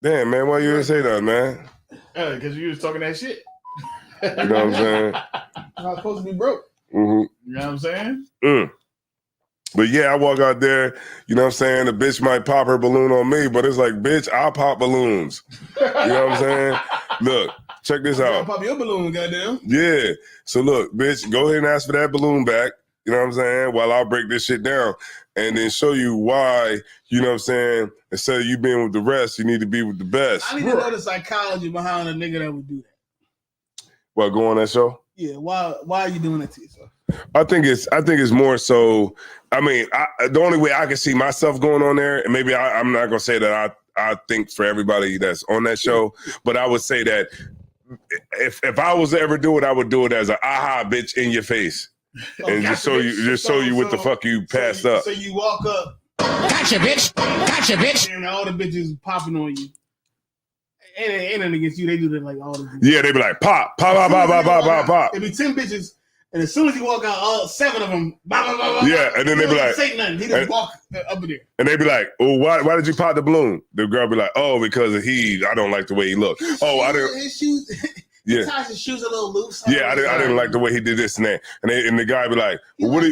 Damn, man, why you didn't say that, man? Because you was talking that shit. You know what I'm saying? I'm not supposed to be broke. Mm-hmm. You know what I'm saying? But yeah, I walk out there, you know what I'm saying? The bitch might pop her balloon on me, but it's like, bitch, I'll pop balloons. You know what I'm saying? Look, check this out. I'll pop your balloon, goddamn. Yeah. So look, bitch, go ahead and ask for that balloon back. You know what I'm saying? While I'll break this shit down and then show you why, you know what I'm saying? Instead of you being with the rest, you need to be with the best. I need to know the psychology behind a nigga that would do that. What, go on that show? Yeah, why are you doing that to yourself? I think it's more so. I mean, the only way I can see myself going on there, and maybe I'm not gonna say that I think for everybody that's on that show, but I would say that if I was to ever do it, I would do it as an aha bitch in your face, and just show you what the fuck you passed up. So you walk up, gotcha, bitch, and all the bitches popping on you. Ain't nothing against you. They do that like all the bitches. Yeah, they be like pop, pop, pop, pop, pop, pop, pop. It be 10 bitches. And as soon as he walk out, all 7 of them, yeah, and then they be like, say nothing. He just walk up there. And they be like, oh, why did you pop the balloon? The girl be like, oh, because I don't like the way he looked. His shoes, yeah. He ties his shoes a little loose. Yeah, I didn't like the way he did this and that. And the guy be like, well, what do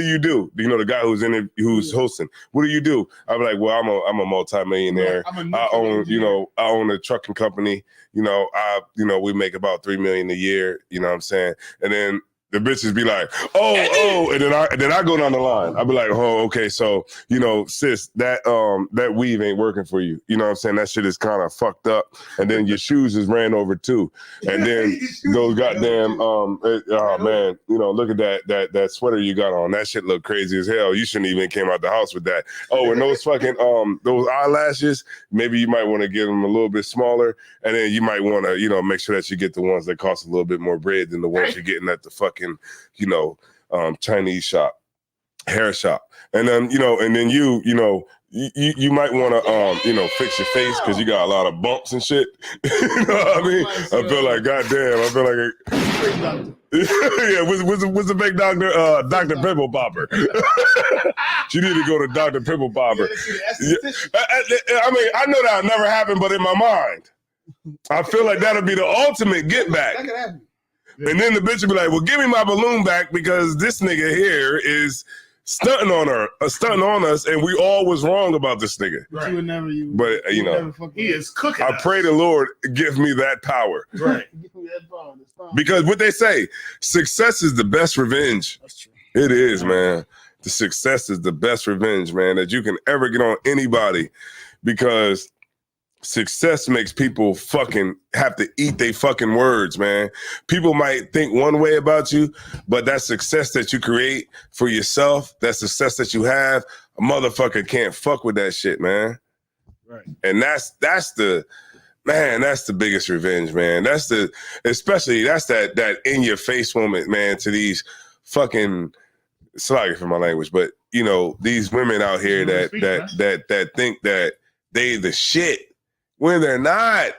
you do? You know, the guy who's hosting. What do you do? I be like, well, I'm a multimillionaire. I own a trucking company. You know, we make about $3 million a year. You know what I'm saying? And then the bitches be like, oh, and then I go down the line. I be like, oh, okay, so you know, sis, that weave ain't working for you. You know what I'm saying? That shit is kind of fucked up. And then your shoes is ran over too. And then those goddamn man, you know, look at that sweater you got on. That shit look crazy as hell. You shouldn't even came out the house with that. Oh, and those fucking those eyelashes, maybe you might want to get them a little bit smaller, and then you might want to, you know, make sure that you get the ones that cost a little bit more bread than the ones you're getting at the fucking, you know, Chinese shop, hair shop. And then, you know, you might want to, you know, fix your face because you got a lot of bumps and shit. You know what I mean? I feel like, goddamn, yeah, what's the big doctor? Dr. Pimple Popper. You need to go to Dr. Pimple Popper. I mean, I know that'll never happen, but in my mind, I feel like that'll be the ultimate get back. That could happen. And then the bitch would be like, well, give me my balloon back because this nigga here is stunting on us, and we all was wrong about this nigga. Right. But you know, he is cooking. I pray the Lord give me that power. Right. Because what they say, success is the best revenge. That's true. It is, man. The success is the best revenge, man, that you can ever get on anybody, because success makes people fucking have to eat their fucking words, man. People might think one way about you, but that success that you create for yourself, that success that you have, a motherfucker can't fuck with that shit, man. Right. And that's the biggest revenge, man. That's that in your face moment, man, to these fucking, sorry for my language, but you know, these women out here that think that they the shit when they're not.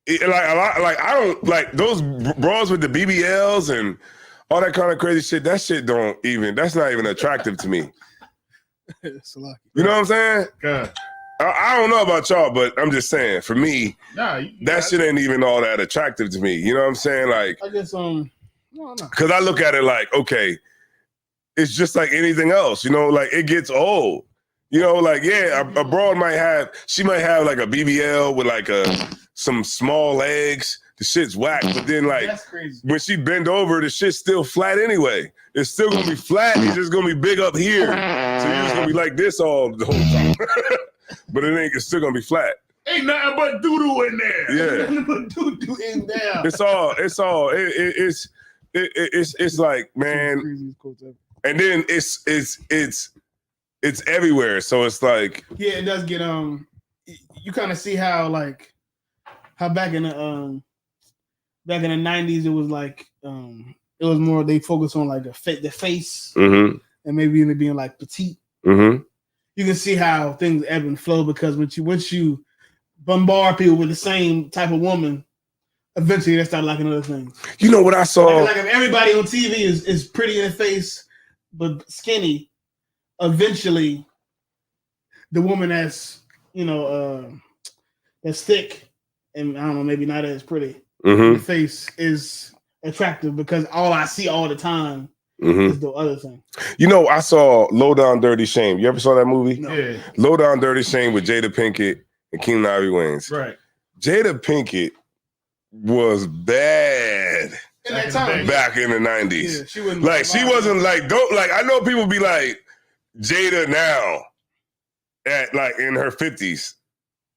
I don't like those bras with the BBLs and all that kind of crazy shit. That shit that's not even attractive to me. You know what I'm saying? God. I don't know about y'all, but I'm just saying, for me, that shit ain't even all that attractive to me. You know what I'm saying? Like, I guess because I look at it like, okay, it's just like anything else. You know, like it gets old. You know, like, yeah, a broad might have like a BBL with like some small legs. The shit's whack, but then like when she bend over, the shit's still flat anyway. It's still gonna be flat. It's just gonna be big up here, so you're just gonna be like this all the whole time. But it's still gonna be flat. Ain't nothing but doo-doo in there. Yeah, nothing but doo-doo in there. It's like, man, and then it's everywhere. So it's like, yeah, it does get you kind of see how back in the 90s it was like it was more they focus on like the face, mm-hmm. and maybe even being like petite. Mm-hmm. You can see how things ebb and flow, because once you bombard people with the same type of woman, eventually they start liking other things. You know what I saw? Like if everybody on TV is pretty in the face but skinny, eventually the woman that's that's thick and I don't know, maybe not as pretty. Mm-hmm. The face is attractive because all I see all the time Mm-hmm. is the other thing. I saw Low Down Dirty Shame. You ever saw that movie? No. Yeah. Low Down Dirty Shame with Jada Pinkett and Keenan Ivory Wayans. Right. Jada Pinkett was bad In that time. back in the 90s. Yeah, she wasn't She wasn't I know people be like Jada now at in her 50s.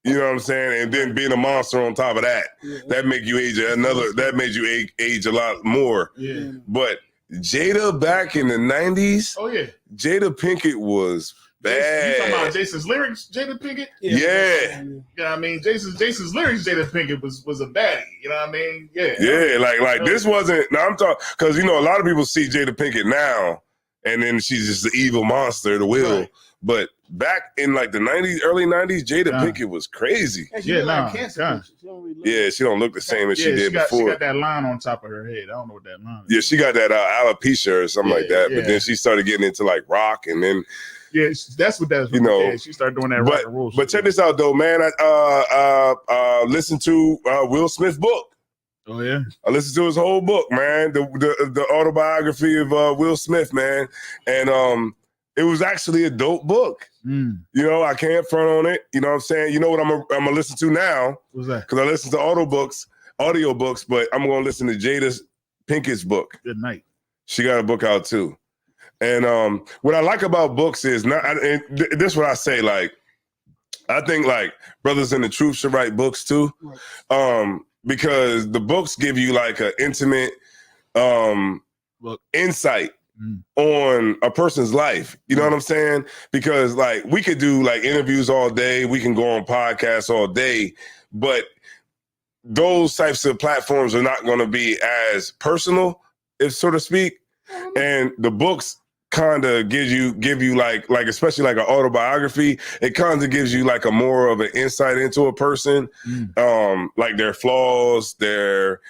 You know what I'm saying? And then being a monster on top of that. Yeah. That make you age that made you age a lot more. Yeah. But Jada back in the 90s, Oh yeah. Jada Pinkett was bad. You talking about Jason's lyrics, Jada Pinkett? Yeah. You know what I mean? Jason's lyrics, Jada Pinkett was a baddie. You know what I mean? Yeah. Yeah, this wasn't. Now I'm talking because a lot of people see Jada Pinkett now, and then she's just the evil monster, the will. Right. But back in the 90s, early 90s, Jada Pinkett was crazy. Cancer. Yeah, she don't look the same as she did before. She got that line on top of her head. I don't know what that line is. Yeah, she got that alopecia or something like that. But then she started getting into rock, and then that's what that's. Yeah, she started doing that rock and roll. But check this out though, man. I listened to Will Smith's book. Oh yeah, I listened to his whole book, man. The autobiography of Will Smith, man, and it was actually a dope book. I can't front on it. You know what I'm saying? You know what I'm gonna listen to now? What's that? Because I listen to audio books, but I'm gonna listen to Jada Pinkett's book. Good night. She got a book out too. And what I like about books is this is what I say, I think Brothers in the Truth should write books too. Because the books give you an intimate insight on a person's life. You know what I'm saying? Because we could do interviews all day, we can go on podcasts all day, but those types of platforms are not going to be as personal, if so to speak. And the books kind of give you especially an autobiography, it kind of gives you a more of an insight into a person, their flaws, their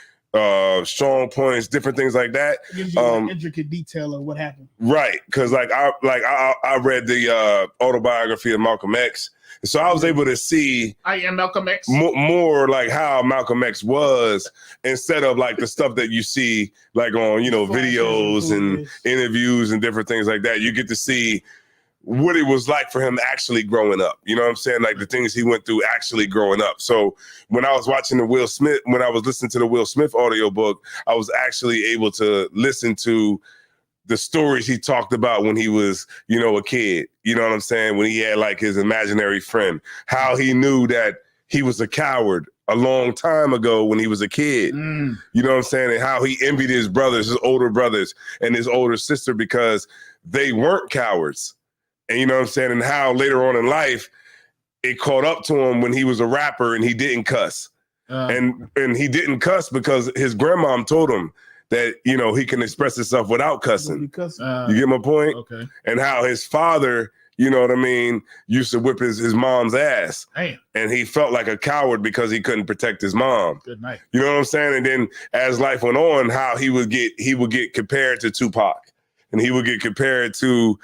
strong points, different things like that. It gives you an intricate detail of what happened. Right, because I read the autobiography of Malcolm X, so I was able to see I am Malcolm X more how Malcolm X was, instead of the stuff that you see on videos and interviews and different things like that. You get to see what it was like for him actually growing up. You know what I'm saying? The things he went through actually growing up. So when I was watching when I was listening to the Will Smith audiobook, I was actually able to listen to the stories he talked about when he was, a kid. You know what I'm saying? When he had his imaginary friend, how he knew that he was a coward a long time ago when he was a kid. You know what I'm saying? And how he envied his brothers, his older brothers and his older sister, because they weren't cowards. And you know what I'm saying? And how later on in life, it caught up to him when he was a rapper and he didn't cuss. And he didn't cuss because his grandmom told him that, he can express himself without cussing. You get my point? Okay. And how his father, you know what I mean, used to whip his mom's ass. Damn. And he felt like a coward because he couldn't protect his mom. Good night. You know what I'm saying? And then as life went on, how he would get compared to Tupac. And he would get compared to,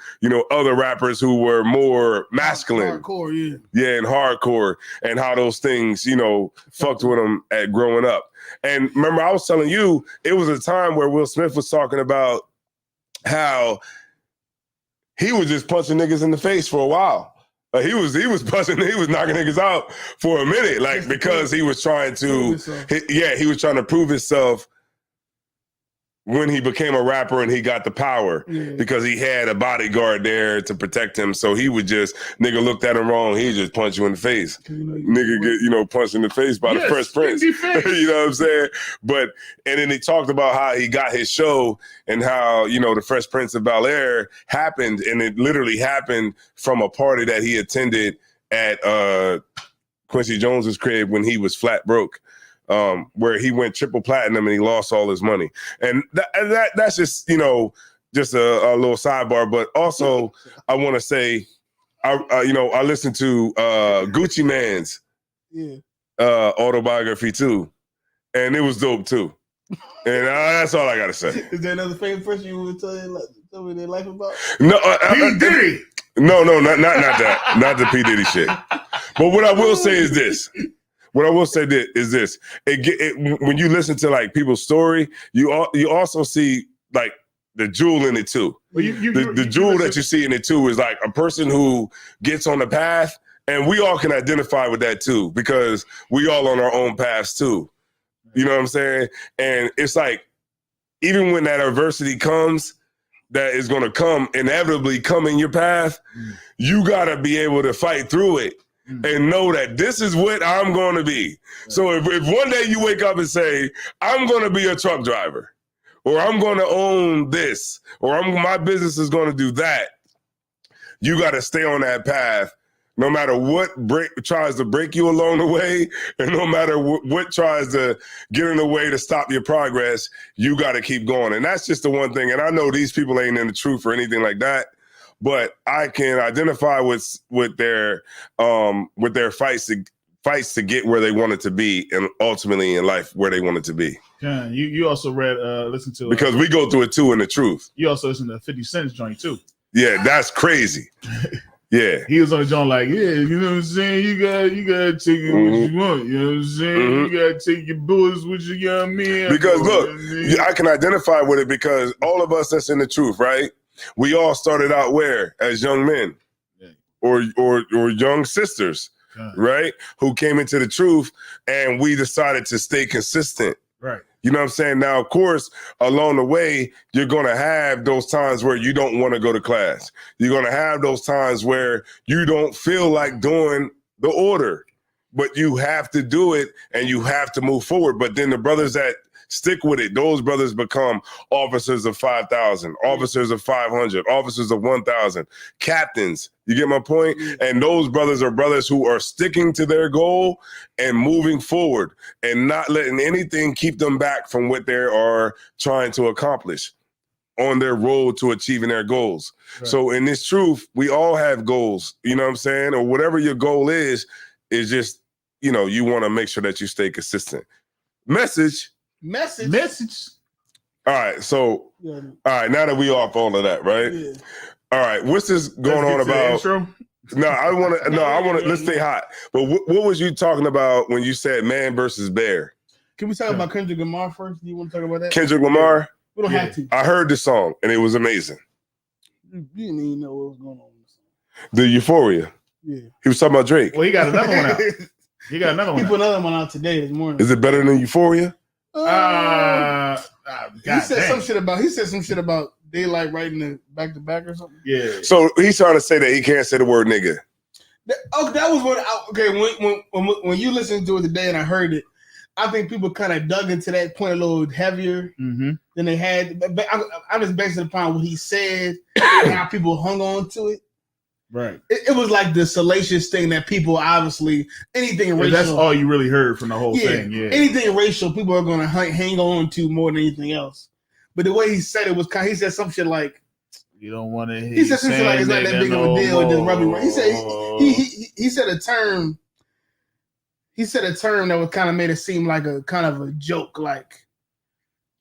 other rappers who were more masculine. Hardcore, and hardcore. And how those things, fucked with him at growing up. And remember, I was telling you, it was a time where Will Smith was talking about how he was just punching niggas in the face for a while. He was knocking niggas out for a minute, because he was trying to, he was trying to prove himself when he became a rapper and he got the power, because he had a bodyguard there to protect him. So he would just, nigga looked at him wrong, he'd just punch you in the face. Nigga get, punched in the face by the Fresh Prince. You know what I'm saying? And then he talked about how he got his show and how, the Fresh Prince of Bel-Air happened. And it literally happened from a party that he attended at Quincy Jones's crib when he was flat broke. Where he went triple platinum and he lost all his money. And that's just, just a little sidebar. But also, I want to say, I listened to Gucci Mane's autobiography too. And it was dope too. And that's all I got to say. Is there another famous person you want to tell me their life about? No, P. Diddy. No, not that. Not the P. Diddy shit. But what I will say is this. When you listen to like people's story, you also see like the jewel in it too. Well, the jewel that you see in it too is like a person who gets on the path, and we all can identify with that too because we all on our own paths too. You know what I'm saying? And it's like even when that adversity comes, that is going to come inevitably come in your path, you got to be able to fight through it. And know that this is what I'm going to be. So if one day you wake up and say, I'm going to be a truck driver, or I'm going to own this, or my business is going to do that, you got to stay on that path no matter what tries to break you along the way, and no matter what tries to get in the way to stop your progress, you got to keep going. And that's just the one thing. And I know these people ain't in the truth or anything like that, but I can identify with their fights to get where they want it to be, and ultimately in life where they want it to be. Yeah, you also listen to because we go through it too in the truth. You also listen to 50 Cent's joint too. Yeah, that's crazy. Yeah, he was on the joint like, yeah, you know what I'm saying. You gotta take it what you want. You know what I'm saying. You gotta take your bullets with you. You know what I mean? Because look, I can identify with it because all of us that's in the truth, right? We all started out where as young men, or young sisters, right? Who came into the truth, and we decided to stay consistent. Right. You know what I'm saying? Now, of course, along the way, you're going to have those times where you don't want to go to class. You're going to have those times where you don't feel like doing the order, but you have to do it and you have to move forward. But then the brothers that stick with it, those brothers become officers of 5,000, officers of 500, officers of 1,000, captains. You get my point? And those brothers are brothers who are sticking to their goal and moving forward and not letting anything keep them back from what they are trying to accomplish on their road to achieving their goals. Right. So in this truth, we all have goals, you know what I'm saying? Or whatever your goal is just, you know, you want to make sure that you stay consistent. Message. All right, so all right, now that we off all of that, right? Yeah. All right, what's this going on about? I want to. Let's stay hot. But what was you talking about when you said man versus bear? Can we talk about Kendrick Lamar first? Do you want to talk about that? Kendrick Lamar. We don't have to. I heard the song and it was amazing. You didn't even know what was going on. The Euphoria. Yeah. He was talking about Drake. Well, he got another one out. He put another one out today this morning. Is it better than Euphoria? He said some shit about daylight writing the back to back or something. Yeah. So he's trying to say that he can't say the word nigga. That was what. When you listened to it today and I heard it, I think people kind of dug into that point a little heavier than they had. But I'm just basing it upon what he said and how people hung on to it. Right. It was like the salacious thing that people obviously anything racial. That's all you really heard from the whole thing. Yeah. Anything racial, people are going to hang on to more than anything else. But the way he said it was he said some shit like, "You don't want to." He said some shit like it's not that big of a deal. Just rubbing. He said he said a term. He said a term that was kind of made it seem like a kind of a joke, like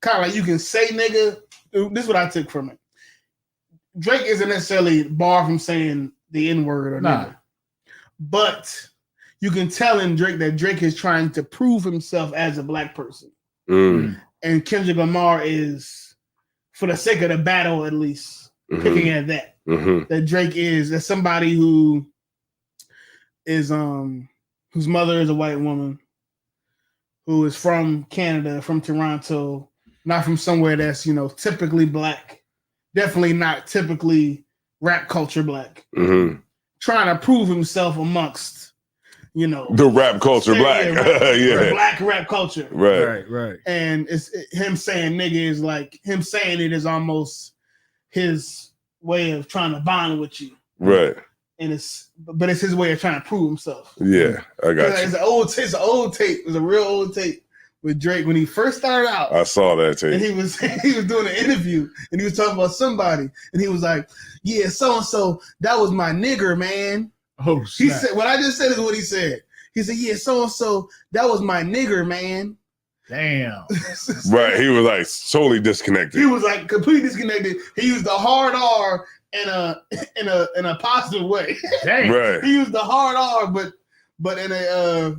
kind of like you can say nigga. This is what I took from it. Drake isn't necessarily barred from saying the N-word or nigga. But you can tell in Drake that Drake is trying to prove himself as a black person. And Kendrick Lamar is, for the sake of the battle at least, picking at that. That Drake is somebody who is whose mother is a white woman, who is from Canada, from Toronto, not from somewhere that's, you know, typically black. Definitely not typically rap culture black. Trying to prove himself amongst, you know, the rap culture black. Black rap culture. Right. And it's him saying nigga is like him saying it is almost his way of trying to bond with you. Right. And it's his way of trying to prove himself. Yeah, I got you. It's an old tape. It's a real old tape with Drake when he first started out. I saw that tape. And he was doing an interview and he was talking about somebody and he was like, yeah, so and so, that was my nigger, man. Oh, snap. He said what I just said is what he said. He said, yeah, so and so, that was my nigger, man. Damn. Right. He was like totally disconnected. He was like completely disconnected. He used the hard R in a positive way. Dang. Right. He used the hard R, but in a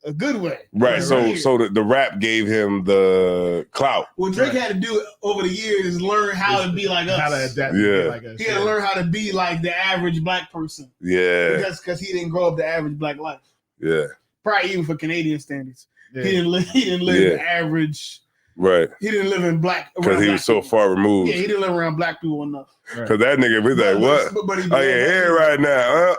a good way. Right. Like, So the rap gave him the clout. What Drake had to do over the years is learn how to be like us. How to adapt. Yeah. Like us. He had to learn how to be like the average black person. Yeah. Because he didn't grow up the average black life. Yeah. Probably even for Canadian standards. Yeah. He didn't live the average. Right. He didn't live in black because he was so far removed. Yeah, he didn't live around black people enough. Because that nigga was like, what? Oh, yeah, here right now.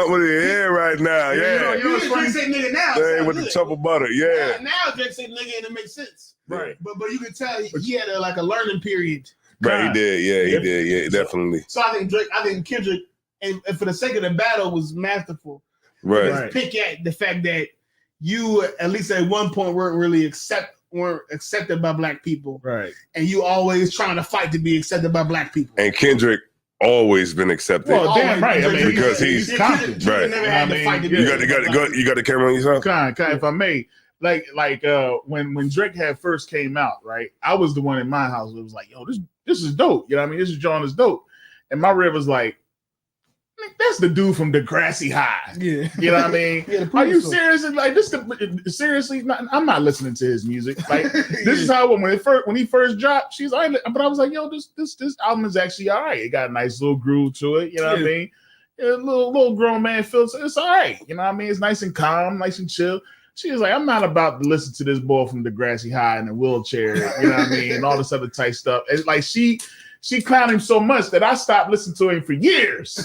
What are you here right now? Yeah. You know Drake say nigga now. Hey, with the chop of butter. Yeah. Now Drake say nigga and it makes sense. Right. But you can tell he had a learning period. Right, he did. Yeah, he did. Yeah, definitely. So I think Kendrick, and for the sake of the battle, was masterful. Right. Just pick at the fact that you, at least at one point, weren't accepted by black people. Right. And you always trying to fight to be accepted by black people. And Kendrick always been accepted. Well, damn right. I mean, because he's confident. Right. Never had to fight to be You got the camera on yourself? Kind, if I may. Like when Drake had first came out, right? I was the one in my house that was like, yo, this is dope. You know what I mean? This is John is dope. And my rib was like, that's the dude from Degrassi High. Yeah. You know what I mean? Yeah, are you serious? Like this? Seriously? I'm not listening to his music. Like this is how when he first dropped, she's like, but I was like, yo, this album is actually all right. It got a nice little groove to it. You know what I mean? A little grown man feel. So it's all right. You know what I mean? It's nice and calm, nice and chill. She was like, I'm not about to listen to this boy from Degrassi High in a wheelchair. You know what I mean? And all this other type stuff. It's like she clowned him so much that I stopped listening to him for years.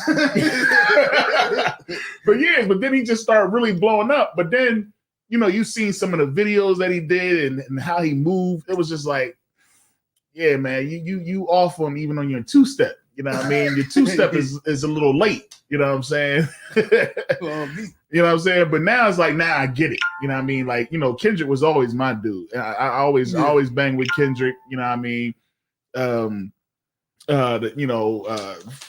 For years. But then he just started really blowing up. But then, you've seen some of the videos that he did and how he moved. It was just like, yeah, man, you off on even on your two-step. You know what I mean? Your two-step is a little late. You know what I'm saying? You know what I'm saying? But now it's like, I get it. You know what I mean? Like, Kendrick was always my dude. I always bang with Kendrick. You know what I mean?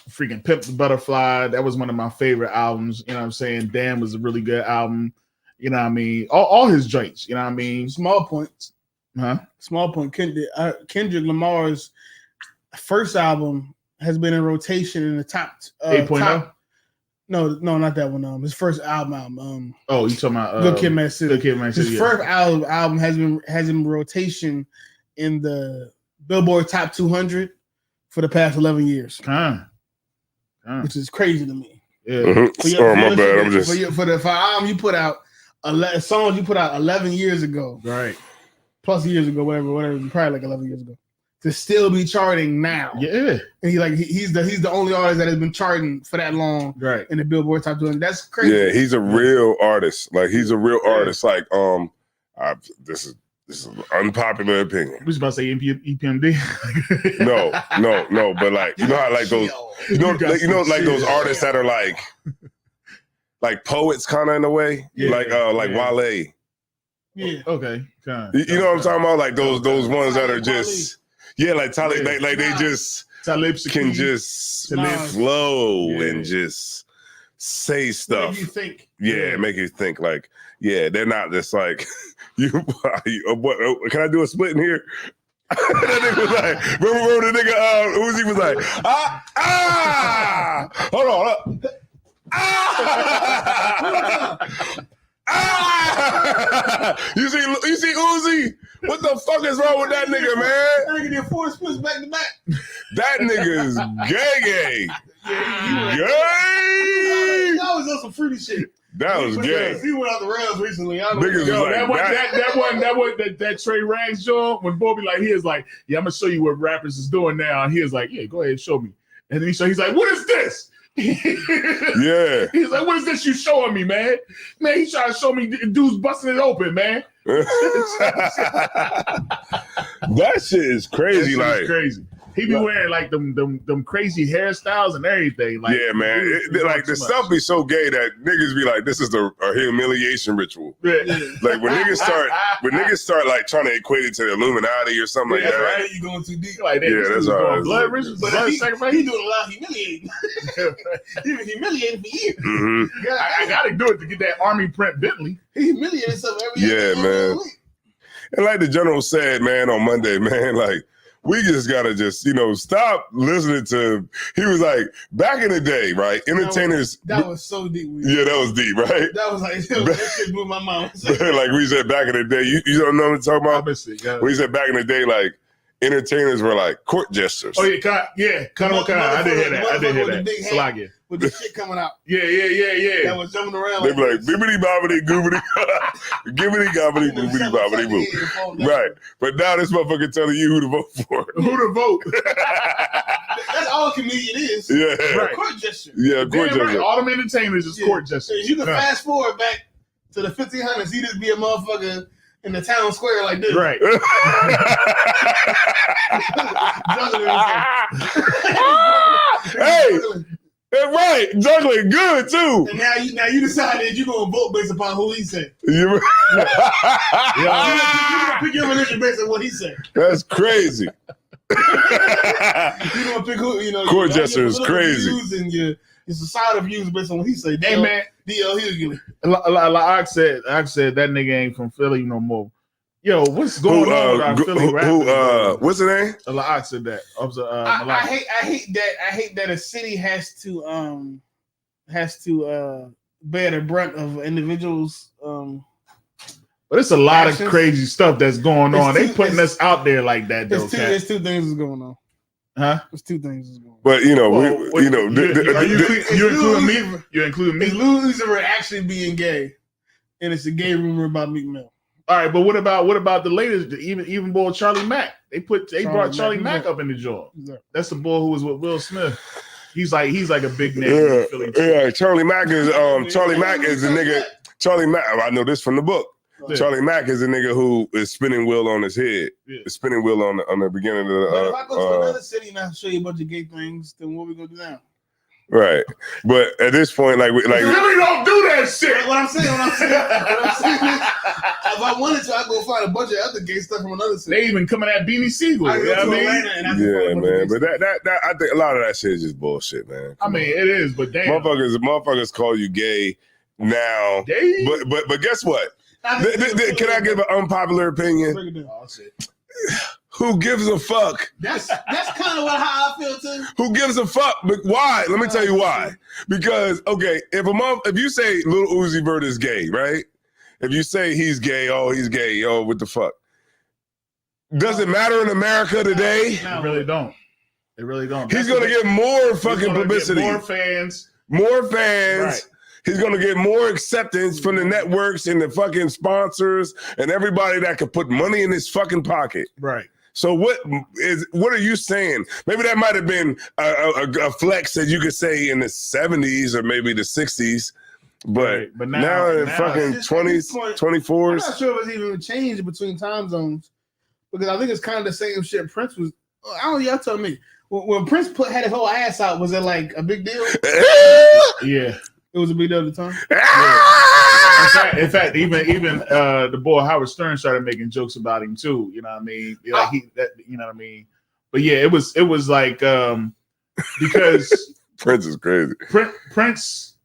Freaking Pimp the Butterfly. That was one of my favorite albums. You know what I'm saying? Damn was a really good album. You know what I mean? All his joints. You know what I mean? Small points. Huh? Small point. Kendrick Lamar's first album has been in rotation in the top 8.0. No, not that one. His first album. Oh, you talking about Good Kid, Mad City. Good Kid, Mad City. His first album has been in rotation in the Billboard Top 200 for the past 11 years, which is crazy to me. Yeah. Mm-hmm. My bad. I'm just for the album you put out, songs you put out 11 years ago, right? Plus years ago, whatever, probably like 11 years ago. To still be charting now, yeah, and he's the only artist that has been charting for that long, right? In the Billboard Top 200. That's crazy. Yeah, he's a real artist. Like he's a real artist. Like this is an unpopular opinion. We was about to say EPMD. No, but like how like those, like those artists that are like poets, kind of in a way, like Wale. Yeah. Okay. You know what I'm talking about? Like those ones that are just. Yeah, like Talib, like they just can just flow and just say stuff. Make you think. Yeah, make you think. Like, they're not just like what? Can I do a split in here? That nigga was like, remember the nigga Uzi was like, hold on, you see Uzi? What the fuck is wrong with that nigga, man? That nigga did 4 splits back to back. That nigga is gay. Gay. That was on some fruity shit. That was gay. He went out the rails recently. I don't Niggas know. That Trey Rags joint when Bobby he is like, yeah, I'm gonna show you what rappers is doing now. And he is like, yeah, go ahead, show me. And then he's like, what is this? Yeah. He's like, what is this you showing me, man? Man, he's trying to show me dudes busting it open, man. That shit is crazy. Like crazy. He be wearing like them crazy hairstyles and everything. Like, yeah, man. Like the stuff be so gay that niggas be like, this is a humiliation ritual. Yeah. Like when niggas start like trying to equate it to the Illuminati or something like that. Right, you going too deep. Like that's all right. Blood rituals, but he doing a lot of humiliating. He been humiliating for years. Mm-hmm. I gotta do it to get that army print Bentley. He humiliated himself every year. Yeah, man. And like the general said, man, on Monday, man, like we just gotta just, stop listening to. He was like, back in the day, right? Entertainers. That was so deep. Yeah, that was deep, right? That was like, that shit blew my mind. Like we said back in the day, you don't know what I'm talking about? Yeah. We said back in the day, like entertainers were like court jesters. Oh yeah, kind of. I did hear that. Slagia. With the shit coming out. Yeah. That was jumping around. They be like, bibbity bobbity goobity, gibbity gobbity boobity bobbity boo. Right. But now this motherfucker telling you who to vote for. Who to vote? That's all a comedian is. Yeah. Right. Court gesture. Yeah, court gesture. Right. All them entertainers is court gestures. You can fast forward back to the 1500s. He just be a motherfucker in the town square like this. Right. Hey. Right, juggling good too. And now you decided you're gonna vote based upon who he said. You pick your religion based on what he said. That's crazy. You gonna pick who Court gesture is crazy. And your societal views based on what he said. Hey man, D.L. Hughley. Like I said that nigga ain't from Philly no more. Yo, what's going on with our Philly rappers? What's the name? I said that. I hate that a city has to bear the brunt of individuals. But it's a lot of crazy stuff that's going on. They putting us out there like that though. There's two things that's going on. Huh? There's two things that's going on. But you including me? You including me? Is Lil Uzi Vert actually being gay? And it's a gay rumor about Meek Mill. All right, but what about the latest? Even boy Charlie Mack. They brought Charlie Mack up in the joint. That's the boy who was with Will Smith. He's like a big name in Philly. Yeah, Charlie Mack is the nigga. Charlie Mack. I know this from the book. Yeah. Charlie Mack is a nigga who is spinning wheel on his head. Yeah. Spinning wheel on the beginning of the. But if I go to another city and I show you a bunch of gay things, then what we gonna do now? Right, but at this point, like really don't do that shit. What I'm saying is, if I wanted to, I'd go find a bunch of other gay stuff from another city. They even coming at Beanie Siegel. I yeah, man. But that I think a lot of that shit is just bullshit, man. I mean, it is, but damn, motherfuckers call you gay now. Gay? But guess what? Can I give an unpopular opinion? Oh, shit. Who gives a fuck? That's kind of how I feel too. Who gives a fuck? But why? Let me tell you why. Because if you say Lil Uzi Vert is gay, right? If you say he's gay, what the fuck? Does it matter in America today? No, it really don't. It really don't. He's gonna get more fucking publicity. More fans. Right. He's going to get more acceptance from the networks and the fucking sponsors and everybody that could put money in his fucking pocket. Right. So what are you saying? Maybe that might have been a flex that you could say in the 70s or maybe the 60s. But now in fucking 20s, 24s. I'm not sure if it's even changed between time zones. Because I think it's kind of the same shit Prince was. I don't know, y'all tell me. When Prince had his whole ass out, was it like a big deal? Yeah. It was a big deal at the time. Yeah. In fact, even the boy Howard Stern started making jokes about him too. You know what I mean? Like you know what I mean? But yeah, it was like because Prince is crazy. Prince,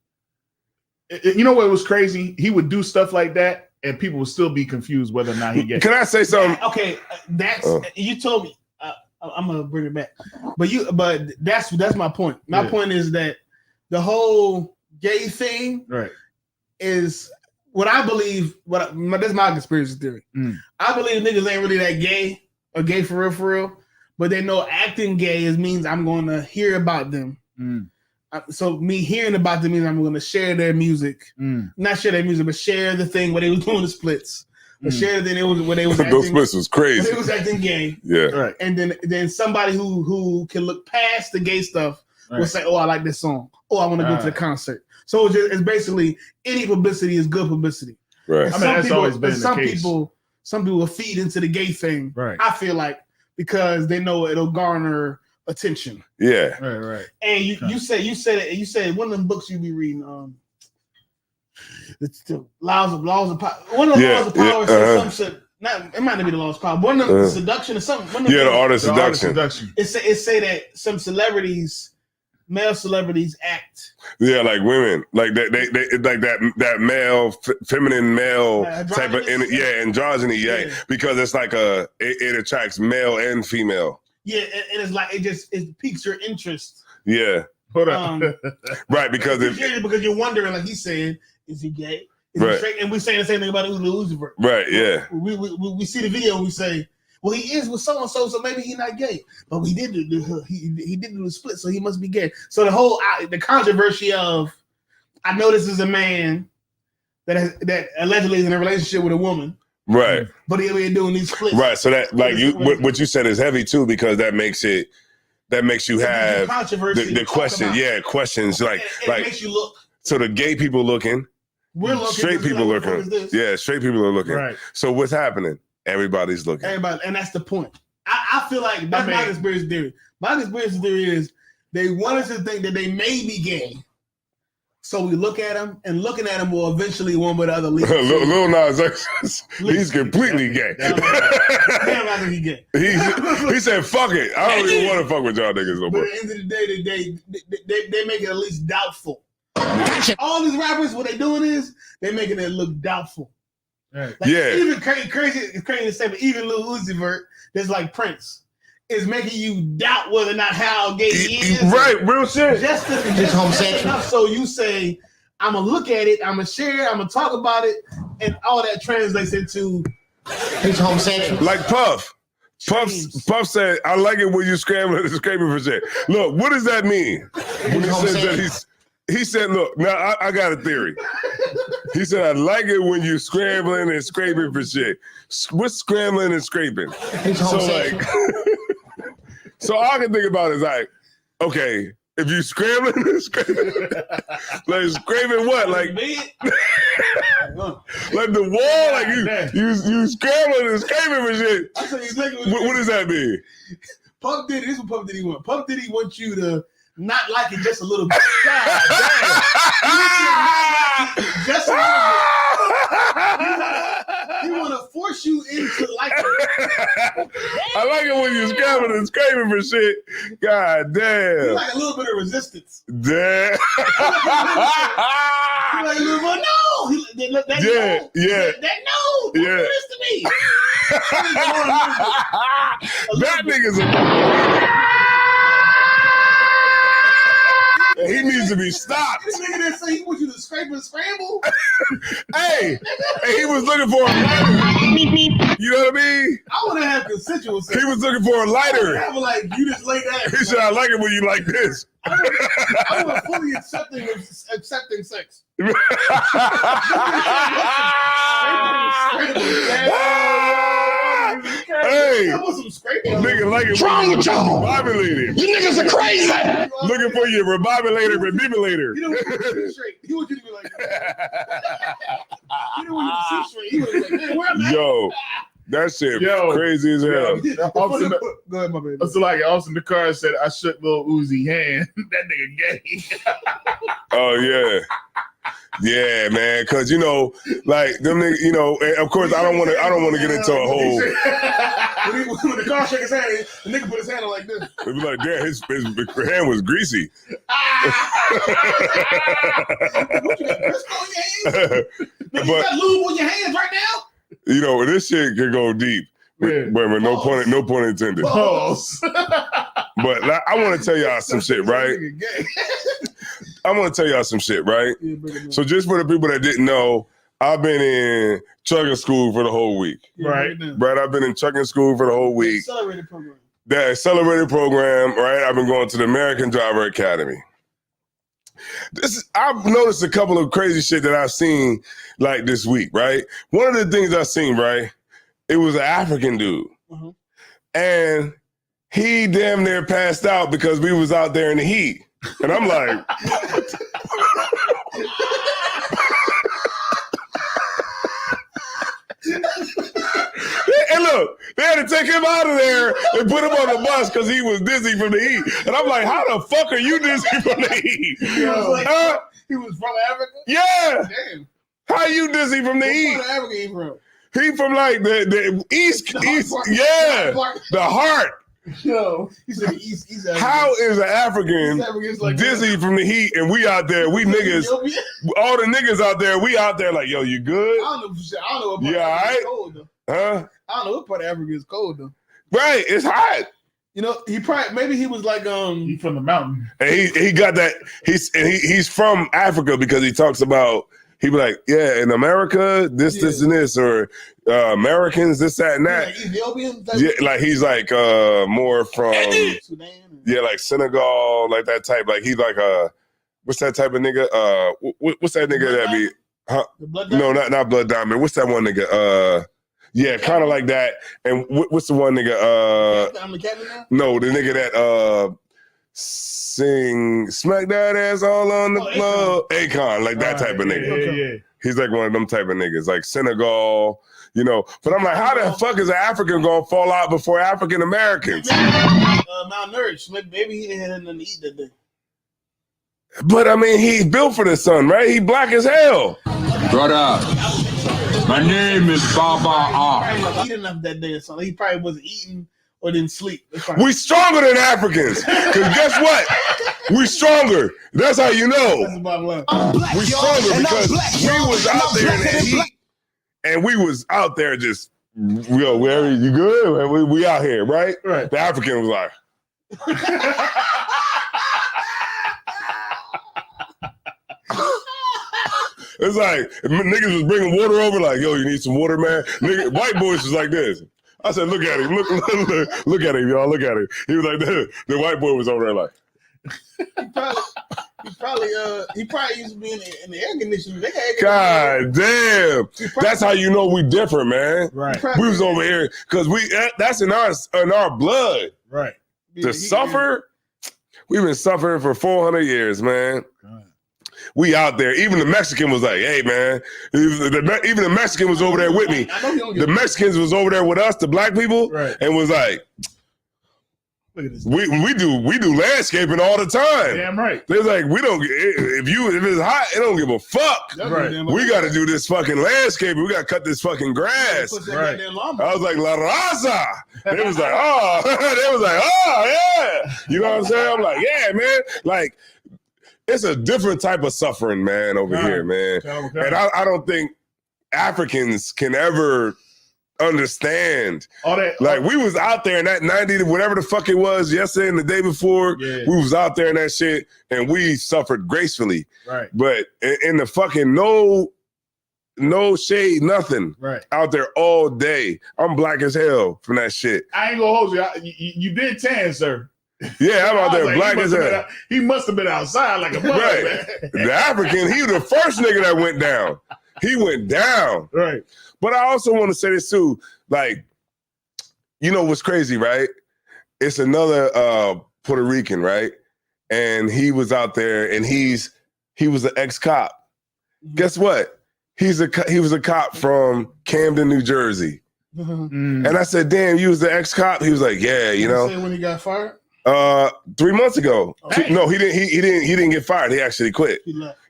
you know what was crazy? He would do stuff like that, and people would still be confused whether or not he gets. Can I say something? Okay, you told me. I'm gonna bring it back, but that's my point. My point is that the whole gay thing is what I believe. That's my conspiracy theory. I believe niggas ain't really that gay or gay for real, but they know acting gay means I'm going to hear about them. So me hearing about them means I'm going to share their music, not share their music, but share the thing where they was doing the splits. But share the thing where they was acting, those splits was crazy. They was acting gay. Yeah, right. And then somebody who can look past the gay stuff will say, "Oh, I like this song. Oh, I want to go to the concert." So it's basically any publicity is good publicity. Right. I mean, that's always been the case. Some people will feed into the gay thing. Right. I feel like because they know it'll garner attention. Yeah. Right. And you said one of them books you be reading. The laws of power. One of the laws of power says some shit. It might not be the laws of power. One of them seduction or something. The art of seduction. It say that some celebrities. Male celebrities act. Yeah, like women, like they like that male, feminine male type of androgyny. Yeah, because it's like it attracts male and female. Yeah, and it's like it piques your interest. Yeah. Hold on. Right, because because you're wondering, like he said, is he gay? Is right. he straight? And we're saying the same thing about Uzi Vert. Right, yeah. We see the video and we say, well, he is with so and so maybe he's not gay. But he did do the split, so he must be gay. So the controversy of, I know this is a man that allegedly is in a relationship with a woman. Right. But he'll be doing these splits. Right. So that what you said is heavy too, because that makes you have the question. Yeah, questions like it makes you look. So the gay people looking, we're looking, straight people looking. Yeah, straight people are looking. Right. So what's happening? Everybody's looking. Everybody, and that's the point. I feel like that's my conspiracy theory. My conspiracy theory is they want us to think that they may be gay. So we look at him, and looking at him will eventually one way or the other lead. Lil Nas X, he's completely gay. Damn, I think he's gay. He said, "Fuck it, I don't even want to fuck with y'all niggas no more." But at the end of the day, they make it at least doubtful. All these rappers, what they doing is they making it look doubtful. Right. Like, yeah, even crazy to say, but even Lil Uzi Vert, that's like Prince, is making you doubt whether or not how gay he is. Right, real shit. Just enough so you say, I'm gonna look at it, I'm gonna share it, I'm gonna talk about it, and all that translates into He's homosexual. Like Puff. Puff said, "I like it when you scrambling and scraping for shit." Look, what does that mean? When he says that he said, "Look, now I got a theory." He said, "I like it when you scrambling and scraping for shit." What's scrambling and scraping? So all I can think about is like, okay, if you scrambling and scraping, like scraping what? Like like the wall? Like you scrambling and scraping for shit. What does that mean? Puff Diddy, this is what Puff Diddy want. Puff Diddy wants you to not like it just a little bit. God damn. Just a little bit. He want to force you into liking it. I like it when you're scrapping and scraping for shit. God damn. You like a little bit of resistance. Damn. You like a little bit, no. That no. Don't do this to me. That nigga's a... He needs to be stopped. This nigga that say he wants you to scrape and scramble. Hey, he was looking for a lighter. You know what I mean? I want to have consensual sex. He was looking for a lighter. I would like you just lay down. He said, "I like it when you like this." I want fully accepting sex. Hey, I want some scraping. nigga, like it. What's wrong with y'all? Rebobulated. You niggas are crazy. Looking for your rebobulator. You don't want you to be straight. He want you to be like that. You don't want you to see straight. He was like, man, where am I? Yo, that shit crazy as hell. Go ahead, my baby. So like Austin the car said, I shook Lil Uzi hand. That nigga gay. Oh yeah. Yeah, man, because you know, like them niggas, you know, and of course I don't want to get into a whole. When the car shook his hand, the nigga put his hand on like this. It was like, damn, his hand was greasy. What, you got Crisco on your hands? Nigga, you got lube on your hands right now? You know, this shit could go deep. Yeah. But no pun intended. Pause. But like, I want to tell y'all some shit, right? I want to tell y'all some shit, right? So just for the people that didn't know, I've been in trucking school for the whole week. Right. I've been in trucking school for the whole week. Accelerated program. The accelerated program, right? I've been going to the American Driver Academy. I've noticed a couple of crazy shit that I've seen like this week, right? One of the things I've seen, right? It was an African dude. Uh-huh. And he damn near passed out because we was out there in the heat. And I'm like, and look, they had to take him out of there and put him on the bus because he was dizzy from the heat. And I'm like, how the fuck are you dizzy from the heat? He was from Africa? Yeah. Damn. How you dizzy from the heat? What part of Africa he from? He from like the east, the heart. Yo, he said East African. How is an African like dizzy from the heat and we out there, we niggas, all the niggas out there, we out there like, yo, you good? I don't know what part of Africa is cold though. Huh? I don't know what part of Africa is cold though. Right, it's hot. You know, maybe he was like He from the mountain. And he got that. He's from Africa because he talks about. He be like, yeah, in America, this, and this, or Americans, this, that, and that. Yeah, Ethiopian. Yeah, like he's like more from Sudan. like Senegal, like that type. Like he's like what's that type of nigga? What's that nigga that be? Huh? No, not Blood Diamond. What's that one nigga? Yeah, kind of like that. And what's the one nigga? I'm the captain now? No, the nigga that sing smack that ass all on the floor. Akon, like that type of nigga. Yeah. He's like one of them type of niggas, like Senegal, you know. But I'm like, how the fuck is an African gonna fall out before African Americans? Malnourished. Maybe he didn't have nothing to eat that day. But I mean, he's built for the sun, right? He black as hell. Brother, my name is Baba R. He didn't eat enough that day or something. He probably wasn't eating or didn't sleep. We stronger than Africans. Because guess what? We stronger. That's how you know. We stronger because we was out there in the heat. And we was out there just, yo, where you good? We out here, right? Right. The African was like. It's like niggas was bringing water over, like, yo, you need some water, man. Nigga, white boys was like this. I said, look at him, look at him, y'all, look at him. He was like this. The white boy was over there like. He probably used to be in the air conditioning. God damn, that's how you know we different, man. Right. We was over here because that's in our blood. Right. To suffer, we've been suffering for 400 years, man. We out there. Even the Mexican was like, hey, man. Even the Mexican was over there with me. The Mexicans was over there with us, the black people, and was like, look at this. We do landscaping all the time. Damn right. They're like, we don't. If it's hot, it don't give a fuck. Right. We got to do this fucking landscaping. We got to cut this fucking grass. Right. I was like, La Raza. They was like, oh. They was like, oh yeah. You know what I'm saying? I'm like, yeah, man. Like. It's a different type of suffering, man, over here, man. Okay. And I don't think Africans can ever understand. Like, we was out there in that 90, whatever the fuck it was, yesterday and the day before, we was out there in that shit, and we suffered gracefully. Right. But in the fucking no shade, nothing. Right. Out there all day. I'm black as hell from that shit. I ain't gonna hold you. You been tan, sir. Yeah, I'm out there black as hell. He must have been outside like a mother, right. Man. The African, he was the first nigga that went down. He went down. Right. But I also want to say this too. Like, you know what's crazy, right? It's another Puerto Rican, right? And he was out there and he was an ex-cop. Mm-hmm. Guess what? He was a cop from Camden, New Jersey. Mm-hmm. And I said, damn, you was the ex-cop? He was like, yeah, you know. Say when he got fired? 3 months ago. Okay. No, he didn't get fired. He actually quit.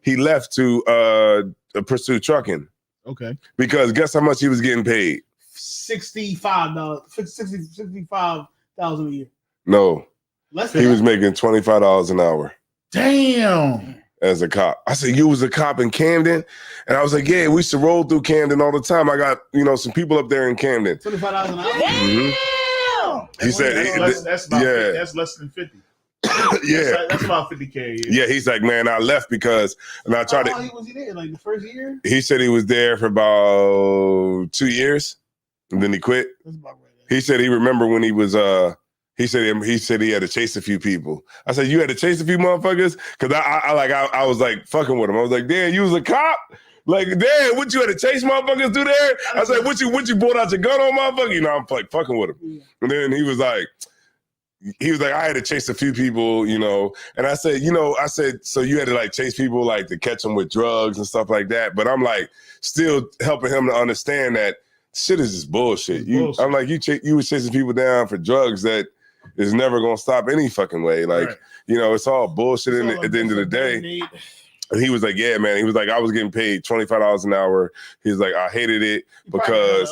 He left to pursue trucking. Okay. Because guess how much he was getting paid? $65,000 a year. No. Less than he was making $25 an hour. Damn. As a cop. I said, you was a cop in Camden? And I was like, yeah, we used to roll through Camden all the time. I got, some people up there in Camden. $25 an hour? Mm-hmm. He said, that's less than 50. Yeah. That's about 50K. Yeah, he's like, man, I left because, and I tried to. How long was he there? Like the first year? He said he was there for about 2 years, and then he quit. That's about right. He said he remember when he was He said he had to chase a few people. I said, you had to chase a few motherfuckers? Because I was like fucking with him. I was like, damn, you was a cop? Like, damn, what you had to chase motherfuckers through there? I was like, what you brought out your gun on motherfucker? I'm like fucking with him. Yeah. And then he was like, I had to chase a few people, and I said, so you had to like chase people like to catch them with drugs and stuff like that. But I'm like still helping him to understand that shit is just bullshit. I'm like, you was chasing people down for drugs that is never gonna stop any fucking way. Like, right. It's all bullshit at the end of the day. And he was like, yeah, man. He was like, I was getting paid $25 an hour. He was like, I hated it because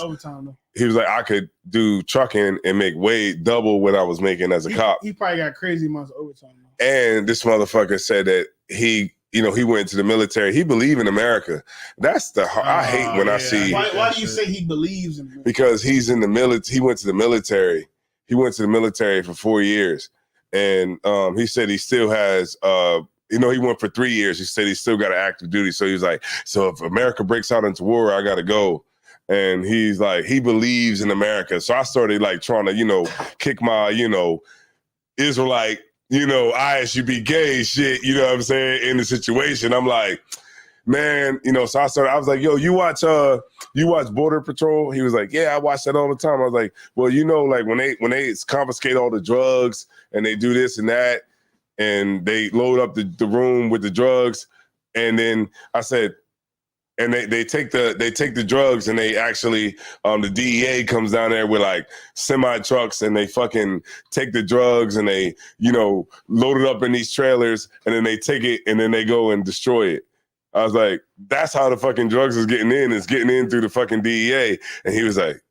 he was like, I could do trucking and make way double what I was making as a cop. He probably got crazy amounts of overtime. And this motherfucker said that he went to the military. He believed in America. That's I hate when I see. Why do you say he believes in America? Because he's in the military. He went to the military. he went to the military for 4 years, and he said he still has. He went for 3 years. He said he still got an active duty. So he was like, so if America breaks out into war, I got to go. And he's like, he believes in America. So I started like trying to, kick my, Israelite, ISUB gay shit, you know what I'm saying, in the situation. I'm like, man, so I was like, yo, you watch Border Patrol? He was like, yeah, I watch that all the time. I was like, well, like when they confiscate all the drugs and they do this and that, and they load up the room with the drugs, and then I said, and they take the drugs, and they actually the DEA comes down there with like semi trucks, and they fucking take the drugs, and they load it up in these trailers, and then they take it, and then they go and destroy it. I was like, that's how the fucking drugs is getting in. It's getting in through the fucking DEA. And he was like,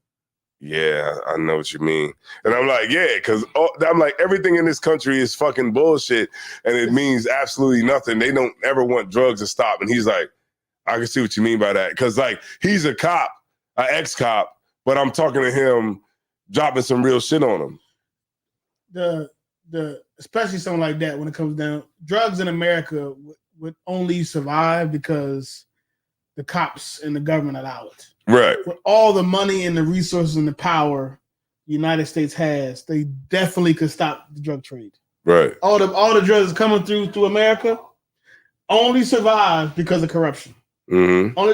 yeah, I know what you mean. And I'm like, yeah, because I'm like, everything in this country is fucking bullshit, and it means absolutely nothing. They don't ever want drugs to stop. And he's like, I can see what you mean by that. Because like, he's a cop, an ex-cop, but I'm talking to him, dropping some real shit on him. The especially something like that, when it comes down, drugs in America would only survive because the cops and the government allow it. Right. With all the money and the resources and the power the United States has, they definitely could stop the drug trade. Right. All the drugs coming through America only survive because of corruption. Mm-hmm. Only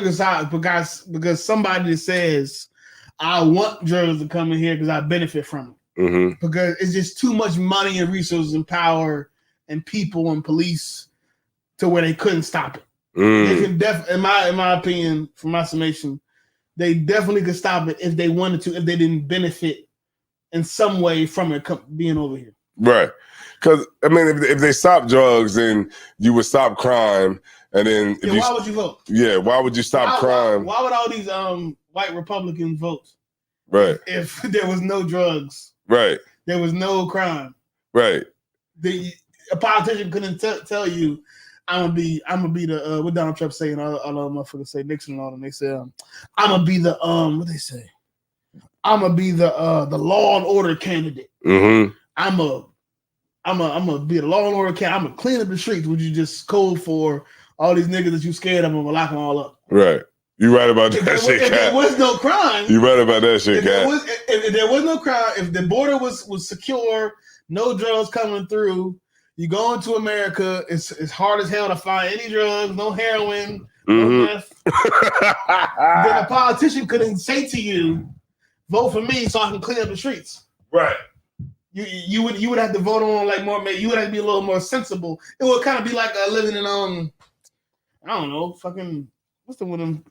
because somebody says, I want drugs to come in here because I benefit from it. Mm-hmm. Because it's just too much money and resources and power and people and police to where they couldn't stop it. They can in my opinion, from my summation, they definitely could stop it if they wanted to, if they didn't benefit in some way from it being over here. Right. Because, I mean, if they stop drugs, then you would stop crime. And then why would you vote? Yeah, why would you stop crime? Why would all these white Republicans vote? Right. If there was no drugs. Right. There was no crime. Right. A politician couldn't tell you, I'm gonna be the what Donald Trump saying, all motherfuckers say Nixon and all them. They say I'm gonna be the what they say? I'm gonna be the law and order candidate. Mm-hmm. I'm gonna be the law and order candidate. I'm gonna clean up the streets. Would you just code for all these niggas that you scared of? I'm gonna lock them all up. Right. You right about that shit, If there was no crime, you right about that shit, Cat. If there was no crime, if the border was secure, no drugs coming through, you go into America, it's hard as hell to find any drugs, no heroin, no meth. Then a politician couldn't say to you, vote for me so I can clean up the streets. Right. You would have to vote on like more. You would have to be a little more sensible. It would kind of be like living in I don't know, fucking what's the one of them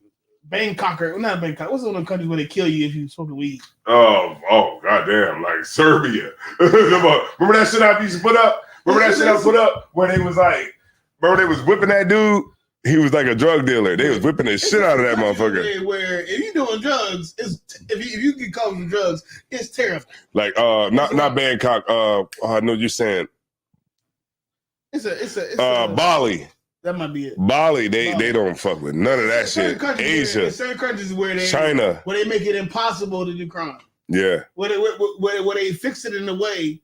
Bangkok or not Bangkok? What's the one of them countries where they kill you if you smoke weed? Oh, goddamn, like Serbia. Remember that shit I used to put up? Remember that shit I put up where they was like, remember they was whipping that dude? He was like a drug dealer. They was whipping the shit out of that motherfucker. Where if you doing drugs, if you get caught with drugs, it's terrible. Like not Bangkok. I know you're saying. It's Bali. That might be it. Bali, they don't fuck with none of that shit. Asia, certain countries where China, where they make it impossible to do crime. Yeah. Where they fix it in a way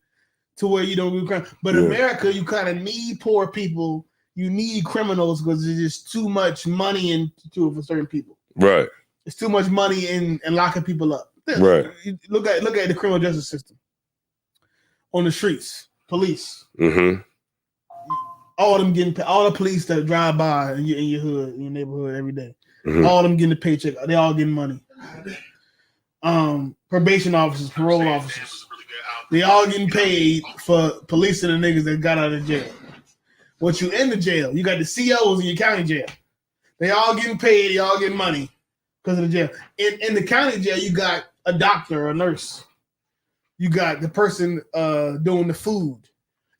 to where you don't do crime. But in America, you kind of need poor people. You need criminals because there's just too much money into it for certain people. Right. It's too much money in locking people up. Right. Look at the criminal justice system. On the streets, police. Mm-hmm. All the police that drive by in your hood, in your neighborhood every day. Mm-hmm. All of them getting a paycheck. They all getting money. Probation officers, parole officers. They all getting paid for policing the niggas that got out of jail. Once you in the jail, you got the COs in your county jail. They all getting paid. They all getting money because of the jail. In the county jail, you got a doctor, a nurse. You got the person doing the food.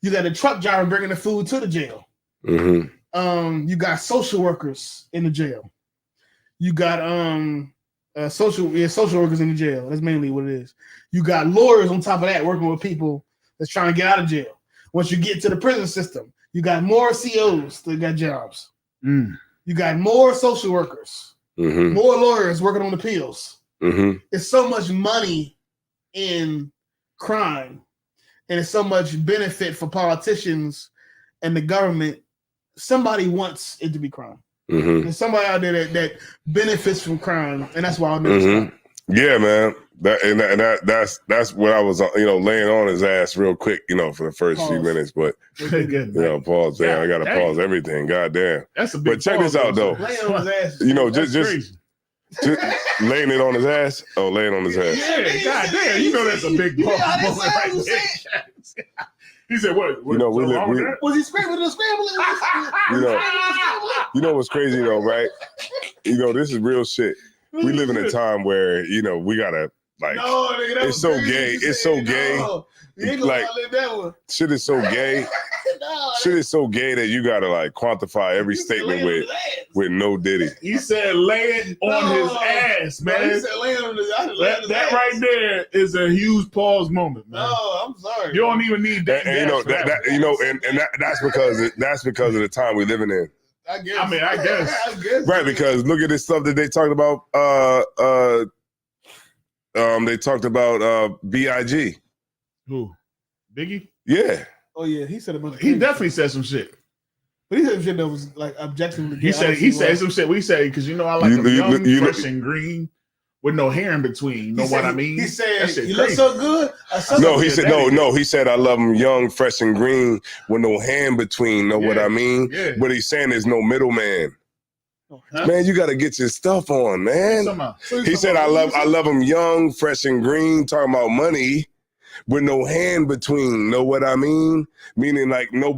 You got the truck driver bringing the food to the jail. Mm-hmm. You got social workers in the jail. You got social workers in the jail. That's mainly what it is. You got lawyers on top of that working with people that's trying to get out of jail. Once you get to the prison system, you got more COs that got jobs. You got more social workers, more lawyers working on appeals. It's so much money in crime, and it's so much benefit for politicians and the government. Somebody wants it to be crime. Mm-hmm. There's somebody out there that benefits from crime, and that's why I'll never stop. Yeah, man. That's what I was, laying on his ass real quick, for the first few minutes. But pause there. I gotta pause everything. Goddamn. That's a big. But check this out though. Laying on his ass. Just laying it on his ass. Oh, laying on his ass. Yeah, goddamn. That's a big moment right there. He said, "What? Was he scrambling or scrambling? What's crazy though, right? This is real shit. We live in a time where we gotta it's so gay. It's so gay. Shit is so gay. Shit is so gay that you gotta quantify every statement with no diddy. He said, "Lay it on his ass, man." He said, "Lay it on his ass." That right there is a huge pause moment, man. No, I'm sorry. You don't even need that. And that's because of the time we're living in. I guess. I guess. Right, because look at this stuff that they talked about. They talked about B.I.G. Who? Biggie? Yeah. Oh yeah, he said a bunch of He definitely said some shit. But he said some shit that was objectively. He said some shit. We say because I like him young, fresh and green with no hair in between. You know what I mean? He said, "You look so good." He said, "I love him young, fresh and green with no hair in between." Know what I mean? Yeah. But he's saying there's no middleman. Man, you got to get your stuff on, man. He said, "I love him young, fresh and green." Talking about money. With no hand between, know what I mean? Meaning no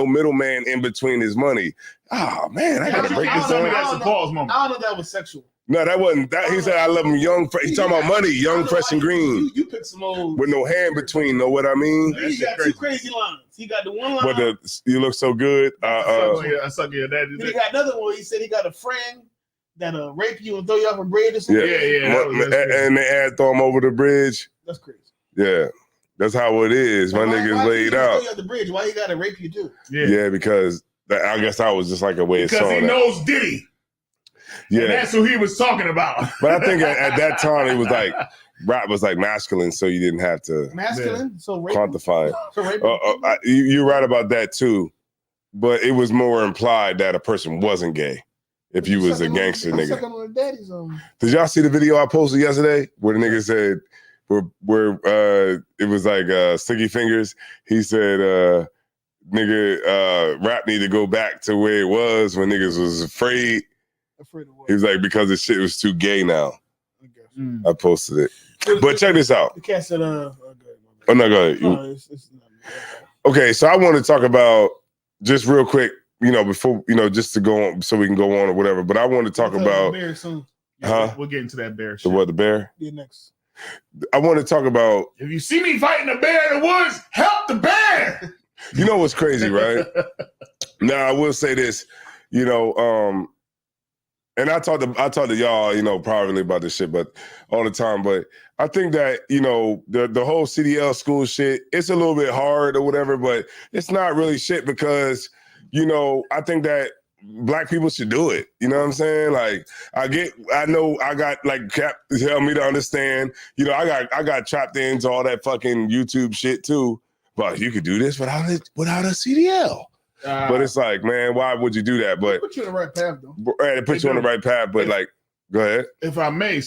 middleman in between his money. Oh man, I gotta break this down. That's a pause moment. I don't know if that was sexual. No, that wasn't that. He said, "I love him young." He's talking about money, young, fresh and green. You picked some old with no hand between. Know what I mean? He got two crazy lines. He got the one line. But you look so good. I suck your daddy. Then he got another one. He said he got a friend that'll rape you and throw you off a bridge or something. Yeah. And they had throw him over the bridge. That's crazy. Yeah, that's how it is. My niggas laid out. Throw you off the bridge. Why he gotta rape you too? Yeah, because I guess that was just like a way of because saying he knows Diddy. Yeah, and that's who he was talking about. But I think at that time it was rap was masculine, so you didn't have to quantify it. So you're right about that too, but it was more implied that a person wasn't gay if you was a gangster nigga. Did y'all see the video I posted yesterday where the nigga said where it was Sticky Fingers? He said rap need to go back to where it was when niggas was afraid. He was because the shit was too gay now. I posted it. But check this out. The cat said, oh no, go ahead. Okay, so I want to talk about just real quick, before, just to go on so we can go on or whatever. But I want to talk about bear soon. We'll get into that bear shit. The bear? Yeah, next. I want to talk about if you see me fighting a bear in the woods, help the bear. You know what's crazy, right? Now I will say this, and I talk to y'all, privately about this shit, but all the time. But I think that, the whole CDL school shit, it's a little bit hard or whatever, but it's not really shit because, I think that Black people should do it. You know what I'm saying? I got Cap to help me to understand, I got trapped into all that fucking YouTube shit too, but you could do this without a CDL. But it's man, why would you do that? But put you on the right path, though. It puts you on the right path, but go ahead. If I may,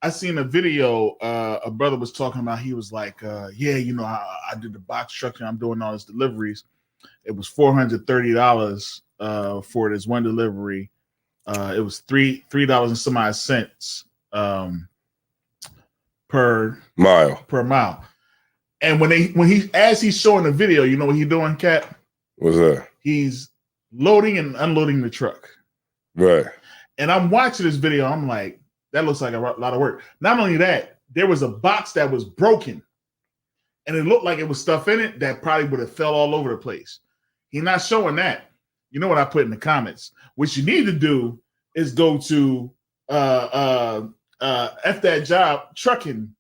I seen a video. A brother was talking about. He was I did the box truck and I'm doing all these deliveries. It was $430 for this one delivery. It was $3 and some odd cents per mile. And as he's showing the video, you know what he's doing, Cap? What's that? He's loading and unloading the truck. Right. And I'm watching this video. I'm like, that looks like a lot of work. Not only that, there was a box that was broken. And it looked like it was stuff in it that probably would have fell all over the place. He's not showing that. You know what I put in the comments? What you need to do is go to F That Job Trucking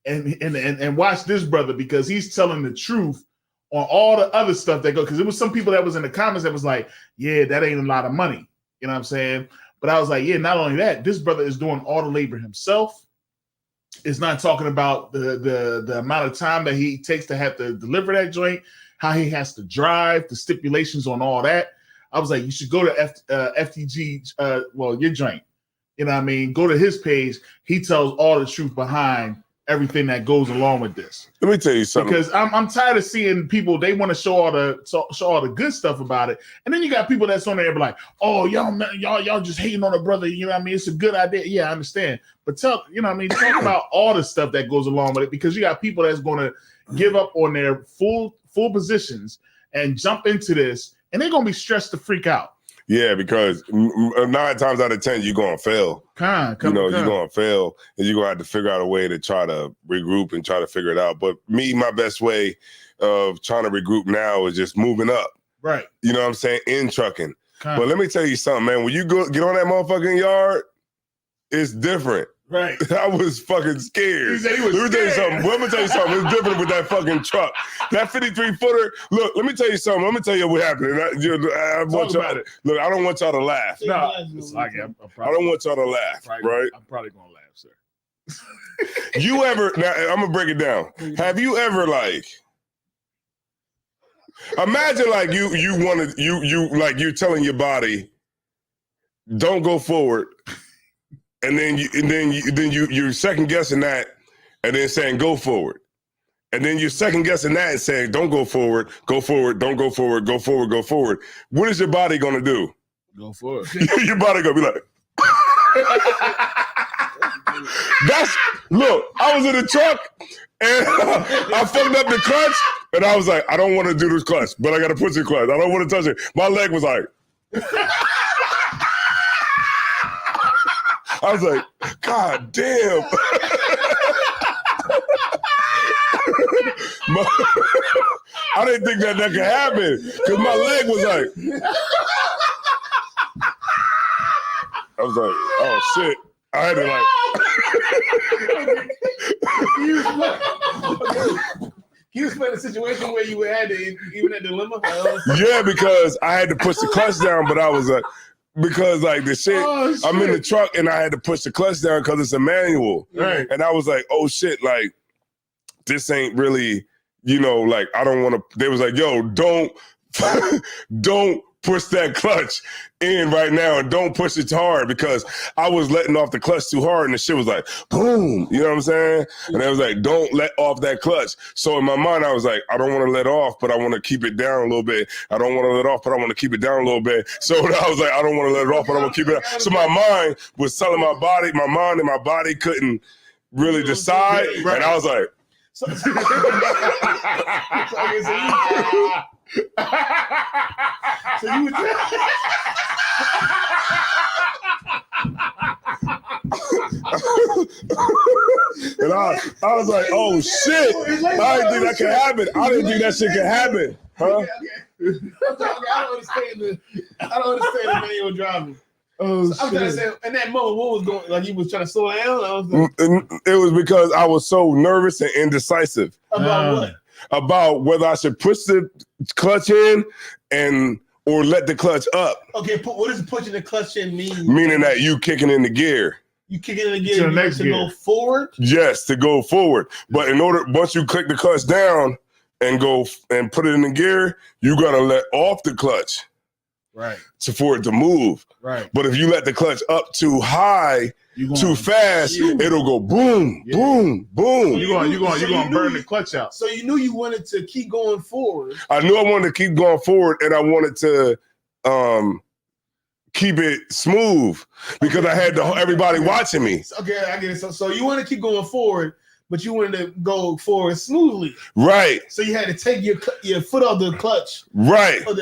and watch this brother, because he's telling the truth on all the other stuff that go. Because there was some people that was in the comments that was like, yeah, that ain't a lot of money. You know what I'm saying? But I was like, yeah, not only that, this brother is doing all the labor himself. It's not talking about the amount of time that he takes to have to deliver that joint, how he has to drive, the stipulations on all that. I was like, you should go to FTG, your joint. You know what I mean? Go to his page. He tells all the truth behind everything that goes along with this. Let me tell you something. Because I'm tired of seeing people, they want to show all the good stuff about it. And then you got people that's on there be like, oh, y'all just hating on a brother. You know what I mean? It's a good idea. Yeah, I understand. But talk about all the stuff that goes along with it, because you got people that's going to give up on their full positions and jump into this, and they're going to be stressed to freak out. Yeah, because 9 times out of 10, you're going to fail. You're going to fail, and you're going to have to figure out a way to try to regroup and try to figure it out. But my best way of trying to regroup now is just moving up. Right. You know what I'm saying? In trucking. But let me tell you something, man. When you get on that motherfucking yard, it's different. Right. I was fucking scared. He said he was Let me tell you something. Let me tell you something. It's different with that fucking truck. That 53-footer. Look, let me tell you something. Let me tell you what happened. I want y'all. Look, I don't want y'all to laugh. No, I don't want y'all to laugh. Right? I'm probably gonna laugh, sir. You ever? Now I'm gonna break it down. Have you ever imagine you're telling your body, don't go forward. And then you're second guessing that, and then saying go forward, and then you're second guessing that and saying don't go forward, don't go forward, go forward. What is your body gonna do? Go forward. Your body gonna be like. Look. I was in the truck and I fucked up the clutch, and I was like, I don't want to do this clutch, but I gotta push the clutch. I don't want to touch it. My leg was like. I was like, God damn. I didn't think that could happen, because my leg was like. I was like, oh shit. I had to Can you explain the situation where you had to, even that dilemma? Yeah, because I had to push the clutch down, but I was like, because the shit, I'm in the truck and I had to push the clutch down because it's a manual. Right. And I was like, oh shit, this ain't really, I don't want to, they was like, yo, don't push that clutch in right now, and don't push it too hard, because I was letting off the clutch too hard and the shit was like, boom, you know what I'm saying? And I was like, don't let off that clutch. So in my mind, I was like, I don't want to let off, but I want to keep it down a little bit. I don't want to let off, but I want to keep it down a little bit. So I was like, I don't want to let it off, but I want to keep it down. So my mind was telling my mind and my body couldn't really decide. Right. And I was like, So you would and I was like, oh shit, I didn't think that could happen. I didn't think that shit could happen. Huh? Okay. I don't understand the manual driving. Oh, so I'm trying to say, in that moment, what was going? Like, you was trying to slow down? It was because I was so nervous and indecisive. About what? About whether I should push the clutch in or let the clutch up. Okay, what does pushing the clutch in mean? Meaning that you kicking in the gear. You kicking in the gear to go forward? Yes, to go forward. But once you click the clutch down and go and put it in the gear, you gotta let off the clutch. Right. For it to move. Right. But if you let the clutch up too high, too fast, it'll go boom, boom, boom. You're gonna burn the clutch out. So you knew you wanted to keep going forward. I knew I wanted to keep going forward, and I wanted to keep it smooth because I had everybody watching me. Okay, I get it. So you want to keep going forward, but you wanted to go forward smoothly. Right. So you had to take your foot off the clutch. Right. At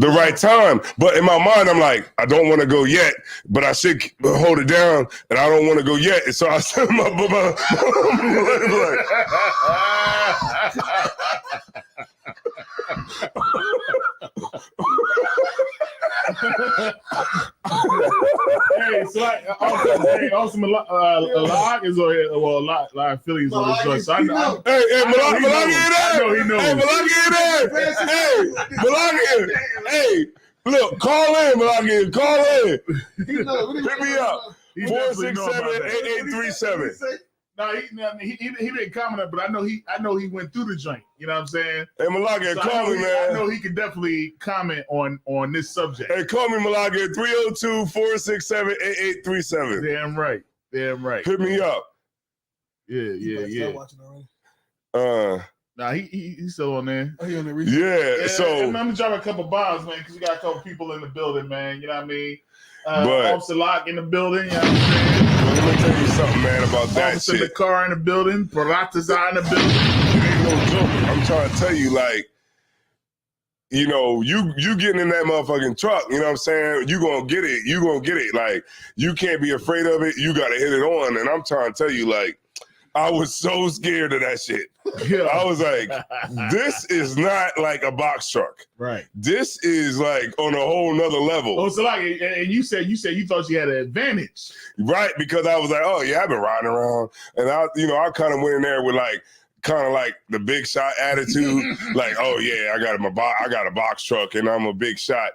the right time. But in my mind, I'm like, I don't want to go yet, but I should hold it down, and I don't want to go yet. And so I said, my Hey, so also Malak is a lot of Phillies on this joint. So I know. Hey, Malak in there. I know he knows. Hey, Malak in there. Hey, Malak in. Hey, look, call in, Malak in. Call in. Pick me up. 467-8837. No, he didn't comment, but I know he went through the joint. You know what I'm saying? Hey, Malaga, So call me, man. I know he can definitely comment on this subject. Hey, call me, Malaga, 302-467-8837. Damn right. Hit me up. Yeah. Nah, he's still on there. Oh, he on there So I'm gonna drop a couple bombs, man, because we got a couple people in the building, man. You know what I mean? But- Officer Locke in the building. You know what I'm saying? let me tell you something, man, about that Officer shit. the car in the building. Parataza in the building. It ain't no joke. I'm trying to tell you, like, you know, you getting in that motherfucking truck, you know what I'm saying? You gonna get it. Like, you can't be afraid of it. You gotta hit it on. And I'm trying to tell you, like, I was so scared of that shit. Yeah. I was like, this is not like a box truck. Right. This is like on a whole nother level. Oh, so like, and you said you thought you had an advantage. Right, because I was like, oh yeah, I've been riding around. And I kind of went in there with like the big shot attitude. Like, oh yeah, I got a box truck and I'm a big shot.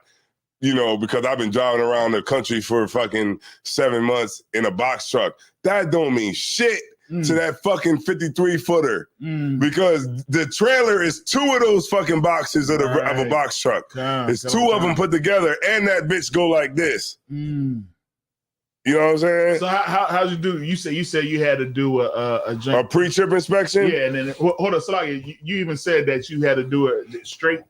You know, because I've been driving around the country for fucking 7 months in a box truck. That don't mean shit to that fucking 53-footer. Because the trailer is 2 of those fucking boxes of a box truck. It's 2 of them put together, and that bitch go like this. You know what I'm saying? So how'd you do? You said you had to do a pre-trip inspection. Yeah, and then hold on. So like you even said that you had to do it straight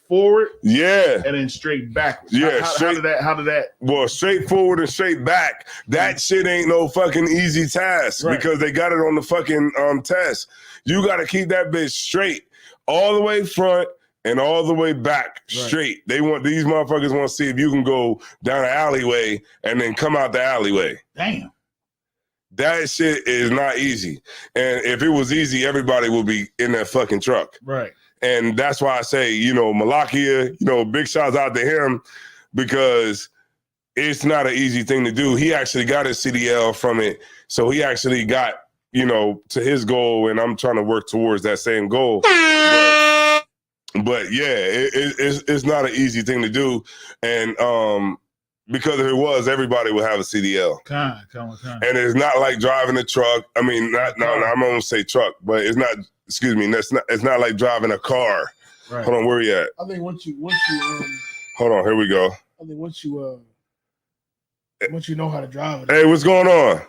forward. Yeah, and then straight backwards. Yeah, how did that? Well, straight forward and straight back. That shit ain't no fucking easy task because they got it on the fucking test. You got to keep that bitch straight all the way front and all the way back straight. These motherfuckers want to see if you can go down an alleyway and then come out the alleyway. Damn. That shit is not easy. And if it was easy, everybody would be in that fucking truck. Right. And that's why I say, Malakia, big shouts out to him because it's not an easy thing to do. He actually got his CDL from it. So he actually got, to his goal, and I'm trying to work towards that same goal. But yeah, it's not an easy thing to do. And because if it was, everybody would have a CDL. And it's not like driving a truck. I mean, I'm going to say truck, but it's not, excuse me, it's not like driving a car. Right. Hold on, where we at? I think once you hold on, here we go. I think once you know how to drive it. Hey, what's going on?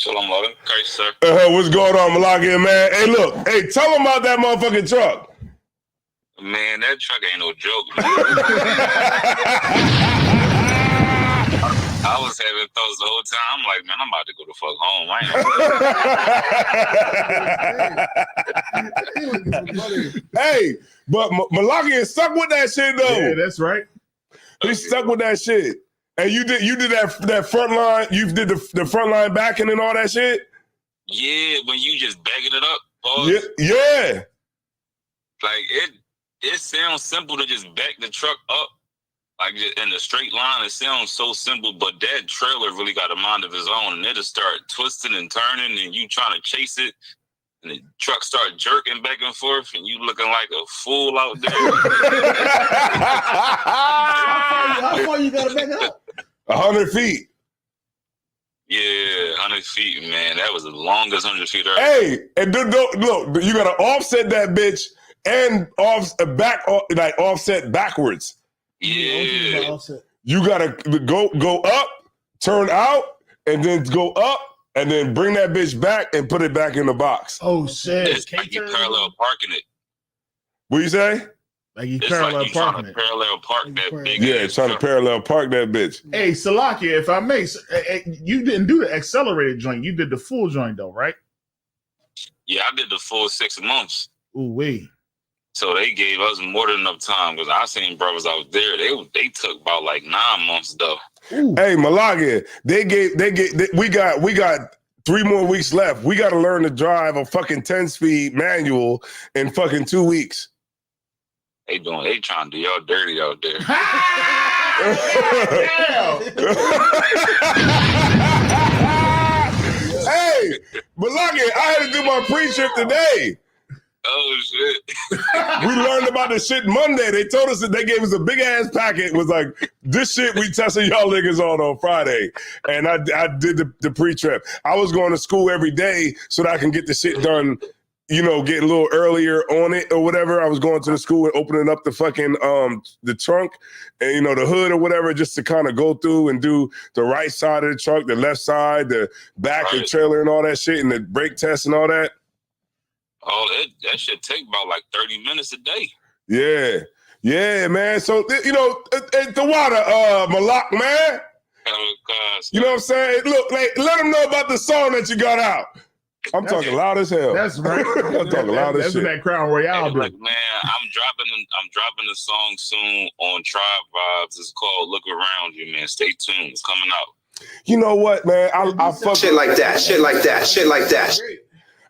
Shalom, Logan. Okay, sir. What's going on, Malakia, man? Hey, look. Hey, tell them about that motherfucking truck. Man, that truck ain't no joke. I was having thoughts the whole time. I'm like, man, I'm about to go the fuck home. Hey, but Malakia is stuck with that shit though. Yeah, that's right. He's stuck with that shit. And you did that front line. You did the front line backing and all that shit. Yeah, when you just backing it up. Yeah. Like it sounds simple to just back the truck up. Like in the straight line, it sounds so simple, but that trailer really got a mind of his own, and it'll start twisting and turning, and you trying to chase it, and the truck start jerking back and forth, and you looking like a fool out there. How far you gotta back it up? 100 feet. Yeah, 100 feet, man. That was the longest 100 feet ever. Hey, and look, you gotta offset that bitch and offset backwards. Yeah. You gotta go up, turn out, and then go up, and then bring that bitch back and put it back in the box. Oh shit! It's like you parallel parking it. What you say? Like you parallel parking it. Parallel park that big. Yeah, trying to parallel park that bitch. Hey, Salakia, if I may, you didn't do the accelerated joint. You did the full joint though, right? Yeah, I did the full 6 months. Ooh wee. So they gave us more than enough time because I seen brothers out there. They took about like 9 months though. Ooh. Hey, Malaga, we got 3 more weeks left. We got to learn to drive a fucking 10-speed manual in fucking 2 weeks. They trying to do y'all dirty out there. Hey, Malaga, I had to do my pre-trip today. Oh shit! We learned about this shit Monday. They told us that they gave us a big ass packet. It was like, this shit we testing y'all niggas on Friday. And I did the pre-trip. I was going to school every day so that I can get the shit done, you know, get a little earlier on it or whatever. I was going to the school and opening up the fucking the trunk and, you know, the hood or whatever, just to kind of go through and do the right side of the truck, the left side, the back, the trailer and all that shit, and the brake test and all that. Oh, that should take about like 30 minutes a day. Yeah, man. So, you know, the water, Malak, man. You know what I'm saying? Look, like, let them know about the song that you got out. I'm talking loud as hell. That's right. I'm talking loud as shit. That's that Crown Royale. Hey, look, man, I'm dropping a song soon on Tribe Vibes. It's called "Look Around You," man. Stay tuned. It's coming out. You know what, man? I fuck Shit like that. Shit like that. Shit like that.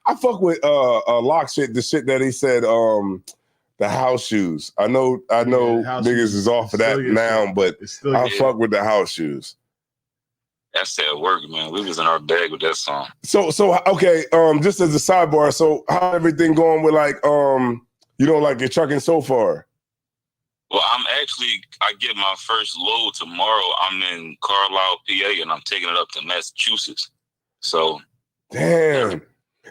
I fuck with Lock shit, the shit that he said, the house shoes. I know niggas is off of that now, but I fuck with the house shoes. That's that work, man. We was in our bag with that song. So okay, just as a sidebar, so how everything going with like you know, like your trucking so far? Well, I get my first load tomorrow. I'm in Carlisle, PA, and I'm taking it up to Massachusetts. So damn.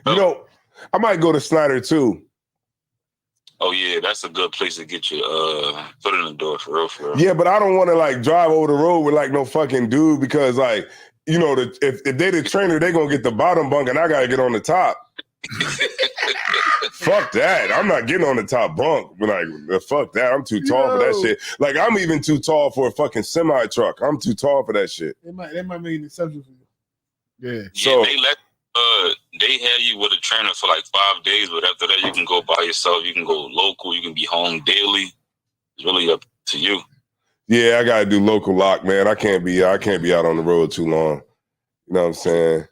You know, I might go to Snyder too. Oh yeah, that's a good place to get your foot in the door for real. Yeah, but I don't want to like drive over the road with like no fucking dude because like, you know, if they the trainer, they gonna get the bottom bunk and I gotta get on the top. Fuck that. I'm not getting on the top bunk. But like, fuck that. I'm too tall for that shit. Like, I'm even too tall for a fucking semi truck. I'm too tall for that shit. They might be an exception for you. Yeah. So they had you with a trainer for like 5 days, but after that you can go by yourself. You can go local. You can be home daily. It's really up to you. Yeah, I gotta do local lock, man. I can't be out on the road too long. You know what I'm saying?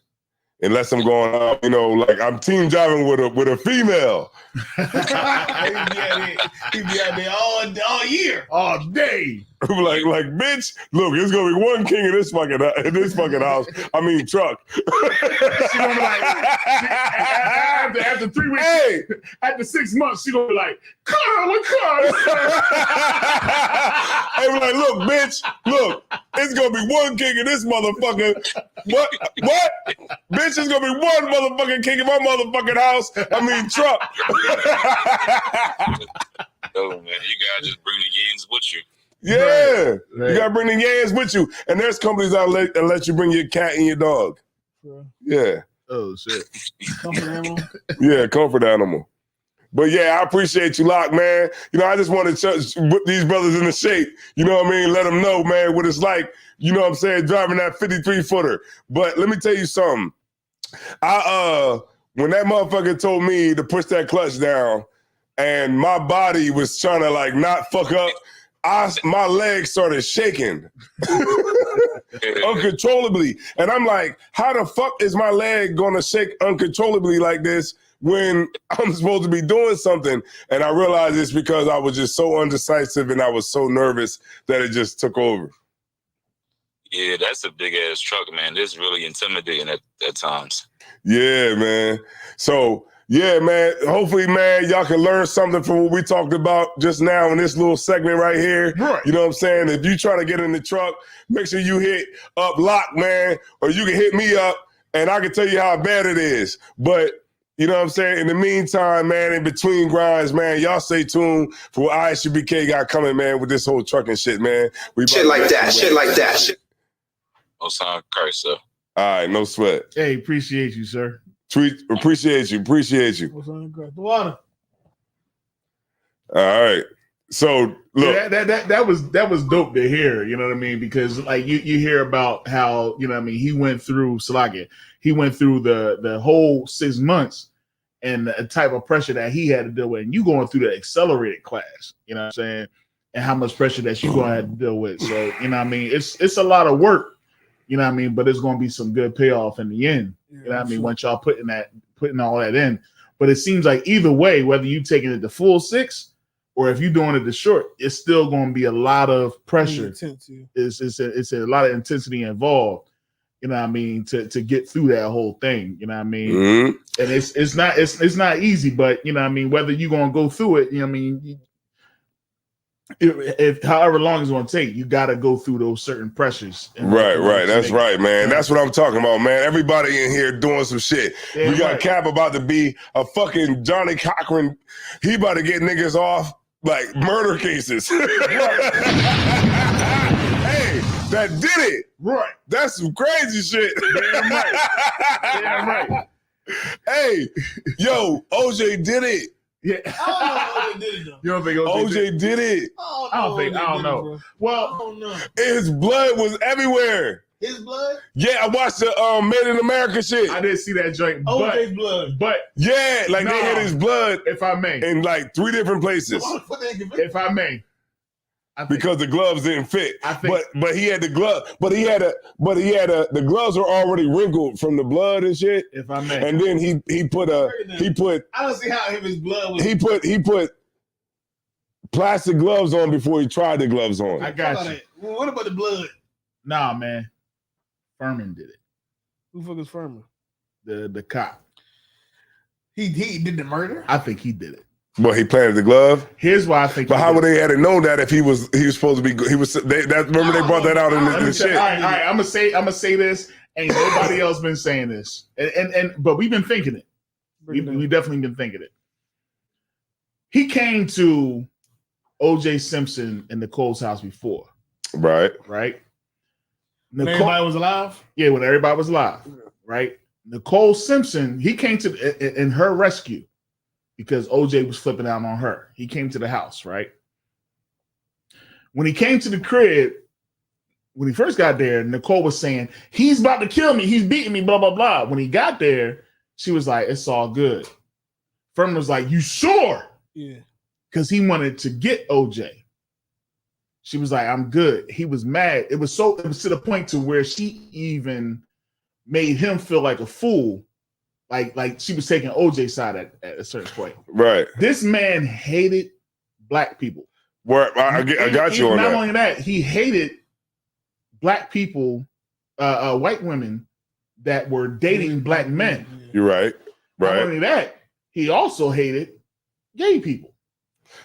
Unless I'm going out, you know, like I'm team driving with a female. He'd be out there all year, all day. like, bitch, look, there's gonna be one king in this fucking house. I mean, truck. She gonna be like, after 3 weeks, hey, after 6 months, she gonna be like, come. Hey, we're like, look, bitch, look, it's gonna be one king in this motherfucker. What? Bitch, it's gonna be one motherfucking king in my motherfucking house. I mean, truck. Oh man, you gotta just bring the yams with you. Yeah, right. You gotta bring the yams with you. And there's companies that let you bring your cat and your dog. Yeah. Oh shit. Comfort animal. Yeah, comfort animal. But yeah, I appreciate you, Lock, man. You know, I just want to put these brothers in the shape. You know what I mean? Let them know, man, what it's like. You know what I'm saying? Driving that 53-footer. But let me tell you something. When that motherfucker told me to push that clutch down, and my body was trying to like not fuck up, my legs started shaking uncontrollably. And I'm like, how the fuck is my leg gonna shake uncontrollably like this when I'm supposed to be doing something? And I realized it's because I was just so undecisive and I was so nervous that it just took over. Yeah, that's a big ass truck, man. It's really intimidating at times. Yeah, man. So yeah, man. Hopefully, man, y'all can learn something from what we talked about just now in this little segment right here. Right. You know what I'm saying? If you try to get in the truck, make sure you hit up Lock, man, or you can hit me up and I can tell you how bad it is. But you know what I'm saying? In the meantime, man, in between grinds, man, y'all stay tuned for what ISUBK got coming, man, with this whole trucking shit, man. Shit like that. Shit like that. No sound Christ, sir. All right, no sweat. Hey, appreciate you, sir. Appreciate you. The water. All right. So look, yeah, that was dope to hear. You know what I mean? Because like you hear about how, you know what I mean, he went through the whole 6 months and the type of pressure that he had to deal with, and you going through the accelerated class. You know what I'm saying? And how much pressure that you gonna have to deal with. So you know what I mean? It's a lot of work. You know what I mean? But it's gonna be some good payoff in the end. You know what I mean? Once y'all putting all that in. But it seems like either way, whether you taking it the full 6 or if you're doing it the short, it's still going to be a lot of pressure. It's a lot of intensity involved. You know what I mean? To get through that whole thing. You know what I mean? Mm-hmm. And it's not easy, but you know what I mean, whether you're gonna go through it, you know what I mean, if however long it's gonna take, you gotta go through those certain pressures. Right. That's right, man. That's what I'm talking about, man. Everybody in here doing some shit. Yeah, we got right. Cap about to be a fucking Johnny Cochran. He about to get niggas off like murder cases. Hey, that did it. Right. That's some crazy shit. Damn right. Damn right. Hey, yo, OJ did it. Yeah. I don't know OJ did it, though. You don't think OJ did it. I don't know. I Well, don't know. His blood was everywhere. His blood? Yeah, I watched the Made in America shit. I didn't see that joint, OJ's blood. but Yeah, like they Nah. had his blood if I may, in like 3 different places if I may, I think, because the gloves didn't fit. I think- But he had the glove. The gloves were already wrinkled from the blood and shit. if I may, And then he put I don't see how his blood was. he put plastic gloves on before he tried the gloves on. I got you. Well, what about the blood? Nah, man, Furman did it. Who fuck is Furman? The cop. He did the murder? I think he did it. But he planted the glove. Here's why I think. But he how did would it. they have known that if he was supposed to be? He was. Remember they brought that out in Let me the say- shit. all right. I'm gonna say this. Ain't nobody else been saying this, but we've been thinking it. We definitely been thinking it. He came to O.J. Simpson and Nicole's house before, Right. right? When everybody was alive? Yeah, when everybody was alive, right? Nicole Simpson, he came to in her rescue because OJ was flipping out on her. He came to the house, right? When he came to the crib, when he first got there, Nicole was saying, he's about to kill me. He's beating me, blah, blah, blah. When he got there, she was like, it's all good. Furman was like, you sure? Yeah. Because he wanted to get OJ. She was like, I'm good. He was mad. It was to the point to where she even made him feel like a fool. Like she was taking OJ's side at a certain point. Right. This man hated black people. Where I got you on Not that. only that, he hated black people, white women that were dating black men. You're right. Not Right. only that, he also hated gay people.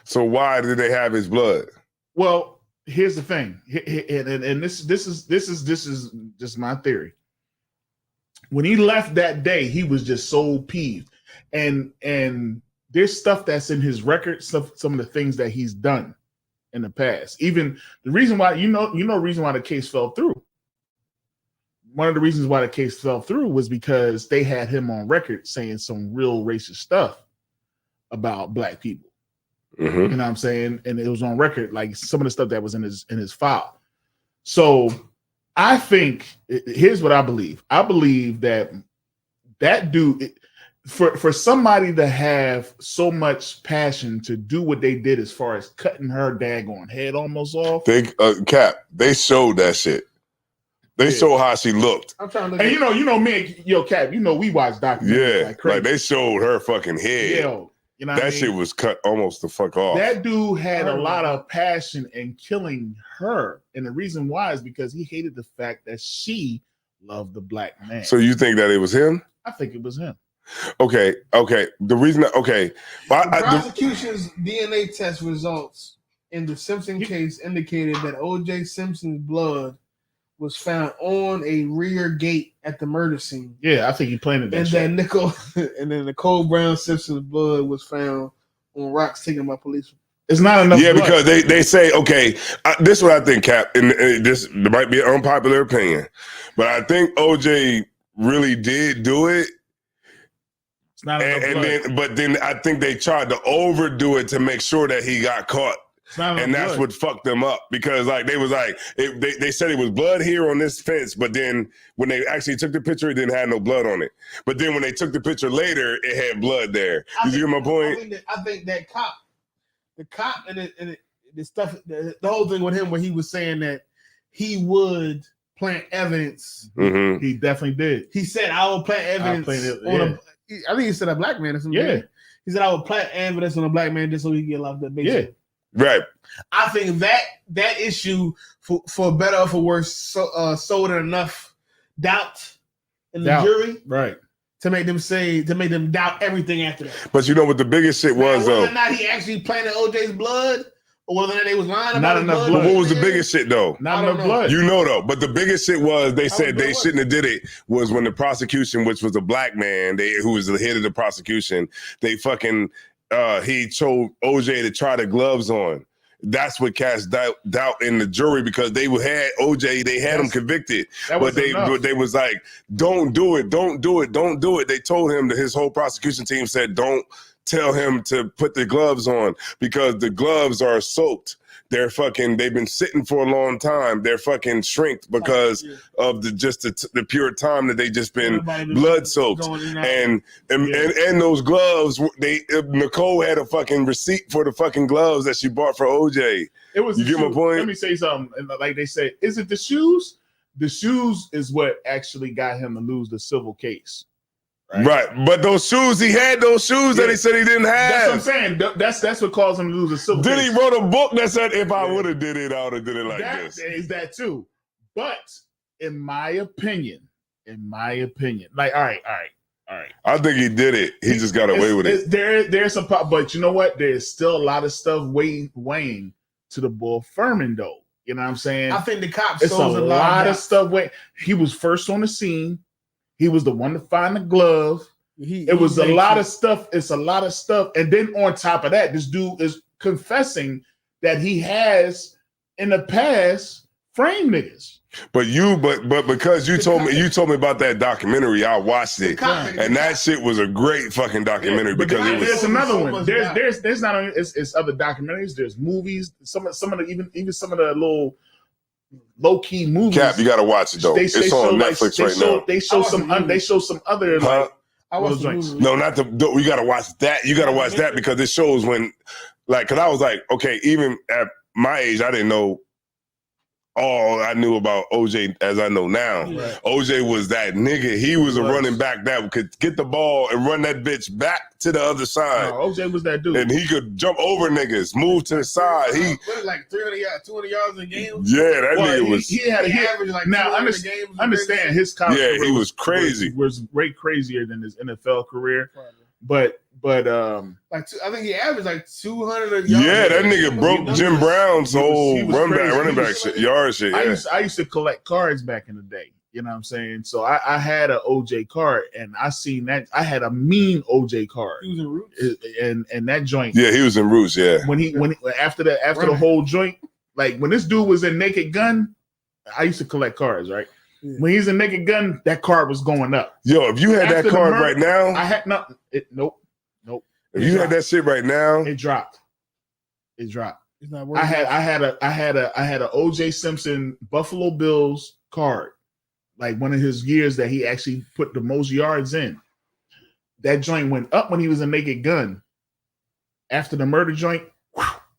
So why did they have his blood? Well, here's the thing, and this is just my theory. When he left that day, he was just so peeved, and there's stuff that's in his record, some of the things that he's done in the past. Even the reason why the reason why the case fell through. One of the reasons why the case fell through was because they had him on record saying some real racist stuff about black people. Mm-hmm. You know what I'm saying? And it was on record, like some of the stuff that was in his file. So I think here's what I believe. I believe that dude, for somebody to have so much passion to do what they did as far as cutting her daggone head almost off. Cap, they showed that shit. They showed how she looked. I'm trying to look And you know me and Cap, we watch documentaries Yeah. like crazy. Like they showed her fucking head. Yo, you know what I That mean? shit was cut almost the fuck off. That dude had a lot of passion in killing her. And the reason why is because he hated the fact that she loved the black man. So you think that it was him? I think it was him. Okay. The reason the prosecution's DNA test results in the Simpson case indicated that O.J. Simpson's blood was found on a rear gate at the murder scene. Yeah, I think he planted that. And then Nicole Brown Simpson's blood was found on rocks taken by police. It's not enough. Yeah, blood. because they say, okay, this is what I think, Cap, and this might be an unpopular opinion, but I think OJ really did do it. It's not enough blood. But then I think they tried to overdo it to make sure that he got caught. It's not enough And that's blood. what fucked them up, because like they was like they said it was blood here on this fence, but then when they actually took the picture, it didn't have no blood on it. But then when they took the picture later, it had blood there. You get my point? I think that the cop and the stuff, the whole thing with him, where he was saying that he would plant evidence. Mm-hmm. He definitely did. He said, "I will plant evidence on I think he said a black man or something. Yeah. He said, "I will plant evidence on a black man just so he can get locked up." Basically. Yeah. Right. I think that issue, for better or for worse, sold enough doubt in the jury, right? To make them doubt everything after that. But you know what the biggest shit was, though? Whether or not he actually planted OJ's blood, or whether or not they was lying not about enough blood. But what was the biggest shit, though? Not enough blood. You know, though. But the biggest shit was they said they shouldn't have did it was when the prosecution, which was a black man, who was the head of the prosecution, they fucking he told OJ to try the gloves on. That's what cast doubt in the jury because they had OJ, they had him convicted, but they was like, don't do it. They told him that his whole prosecution team said, don't tell him to put the gloves on because the gloves are soaked. They've been sitting for a long time. They're fucking shrinked because of the pure time that they just been blood soaked. And those gloves, Nicole had a fucking receipt for the fucking gloves that she bought for OJ. You get my point? Let me say something. Like they say, is it the shoes? The shoes is what actually got him to lose the civil case. Right. But those shoes, he had those shoes that he said he didn't have. That's what I'm saying. That's what caused him to lose a civil case. Then he wrote a book that said, if I would have did it, I would have did it like this. Is that too? But in my opinion, like, all right. I think he did it. He just got away with it. There's some, but you know what? There's still a lot of stuff weighing to the Bull Furman, though. You know what I'm saying? I think the cops. It's a lot of stuff. He was first on the scene. He was the one to find the glove. It was a lot of stuff. It's a lot of stuff. And then on top of that, this dude is confessing that he has in the past framed niggas. But because you told me about that documentary, I watched it, and that shit was a great fucking documentary because it was. There's another one. There's not only it's other documentaries. There's movies. Some of the even some of the little low key movies. Cap, you gotta watch it though. It's on Netflix right now. They show some other. Huh? I watched the movie. No, not the. You gotta watch that. You gotta watch that because it shows when, like, because I was like, okay, even at my age, I didn't know all I knew about OJ as I know now. Right. OJ was that nigga. He was a running back that could get the ball and run that bitch back to the other side. OJ was that dude. And he could jump over niggas, move to the side. He like 300 yards, 200 yards in games. Yeah, that nigga was. He had a average like now. Understand his college career. He was crazy. Was way crazier than his NFL career. But like I think he averaged like 200 yards. Yeah, that nigga broke Jim Brown's whole running back shit, yard shit. Yeah. I used to collect cards back in the day. You know what I'm saying? So I had an OJ card, and I seen that. I had a mean OJ card. He was in Roots, and that joint. Yeah, he was in Roots. Yeah. When after the whole joint, like when this dude was in Naked Gun, I used to collect cards, right? Yeah. When he's in Naked Gun, that card was going up. Yo, if you had that card right now, I had nothing. Nope. If you had that shit right now, it dropped. It's not worth. I had a OJ Simpson Buffalo Bills card, like one of his years that he actually put the most yards in. That joint went up when he was in Naked Gun. After the murder joint,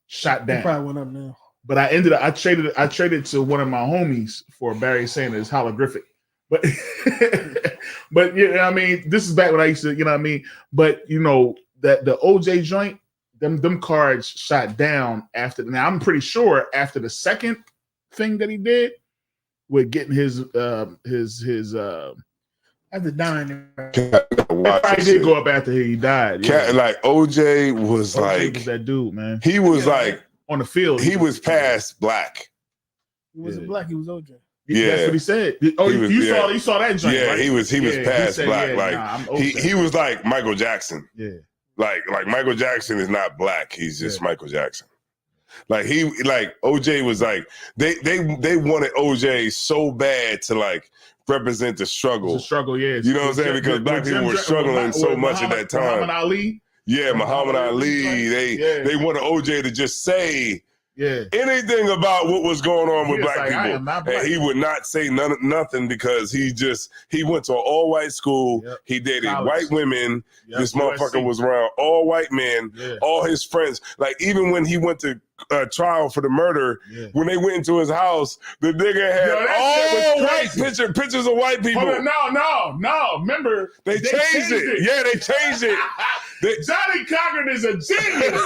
shot down. It probably went up now. But I traded to one of my homies for Barry Sanders holographic. But you know what I mean, this is back when I used to, you know what I mean. But you know that the OJ joint, them cards shot down after. Now I'm pretty sure after the second thing that he did with getting his after dying. I did go up after he died. Yeah. Like OJ was that dude, man. He was like on the field. He was past black. He wasn't black. He was OJ. Yeah, that's what he said. Oh, you saw that joint? Yeah, right? he was past black. He was like Michael Jackson. Yeah, like Michael Jackson is not black. He's just Michael Jackson. Like OJ was like they wanted OJ so bad to like represent the struggle. The struggle, yeah. You know what I'm saying? Because black people were struggling so much at that time. Muhammad Ali. Yeah, Muhammad Ali. They wanted OJ to just say anything about what was going on with black people. And he would not say nothing because he went to an all-white school. Yep. He dated white women. Yep. This motherfucker was around all white men, all his friends. Like even when he went to trial for the murder, when they went into his house, the nigga had all white pictures of white people. No. Remember, they changed it. Yeah, they changed it. Johnny Cochran is a genius.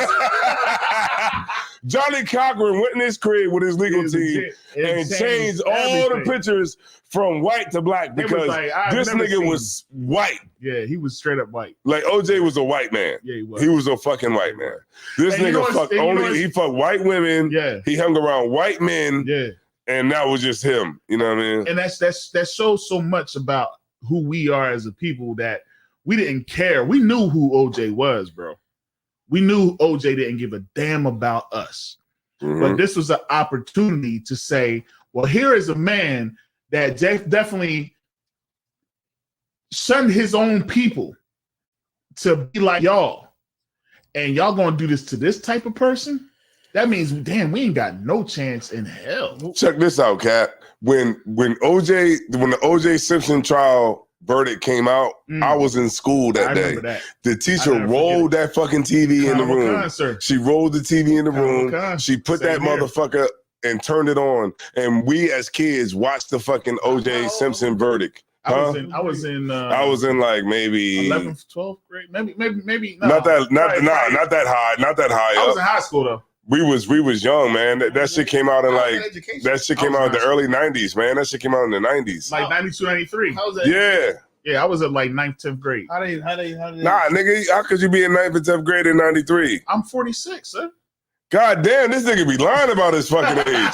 Johnny Cochran went in his crib with his legal team and changed all the pictures from white to black because this nigga was white. Yeah, he was straight up white. Like OJ was a white man. Yeah, he was. He was a fucking white man. This nigga fucked he fucked white women. Yeah. He hung around white men. Yeah. And that was just him. You know what I mean? And that shows so much about who we are as a people that we didn't care. We knew who OJ was, bro. We knew OJ didn't give a damn about us. Mm-hmm. But this was an opportunity to say, well, here is a man that definitely shunned his own people to be like y'all. And y'all gonna do this to this type of person? That means, damn, we ain't got no chance in hell. Check this out, Cat. When the OJ Simpson trial verdict came out, I was in school that day. That. The teacher rolled that fucking TV in the room. She rolled the TV in the room. She put that motherfucker and turned it on. And we as kids watched the fucking OJ Simpson verdict. I was in like maybe 11th, 12th grade. Maybe no, not that high. Not that high. I was in high school though. We was young, man. That shit came out in that shit came out in the early 90s, man. That shit came out in the 90s. Like 92, 93. How was that? Yeah. Yeah, I was at like 9th, 10th grade. How they Nah, nigga, how could you be in 9th and 10th grade in 93? I'm 46, sir. God damn, this nigga be lying about his fucking age.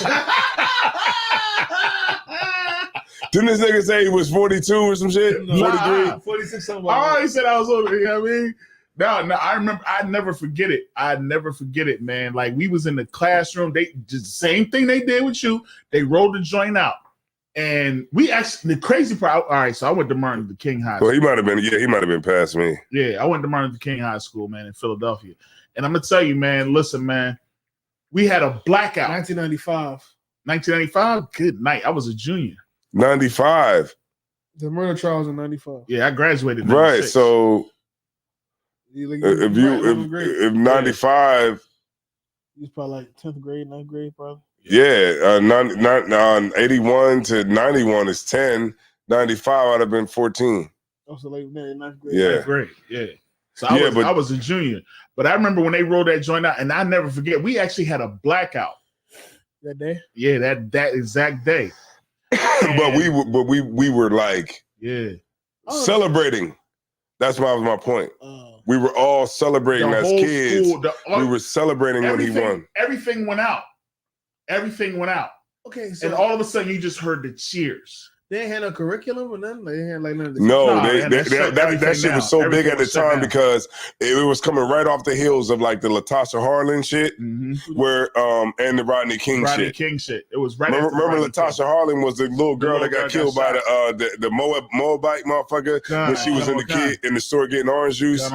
Didn't this nigga say he was 42 or some shit? 43? 46 something. I already said I was older, you know what I mean? No, I remember. I'd never forget it, man. Like we was in the classroom. They just the same thing they did with you. They rolled the joint out, and we actually the crazy part. All right, so I went to Martin Luther King High School. Well, he might have been past me. Yeah, I went to Martin Luther King High School, man, in Philadelphia. And I'm gonna tell you, man. Listen, man, we had a blackout. 1995. 1995. Good night. I was a junior. 95. The murder trial was in 95. Yeah, I graduated. In right. 96. So. If 95, he's probably like 10th grade, 9th grade, probably. Yeah, 81 to 91 is 10. 95 I'd have been 14. Oh, so like 9th grade. Yeah, 9th grade. Yeah. So I was a junior, but I remember when they rolled that joint out, and I never forget. We actually had a blackout that day. Yeah, that exact day. but we were like, celebrating. That's my point. We were all celebrating as kids. We were celebrating when he won. Everything went out. Okay, so and all of a sudden you just heard the cheers. They ain't had no curriculum or nothing. They had like none of this. No, that shit was so big at the time because it was coming right off the heels of like the Latasha Harlan shit, where and the Rodney King shit. It was right. Remember Latasha Harlan was the little girl that got killed by the Moabite motherfucker when she was in the store getting orange juice.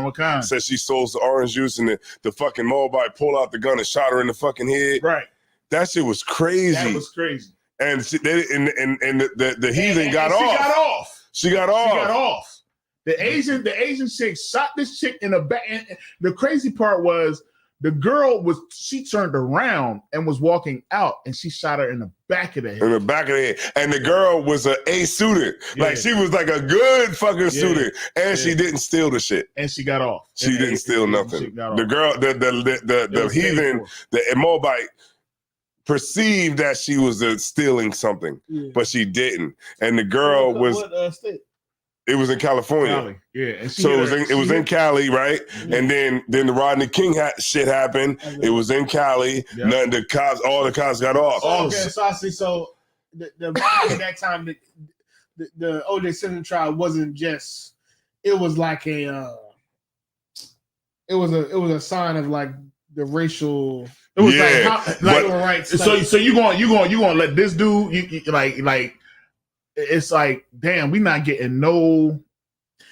Said she sold the orange juice and the fucking Moabite pulled out the gun and shot her in the fucking head. Right. That shit was crazy. That was crazy. And the heathen got off. She got off. The Asian chick shot this chick in the back. And the crazy part was the girl she turned around and was walking out, and she shot her in the back of the head. In the back of the head. And the girl was an A student. Yeah. Like she was like a good fucking student. And she didn't steal the shit. And she got off. She didn't steal nothing. The girl, the heathen, the Moabite perceived that she was stealing something, but she didn't. And the girl was. What state? It was in California. Cali. Yeah. And so it was in Cali, right? Yeah. And then the Rodney King shit happened. It was in Cali. Yeah. All the cops got off. Okay, so I see. So at that time, the OJ Simpson trial wasn't just. It was like a. It was a sign of like the racial. It was so you gonna let this dude like it's like damn, we not getting nothing.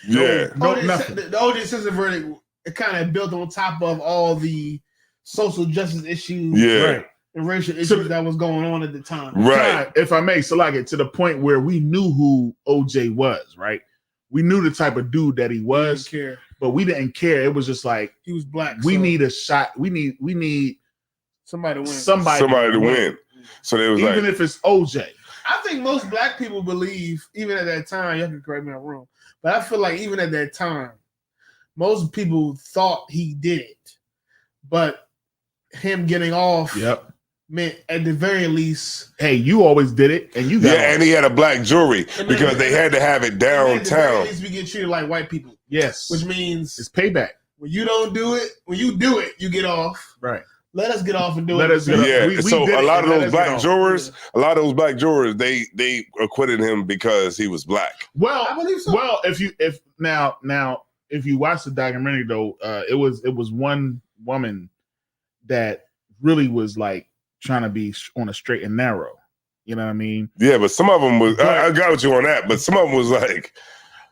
The OJ Simpson verdict, it kind of built on top of all the social justice issues, and racial issues that was going on at the time. Right. If I may, so like it to the point where we knew who OJ was, right? We knew the type of dude that he was, but we didn't care. It was just like he was black. We need a shot. We need somebody to win. Somebody to win. So they was even if it's OJ. I think most black people believe, even at that time, you can correct me if I'm wrong, but I feel like even at that time, most people thought he did it, but him getting off meant at the very least, hey, you always did it, and you got off. And he had a black jury because they had to have it downtown. At the very least, we get treated like white people. Yes, which means it's payback. When you don't do it, when you do it, you get off. Right. Let us get off and do it. Let us get off. Yeah. So a lot of those black jurors, they acquitted him because he was black. Well, I believe so. Well, if you watch the documentary though, it was one woman that really was like trying to be on a straight and narrow. You know what I mean? Yeah, but some of them was. I got with you on that, but some of them was like.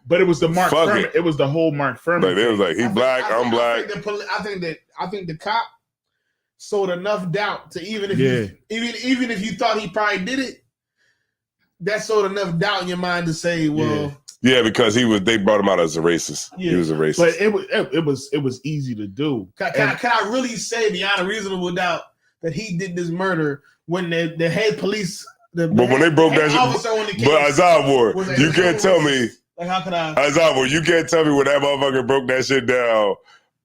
But it was the Mark Furman. It was the whole Mark Furman. Like, it was like, I'm black. I think the cop sowed enough doubt to even if you thought he probably did it, that sowed enough doubt in your mind to say, well, yeah, because they brought him out as a racist. Yeah. He was a racist. But it was easy to do. Can I really say beyond a reasonable doubt that he did this murder when the head police, when they broke that shit, but Azab War, you can't tell me. Like, how could I? Azab, you can't tell me when that motherfucker broke that shit down.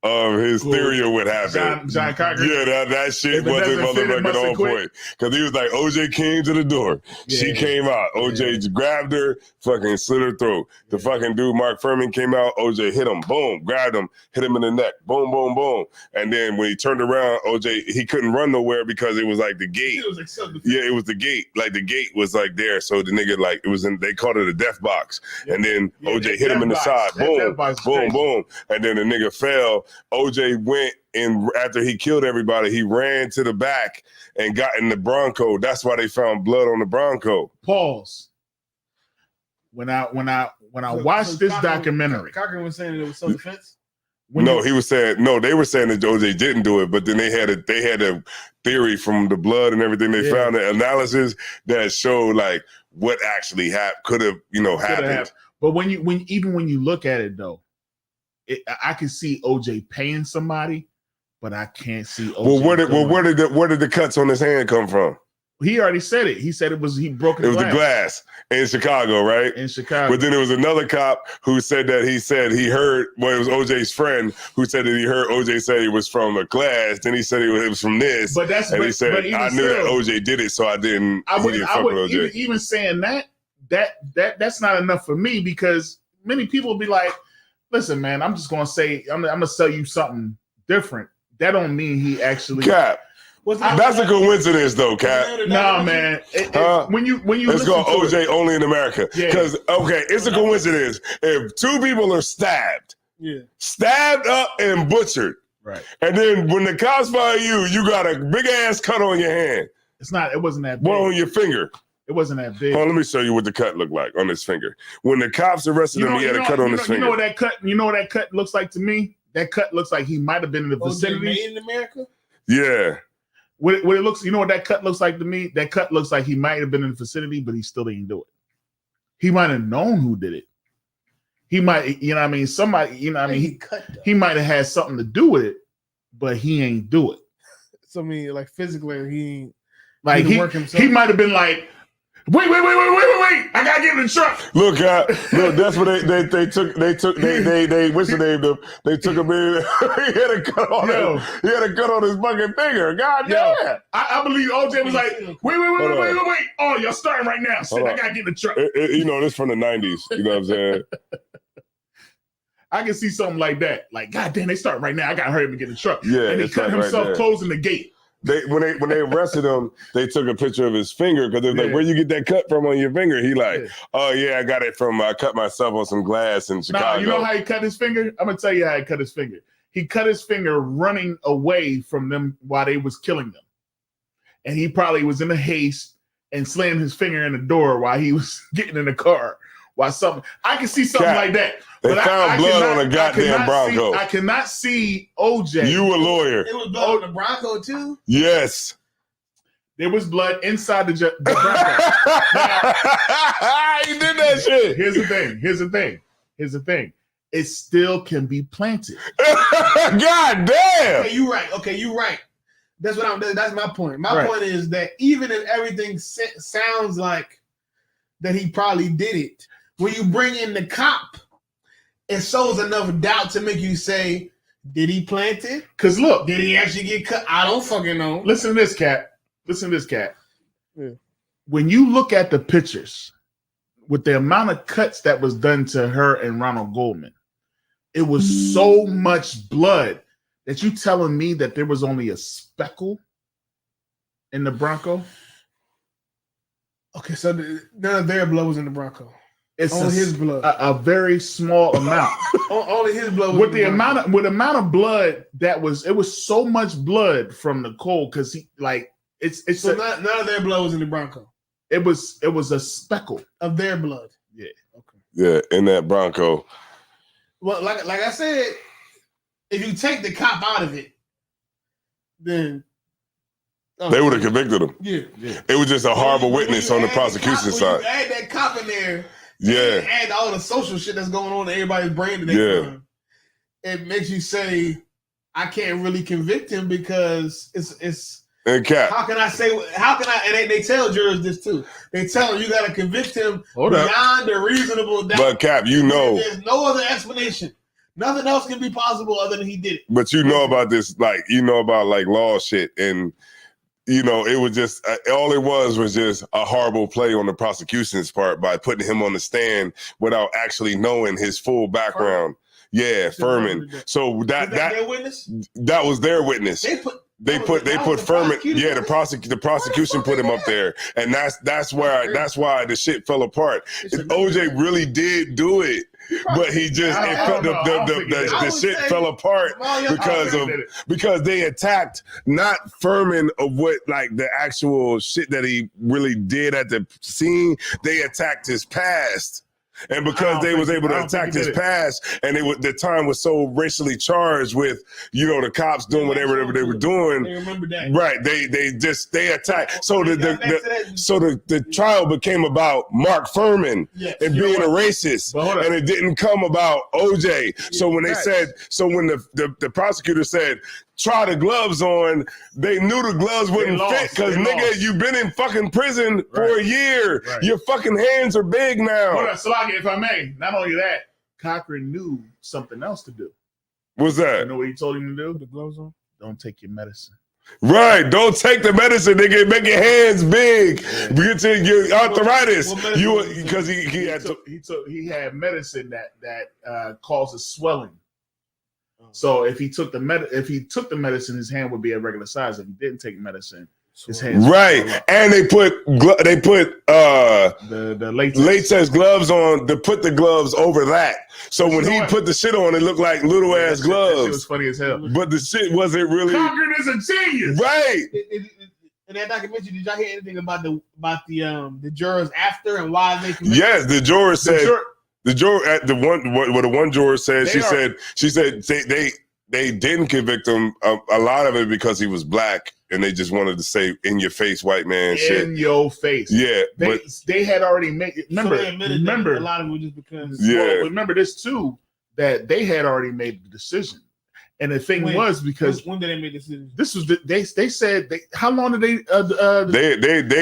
His theory of what happened. John Cochran. Yeah, that shit wasn't motherfucking on point. Because he was like, OJ came to the door. Yeah, she came out. OJ grabbed her, fucking slit her throat. The fucking dude, Mark Furman, came out. OJ hit him. Boom. Grabbed him. Hit him in the neck. Boom, boom, boom. And then when he turned around, OJ, he couldn't run nowhere because it was like the gate. It was the gate. Like the gate was like there. So the nigga, like, it was they called it a death box. Yeah. And then OJ hit him in the side. Boom, boom, boom. And then the nigga fell. OJ went and after he killed everybody, he ran to the back and got in the Bronco. That's why they found blood on the Bronco. Pause. When I watched this documentary, Cochran was saying it was self-defense. They were saying that OJ didn't do it, but then they had a theory from the blood and everything they found, the analysis that showed like what actually could have happened. But when you look at it though. I can see OJ paying somebody, but I can't see OJ. Where did the cuts on his hand come from? He already said it. He said he broke it. It was the glass in Chicago, right? In Chicago. But then there was another cop who said that he heard. Well, it was OJ's friend who said that he heard OJ say it was from a glass. Then he said it was from this. But he said I knew that OJ did it, so I didn't. Even saying that's not enough for me because many people will be like. Listen, man, I'm just gonna say I'm gonna sell you something different. That don't mean he actually. Cap. That's a coincidence, though, Cap. Nah, man. When you let's go OJ only in America. Because it's a coincidence if two people are stabbed up and butchered, right? And then when the cops find you, you got a big ass cut on your hand. It wasn't that big. One on your finger. It wasn't that big. Let me show you what the cut looked like on his finger. When the cops arrested him, he had a cut on his finger. You know what that cut looks like to me? That cut looks like he might have been in the vicinity. Made in America? Yeah. What it looks, you know what that cut looks like to me? That cut looks like he might have been in the vicinity, but he still didn't do it. He might have known who did it. He might, you know what I mean? Somebody, you know what I mean? He might have had something to do with it, but he ain't do it. So I mean, like physically, he ain't like he might have been like, Wait! I gotta get in the truck. Look, that's what they took. What's the name? They took him in. He had a cut on him. He had a cut on his fucking finger. God damn! I believe OJ was like, wait! Oh, y'all starting right now? Shit, I gotta get in the truck. This from the '90s. You know what I'm saying? I can see something like that. Like, God damn, they start right now. I gotta hurry up and get in the truck. Yeah, and he cut himself closing the gate. When they arrested him, they took a picture of his finger because they're like, "Where you get that cut from on your finger?" He like, "Oh yeah, I got it from. I cut myself on some glass in Chicago." Nah, you know how he cut his finger? I'm gonna tell you how he cut his finger. He cut his finger running away from them while they was killing them, and he probably was in a haste and slammed his finger in the door while he was getting in the car. I can see something like that. They found blood on a goddamn Bronco. I cannot see OJ. You a lawyer. It was blood on the Bronco too? Yes. There was blood inside the Bronco. He did that shit. Here's the thing. It still can be planted. God damn. Okay, you right. That's my point. My point is that even if everything sounds like that he probably did it, when you bring in the cop it sows enough doubt to make you say, did he plant it? Because look, did he actually get cut? I don't fucking know. Listen to this, Cat. Yeah. When you look at the pictures, with the amount of cuts that was done to her and Ronald Goldman, it was so much blood that you telling me that there was only a speckle in the Bronco? Okay, so none of their blood was in the Bronco. It's only his blood. A very small amount. Only his blood was with in the Bronco. amount of blood it was so much blood from Nicole because none of their blood was in the Bronco. It was a speckle of their blood. Yeah. Okay. Yeah, in that Bronco. Well, like I said, if you take the cop out of it, then they would have convicted him. Yeah. It was just a horrible witness on the prosecution side. You add that cop in there, yeah, add all the social shit that's going on in everybody's brain today. It makes you say, I can't really convict him because it's. And Cap. How can I? And they tell jurors this too. They tell them you got to convict him beyond a reasonable doubt. But Cap, there's no other explanation. Nothing else can be possible other than he did it. But about this, about law shit, and it was just all it was just a horrible play on the prosecution's part by putting him on the stand without actually knowing his full background. Yeah, Furman. So that was their witness. They put Furman. Yeah, the prosecution put him up there, and that's why the shit fell apart. OJ really did do it, but he just the shit fell apart because they attacked not Furman of what the actual shit that he really did at the scene. They attacked his past. And because they was able to attack his past, and the time was so racially charged with, the cops doing whatever they were doing. They remember that, right? They attacked. So the trial became about Mark Furman and being a racist, and it didn't come about OJ. So when when the prosecutor said, try the gloves on, they knew the gloves wouldn't fit because nigga, you've been in fucking prison for a year. Right. Your fucking hands are big now. Hold on, Salaki, if I may, not only that, Cochran knew something else to do. What's that? You know what he told him to do? Put the gloves on. Don't take your medicine. Right, don't take the medicine, nigga. Make your hands big. Get your arthritis. Because he had medicine that causes swelling. So if he took the medicine, his hand would be at regular size. If he didn't take medicine, his hands and they put the latex gloves on to put the gloves over that. So when he put the shit on, it looked like little ass gloves. It was funny as hell. But the shit wasn't really. Cochran is a genius, right? In that documentary, did y'all hear anything about the jurors after and why they? Yes, the jurors said. The one juror said she said they didn't convict him a lot of it because he was black and they just wanted to say in your face white man shit. In your face. Yeah. They had already made it. Remember a lot of it was just because remember this too, that they had already made the decision. And the thing was because when did they make the decision? This was they said how long did they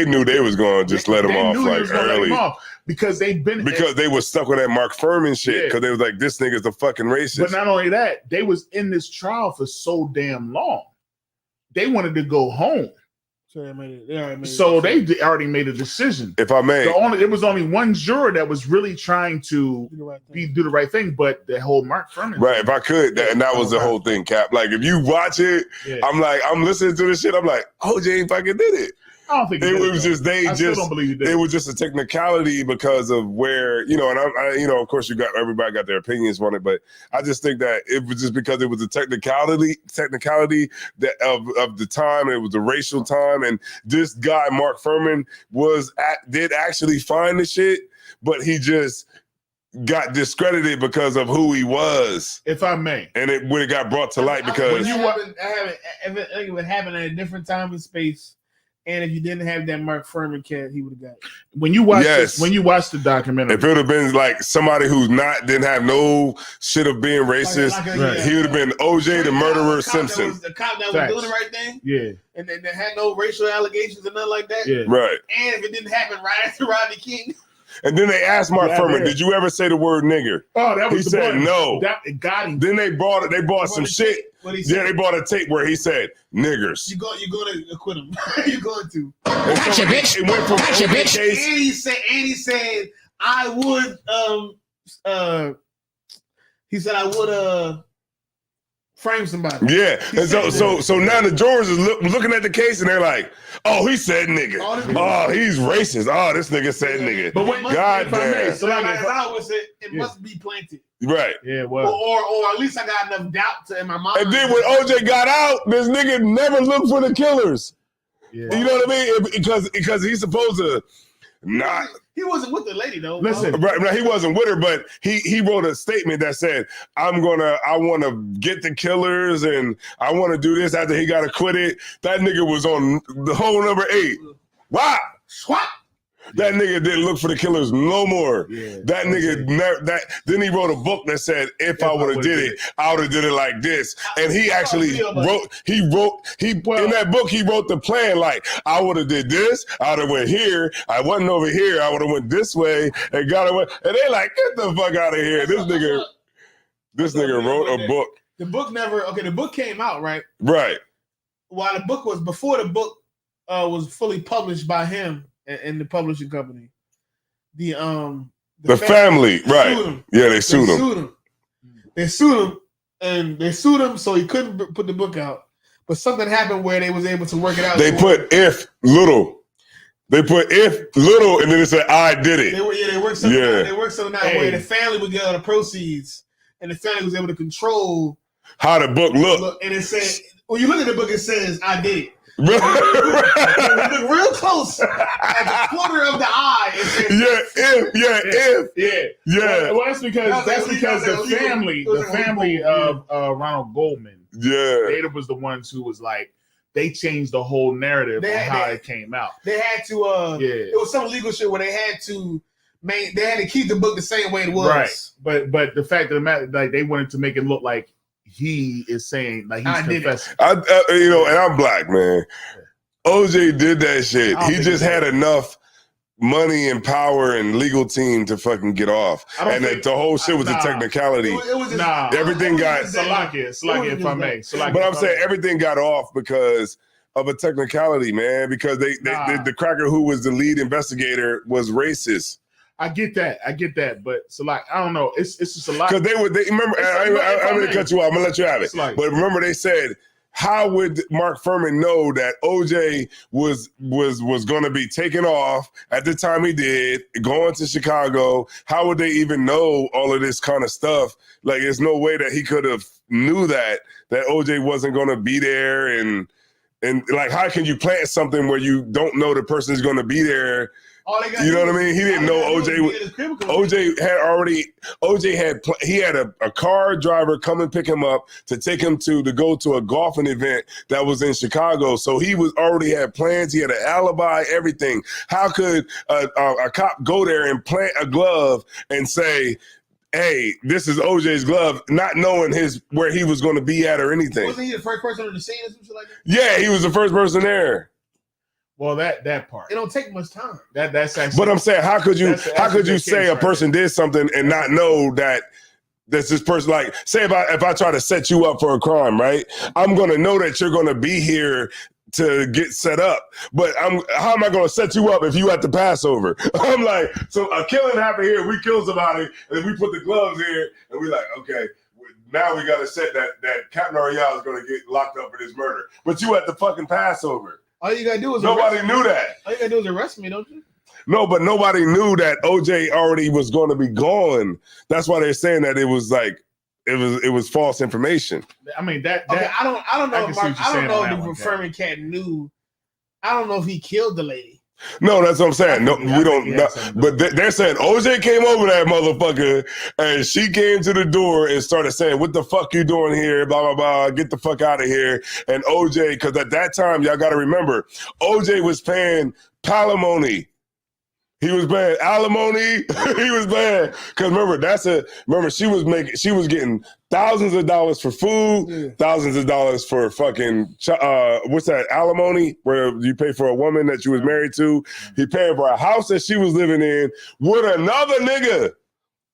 knew they was going to just let him off early. Because they were stuck with that Mark Furman shit because they was like, this nigga's a fucking racist. But not only that, they was in this trial for so damn long. They wanted to go home. So they already made a decision. If I may, there was only one juror that was really trying to do the right thing, but the whole Mark Furman. Right, if I could, and that was the whole thing, Cap. Like if you watch it, I'm listening to this shit. I'm like, OJ fucking did it. I don't think it was just don't believe it was just a technicality because of where and I of course everybody got their opinions on it, but I just think that it was just because it was a technicality that of the time, and it was a racial time, and this guy Mark Furman did actually find the shit, but he just got discredited because of who he was, if I may, and it would have got brought to light because it would happen at a different time and space. And if you didn't have that Mark Furman cat, he would have got it. When you watch the documentary, if it would have been like somebody who didn't have no shit of being racist, he would have been OJ the murderer Simpson. The cop that was doing the right thing. Yeah. And they had no racial allegations and nothing like that. Yeah. Right. And if it didn't happen right after Rodney King. And then they asked Mark Furman, "Did you ever say the word nigger?" Oh, that was he said no. That got him. Then they bought some shit. Yeah, they bought a tape where he said niggers. You're going to acquit him. You're going to. Gotcha, bitch. It went from gotcha, bitch. Case. And he said, I would. He said I would frame somebody. Yeah, and so now the jurors is looking at the case and they're like, "Oh, he said nigga. Oh, he's racist. Oh, this nigga said nigga." But when, God damn. So like I always said, it must be planted. Right. Yeah, well. Or at least I got enough doubt in my mind. And then when OJ got out, this nigga never looked for the killers. Yeah. You know what I mean? Because he's supposed to not. He wasn't with the lady though. Listen, right, he wasn't with her, but he wrote a statement that said, I want to get the killers and I want to do this after he got acquitted. That nigga was on the whole number 8. Why? Swat. That nigga didn't look for the killers no more. Yeah, that nigga never. Then he wrote a book that said, "If I would have did it, I would have did it like this." And he actually wrote. In that book he wrote the plan. Like, I would have did this. I would have went here. I wasn't over here. I would have went this way and got away. And they like, get the fuck out of here. This nigga wrote a book. The book never. Okay, the book came out right. Right. While the book was before the book was fully published by him. And the publishing company, the family, right? Yeah, they sued him. They sued him, so he couldn't put the book out. But something happened where they was able to work it out. They put if little, and then they said I did it. They worked something out. They worked something out where the family would get all the proceeds, and the family was able to control how the book looked. And it said, when you look at the book, it says I did it. Look real close at the corner of the eye. Well, that's because the family of Ronald Goldman. Yeah, they was the ones who was like they changed the whole narrative on how it came out. They had to. It was some legal shit where they had to. They had to keep the book the same way it was. Right, but the fact of the matter, like they wanted to make it look like. He is saying like he's confessing. And I'm black, man. OJ did that shit. He just had enough money and power and legal team to fucking get off. And the whole shit was a technicality. Everything got Salakia, if I may. But I'm saying everything got off because of a technicality, man. Because the cracker who was the lead investigator was racist. I get that, but so like I don't know, it's just a lot. Because they remember. I'm gonna cut you off. I'm gonna let you have it. But remember, they said, how would Mark Furman know that OJ was going to be taken off at the time he did, going to Chicago? How would they even know all of this kind of stuff? Like, there's no way that he could have knew that OJ wasn't going to be there, and like, how can you plant something where you don't know the person is going to be there? You know what I mean? He didn't know OJ had a car driver come and pick him up to take him to go to a golfing event that was in Chicago. So he already had plans. He had an alibi, everything. How could a cop go there and plant a glove and say, hey, this is OJ's glove, not knowing where he was going to be at or anything? Wasn't he the first person on the scene or something like that? Yeah, he was the first person there. Well, that part. It don't take much time. That's actually. But I'm saying, how could you say a person did something and not know that this person? Like, say if I try to set you up for a crime, right? I'm gonna know that you're gonna be here to get set up. But how am I gonna set you up if you at the Passover? I'm like, so a killing happened here, we kill somebody, and we put the gloves here, and we're like, okay. Now we gotta set that Captain Ariel is gonna get locked up for this murder. But you at the fucking Passover. All you gotta do is nobody knew that. All you gotta do is arrest me, don't you? No, but nobody knew that OJ already was going to be gone. That's why they're saying that it was like it was false information. I mean I don't know. I don't know if the Furman cat knew. I don't know if he killed the lady. No, that's what I'm saying. No, we don't know. But they're saying OJ came over that motherfucker and she came to the door and started saying, what the fuck you doing here? Blah, blah, blah. Get the fuck out of here. And OJ, because at that time, y'all got to remember, OJ was paying palimony. He was paying alimony. He was paying because remember she was getting thousands of dollars for food, thousands of dollars for fucking what's that, alimony, where you pay for a woman that you was married to. He paid for a house that she was living in with another nigga.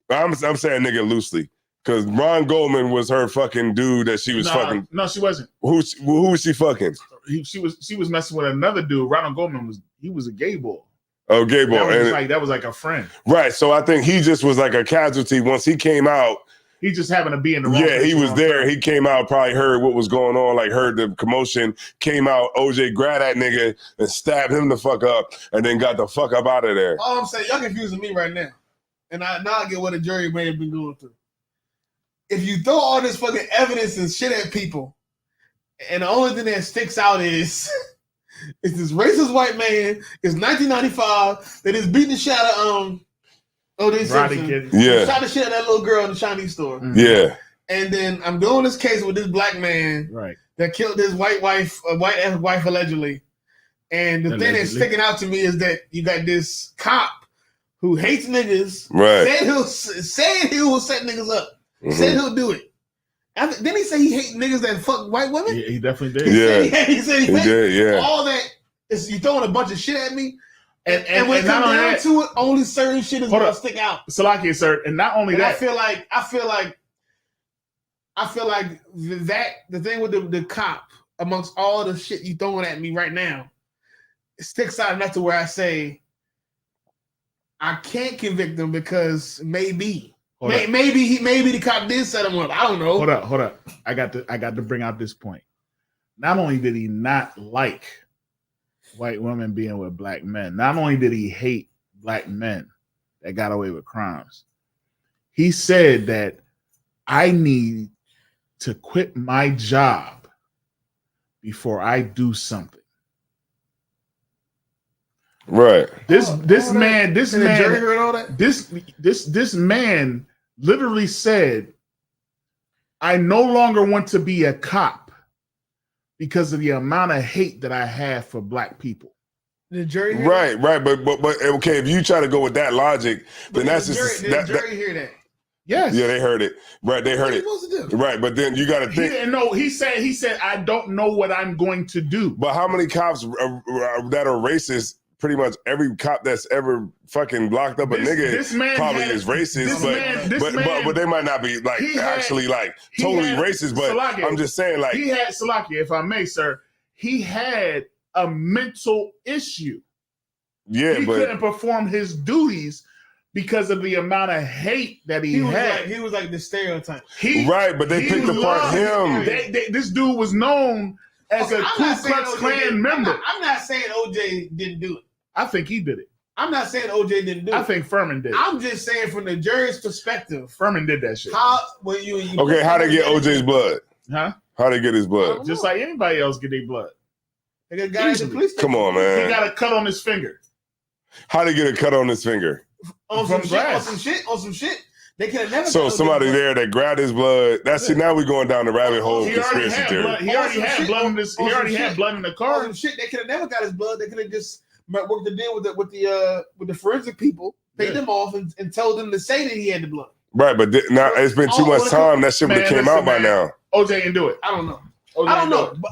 I'm saying nigga loosely because Ron Goldman was her fucking dude that she was fucking. No, she wasn't. Who was she fucking? She was messing with another dude. Ronald Goldman was a gay boy. Oh, gay boy. That was like a friend. Right. So I think he just was like a casualty once he came out. He just happened to be in the wrong Yeah, place he was there. time. He came out, probably heard what was going on, like heard the commotion, came out, OJ grabbed that nigga and stabbed him the fuck up and then got the fuck up out of there. All I'm saying, y'all confusing me right now. And now I get what the jury may have been going through. If you throw all this fucking evidence and shit at people, and the only thing that sticks out is this racist white man, it's 1995, that is beating the shit out of O.J. Simpson. Yeah. Shot the shit out of that little girl in the Chinese store. Mm-hmm. Yeah. And then I'm doing this case with this black man that killed his white wife allegedly. And the thing that's sticking out to me is that you got this cop who hates niggas, said he will set niggas up, said he'll do it. Didn't he say he hate niggas that fuck white women? Yeah, he definitely did. He said he did. Yeah. All that is you throwing a bunch of shit at me, and when it not comes only down that, to it, only certain shit is gonna stick out. Salakia, sir, and not only that, I feel like that the thing with the cop amongst all the shit you throwing at me right now, it sticks out enough to where I say I can't convict him because maybe the cop did set him up. I don't know. Hold up. I got to bring out this point. Not only did he not like white women being with black men, not only did he hate black men that got away with crimes, he said that I need to quit my job before I do something. Right. This man heard all that? This man literally said, I no longer want to be a cop because of the amount of hate that I have for black people. The jury right, but okay, if you try to go with that logic, then that's just the jury hear that. Yes. Yeah, they heard it. Right, they heard it. Right, but then you got to think. He didn't know. He said, I don't know what I'm going to do. But how many cops that are racist? Pretty much every cop that's ever fucking locked up a nigga probably is racist, but they might not be like actually like totally racist. But Salakia, I'm just saying, like he had Salakia, if I may, sir, he had a mental issue. Yeah, he couldn't perform his duties because of the amount of hate that he had. He was like the stereotype. Right, but they picked apart him. This dude was known as a Ku Klux Klan member. I'm not saying OJ didn't do it. I think he did it. I'm not saying OJ didn't do it. I think Furman did it. I'm just saying from the jury's perspective. Furman did that shit. How they get OJ's blood? Huh? How they get his blood? Just like anybody else get their blood. They got a guy in the police station. Come on, man. He got a cut on his finger. How they get a cut on his finger? On some shit. They could have never. So somebody there that grabbed his blood. That's it. Now we're going down the rabbit hole of conspiracy theory. He already had blood in this. He already had blood in the car. Some shit. They could have never got his blood. They could have just worked the deal with the forensic people, paid them off, and told them to say that he had the blood. Right, but now it's been too much time. That shit would have came out by now. OJ didn't do it. I don't know. I don't know. But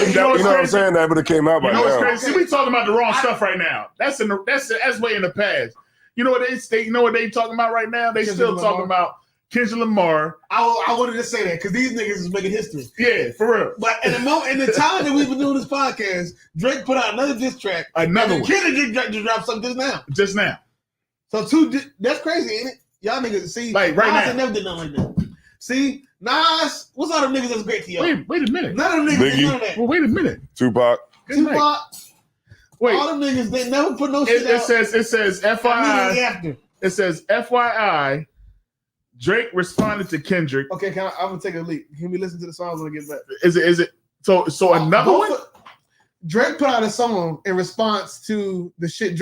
you know what I'm saying? That would have came out by now. Crazy? See, we talking about the wrong stuff right now. That's way in the past. You know what they talking about right now? They still talking about Kendrick Lamar. I wanted to say that because these niggas is making history. Yeah, for real. But in the time that we've been doing this podcast, Drake put out another diss track. Another one. Kendrick just dropped something just now. So that's crazy, ain't it? Y'all niggas see, like right Nas now, never did nothing like that. See, Nas, what's all them niggas that's great to y'all? Wait a minute. None of them niggas did none of that. Well, wait a minute. Tupac. Wait. All them niggas, they never put no shit out. It says FYI. It says FYI. Drake responded to Kendrick. Okay, I'm gonna take a leap. Can we listen to the songs when I get back? Is it so another one? Drake put out a song in response to the shit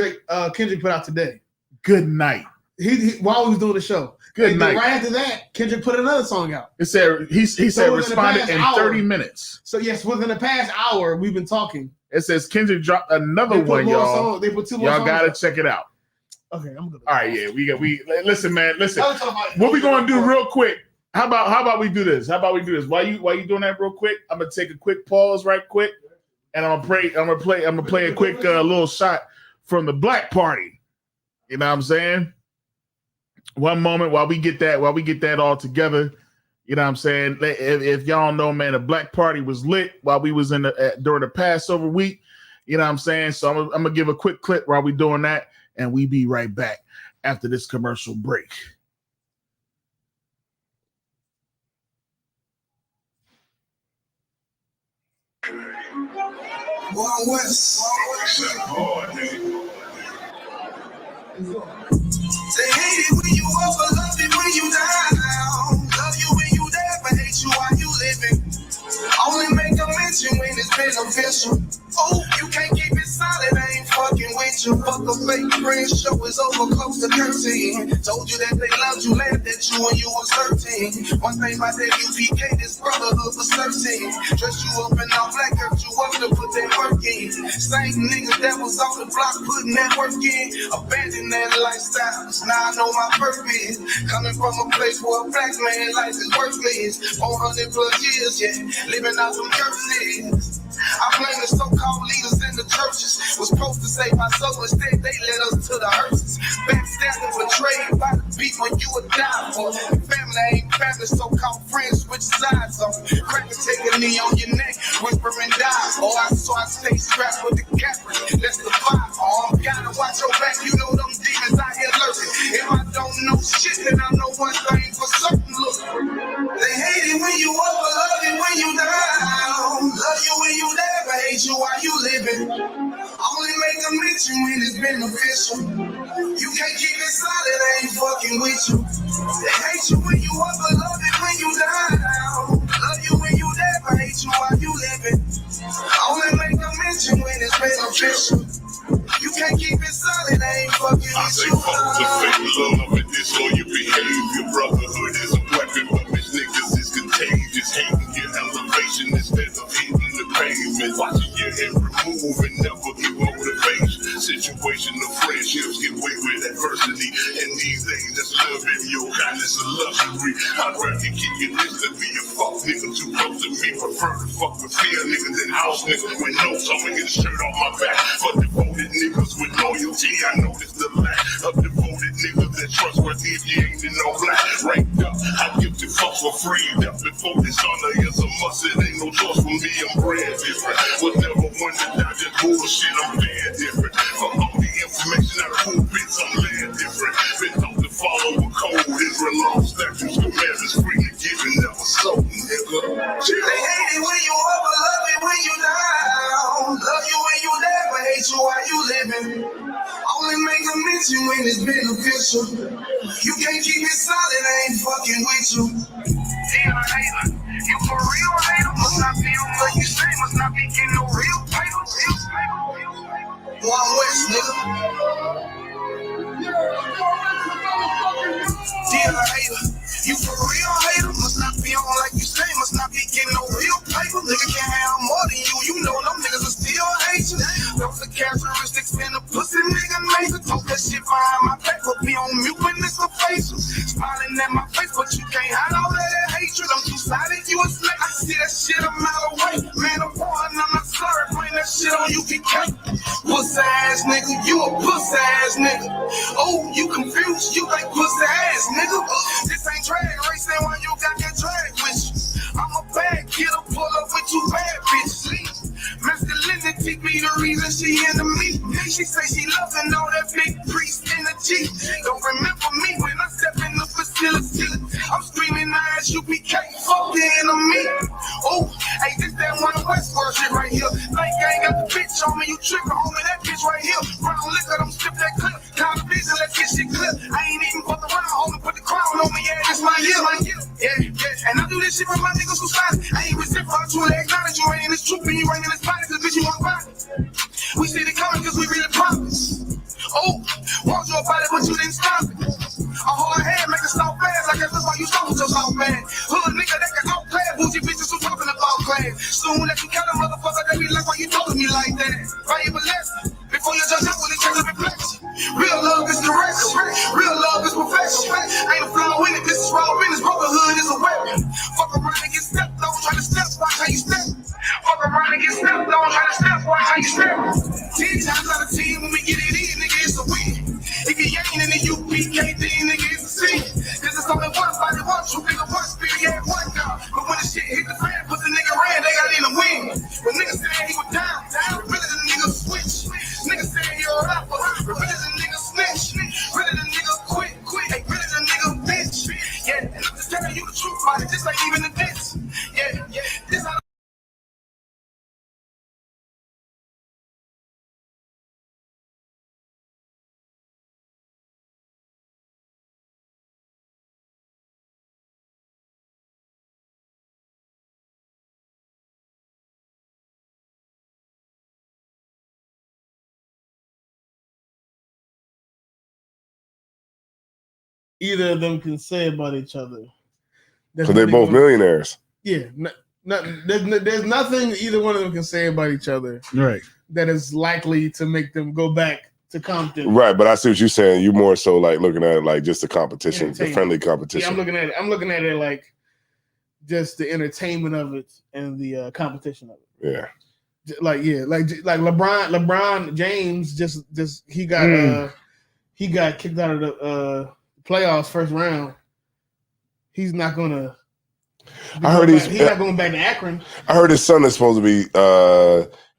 Kendrick put out today. Good night. He while we was doing the show. Good night. Right after that, Kendrick put another song out. It said he said responded in 30 minutes. So yes, within the past hour, we've been talking. It says Kendrick dropped another one, y'all. They put two more y'all songs gotta out. check it out. Okay, I'm good. All right, yeah, we listen, man. Listen, what we gonna do real quick? How about we do this? While you doing that real quick, I'm gonna take a quick pause, right quick, and I'm gonna play a quick little shot from the Black Party. You know what I'm saying? One moment while we get that all together. You know what I'm saying? If y'all know, man, the Black Party was lit while we was during the Passover week. You know what I'm saying? So I'm gonna give a quick clip while we doing that, and we be right back after this commercial break. Wild West. They hate it when you up, but love it when you down. Love you when you there, but hate you while you living. Only make a mention when it's beneficial. Oh, you can't keep it solid, I ain't fucking with you. Fuck a fake friend, show is over close to 13. Told you that they loved you, laughed at you when you was 13. One thing about that UPK, this brotherhood was 13. Dress you up in all black, hurt you up to put that work in. Same niggas that was on the block putting that work in. Abandon that lifestyle, now I know my purpose. Coming from a place where a black man life is worthless. 400 plus years, yeah, living out some curses. I blame the so-called leaders in the churches. Was supposed to save my soul, instead they led us to the hearses. Backstabbing, betrayed by the people you would die for. Family ain't family, so-called friends switch sides on. Cracker take a knee on your neck, whispering die. Oh, I stay strapped with the capper. That's the fire. Oh, gotta watch your back, you know them demons out here lurking. If I don't know shit, then I know one thing for certain. Look, they hate it when you up, but love it when you down. Love you when you there, but hate you while you living. Only make a mention when it's beneficial. You can't keep it solid, I ain't fucking with you. They hate you when you up, but love it when you down. Love you when you there, but hate you while you living. Only make a mention when it's beneficial. You can't keep it solid, I ain't fucking with you. I say fuck to fake love and this all your behavior. Brotherhood is a weapon, but bitch niggas is contagious. Hating your elevation instead of hitting the pavement. Watching your every move and never get motivation. Situational friendships get away with adversity. And these days, that's love and your kindness a luxury. I'd rather keep your distance, be a fuck nigga too close to me. Prefer to fuck with fear niggas than house niggas with no time to get a shirt off my back. For devoted niggas with loyalty, I notice the lack of devoted niggas that trustworthy if you ain't in no black. Ranked up, I give the fucks for free. Up before dishonor is a must, it ain't no choice for me, I'm brand different. Was never one to die, just bullshit, I'm bad different. Fuck all the information out of cool bits, I'm land different. Been taught to follow a code, Israel law, statutes, commandments, free to give and never sold, nigga. They hate it when you up, but love it when you down. Love you when you there, but hate you while you living. Only make a mention when it's beneficial. You can't keep it solid, I ain't fucking with you. Damn, I hate it. You for real hater, must not be on what you say, must not be getting no real paper. Wild West, nigga. Dear hater, you for real hater, must not be on like you say, must not be getting no real paper. Nigga can't have more than you know them niggas will still hate you. Those are characteristics in a pussy nigga nigga. Talk that shit behind my back, but be on mute when it's a face. Smiling at my face, but you can't hide all that hatred. I'm two-sided, you a snake. I see that shit a mile away. Man, I'm born, I'm not sorry, bring that shit on UPK. Pussy ass nigga, you a pussy ass nigga. Oh, you confused, you like pussy ass nigga. This ain't drag racing when you got that drag with you. I'm a bad kid, I pull up with you bad bitches. Masculinity be the reason she into me. She say she loving all that big priest energy. Don't remember me when I step in the facility. I'm screaming ass, you be can't fuck the enemy. Oh, hey, this that one West shit right here. Like I ain't got the bitch on me, you trippin' homie, that bitch right here. Brown liquor, don't strip that clip. Call the bitch and let this shit clip. I ain't even fuck around, homie, put the crown on me, yeah, this my year. Yeah, and I do this shit with my niggas who sign it. I ain't reciprocal, you ain't acknowledge you ain't in this troop and you ain't in this body, cause bitch you want body. We see it coming cause we really promise. Oh, want your body but you didn't stop it. A hard head make it stop fast, I guess that's why you sold your soft man. Hood nigga that can outplay bougie bitches who talking about class. Soon as you count a motherfucker, they be like, why you talking to me like that? Valuable lesson, before you judge up with each other reflection. Real love is the one, two nigga one speed, yeah, one down. But when the shit hit the fan, put the nigga ran, they got in the win. When niggas said he was down, really the nigga switch. Niggas said he a rapper, really the nigga snitch. Really the nigga quit, hey, really the nigga bitch. Yeah, and I'm just telling you the truth, about it, this ain't even a diss. Yeah, this how either of them can say about each other. Because they're both millionaires. Yeah, there's nothing either one of them can say about each other, right, that is likely to make them go back to Compton. Right, but I see what you're saying. You more so like looking at it like just the competition, the friendly competition. Yeah, I'm looking at it like just the entertainment of it and the competition of it. Yeah. Like LeBron James just he got kicked out of the playoffs first round. He's not gonna. He's not going back to Akron. I heard his son is supposed to be.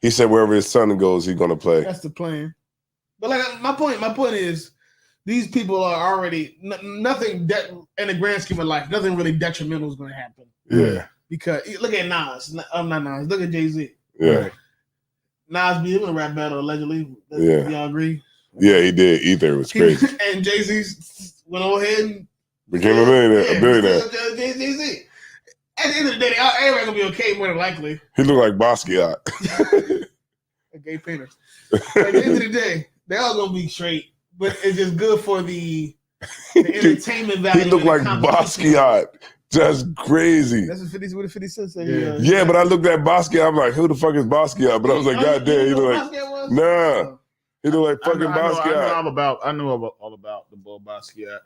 He said wherever his son goes, he's gonna play. That's the plan. But like my point is, these people are already nothing in the grand scheme of life. Nothing really detrimental is going to happen. Yeah. Because look at Nas. I'm not Nas. Look at Jay-Z. Yeah. Nas beat him in a rap battle allegedly. Yeah. Y'all agree? Yeah, he did. Ether was crazy. And Jay-Z went on ahead and became a billionaire. Jay-Z. At the end of the day, everybody gonna be okay more than likely. He looked like Basquiat. A gay painter. At the end of the day, they all gonna be straight, but it's just good for the entertainment value. He looked like Basquiat. That's crazy. That's what 50 Cent said. Yeah, but I looked at Basquiat. I'm like, who the fuck is Basquiat? But I was like, God damn, he looked like he looked like fucking Basquiat. I know all about the boy Basquiat.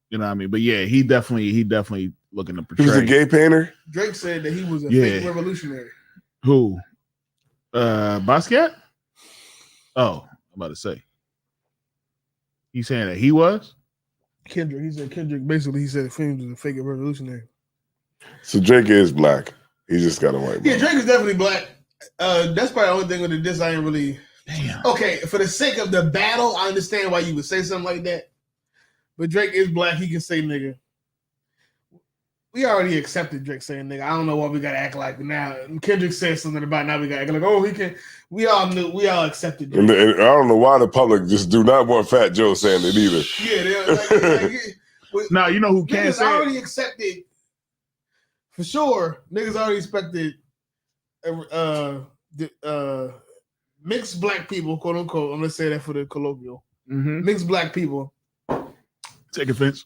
You know what I mean? But yeah, he definitely looking to portray. He was a gay painter. Drake said that he was a fake revolutionary. Who? Basquiat? Oh, I'm about to say. He's saying that he was? Kendrick. He said he said Fame was a fake revolutionary. So Drake is black. He just got a white. Yeah, Drake is definitely black. That's probably the only thing with the diss I ain't really. Damn. Okay, for the sake of the battle, I understand why you would say something like that. But Drake is black. He can say nigga. We already accepted Drake saying nigga. I don't know why we gotta act like now. Kendrick said something about now we gotta act like, oh, he can. We all knew. We all accepted Drake. And I don't know why the public just do not want Fat Joe saying it either. Yeah, now you know who can say already accepted for sure. Niggas already expected mixed black people, quote unquote. I'm gonna say that for the colloquial. Mm-hmm. Mixed black people. Take offense.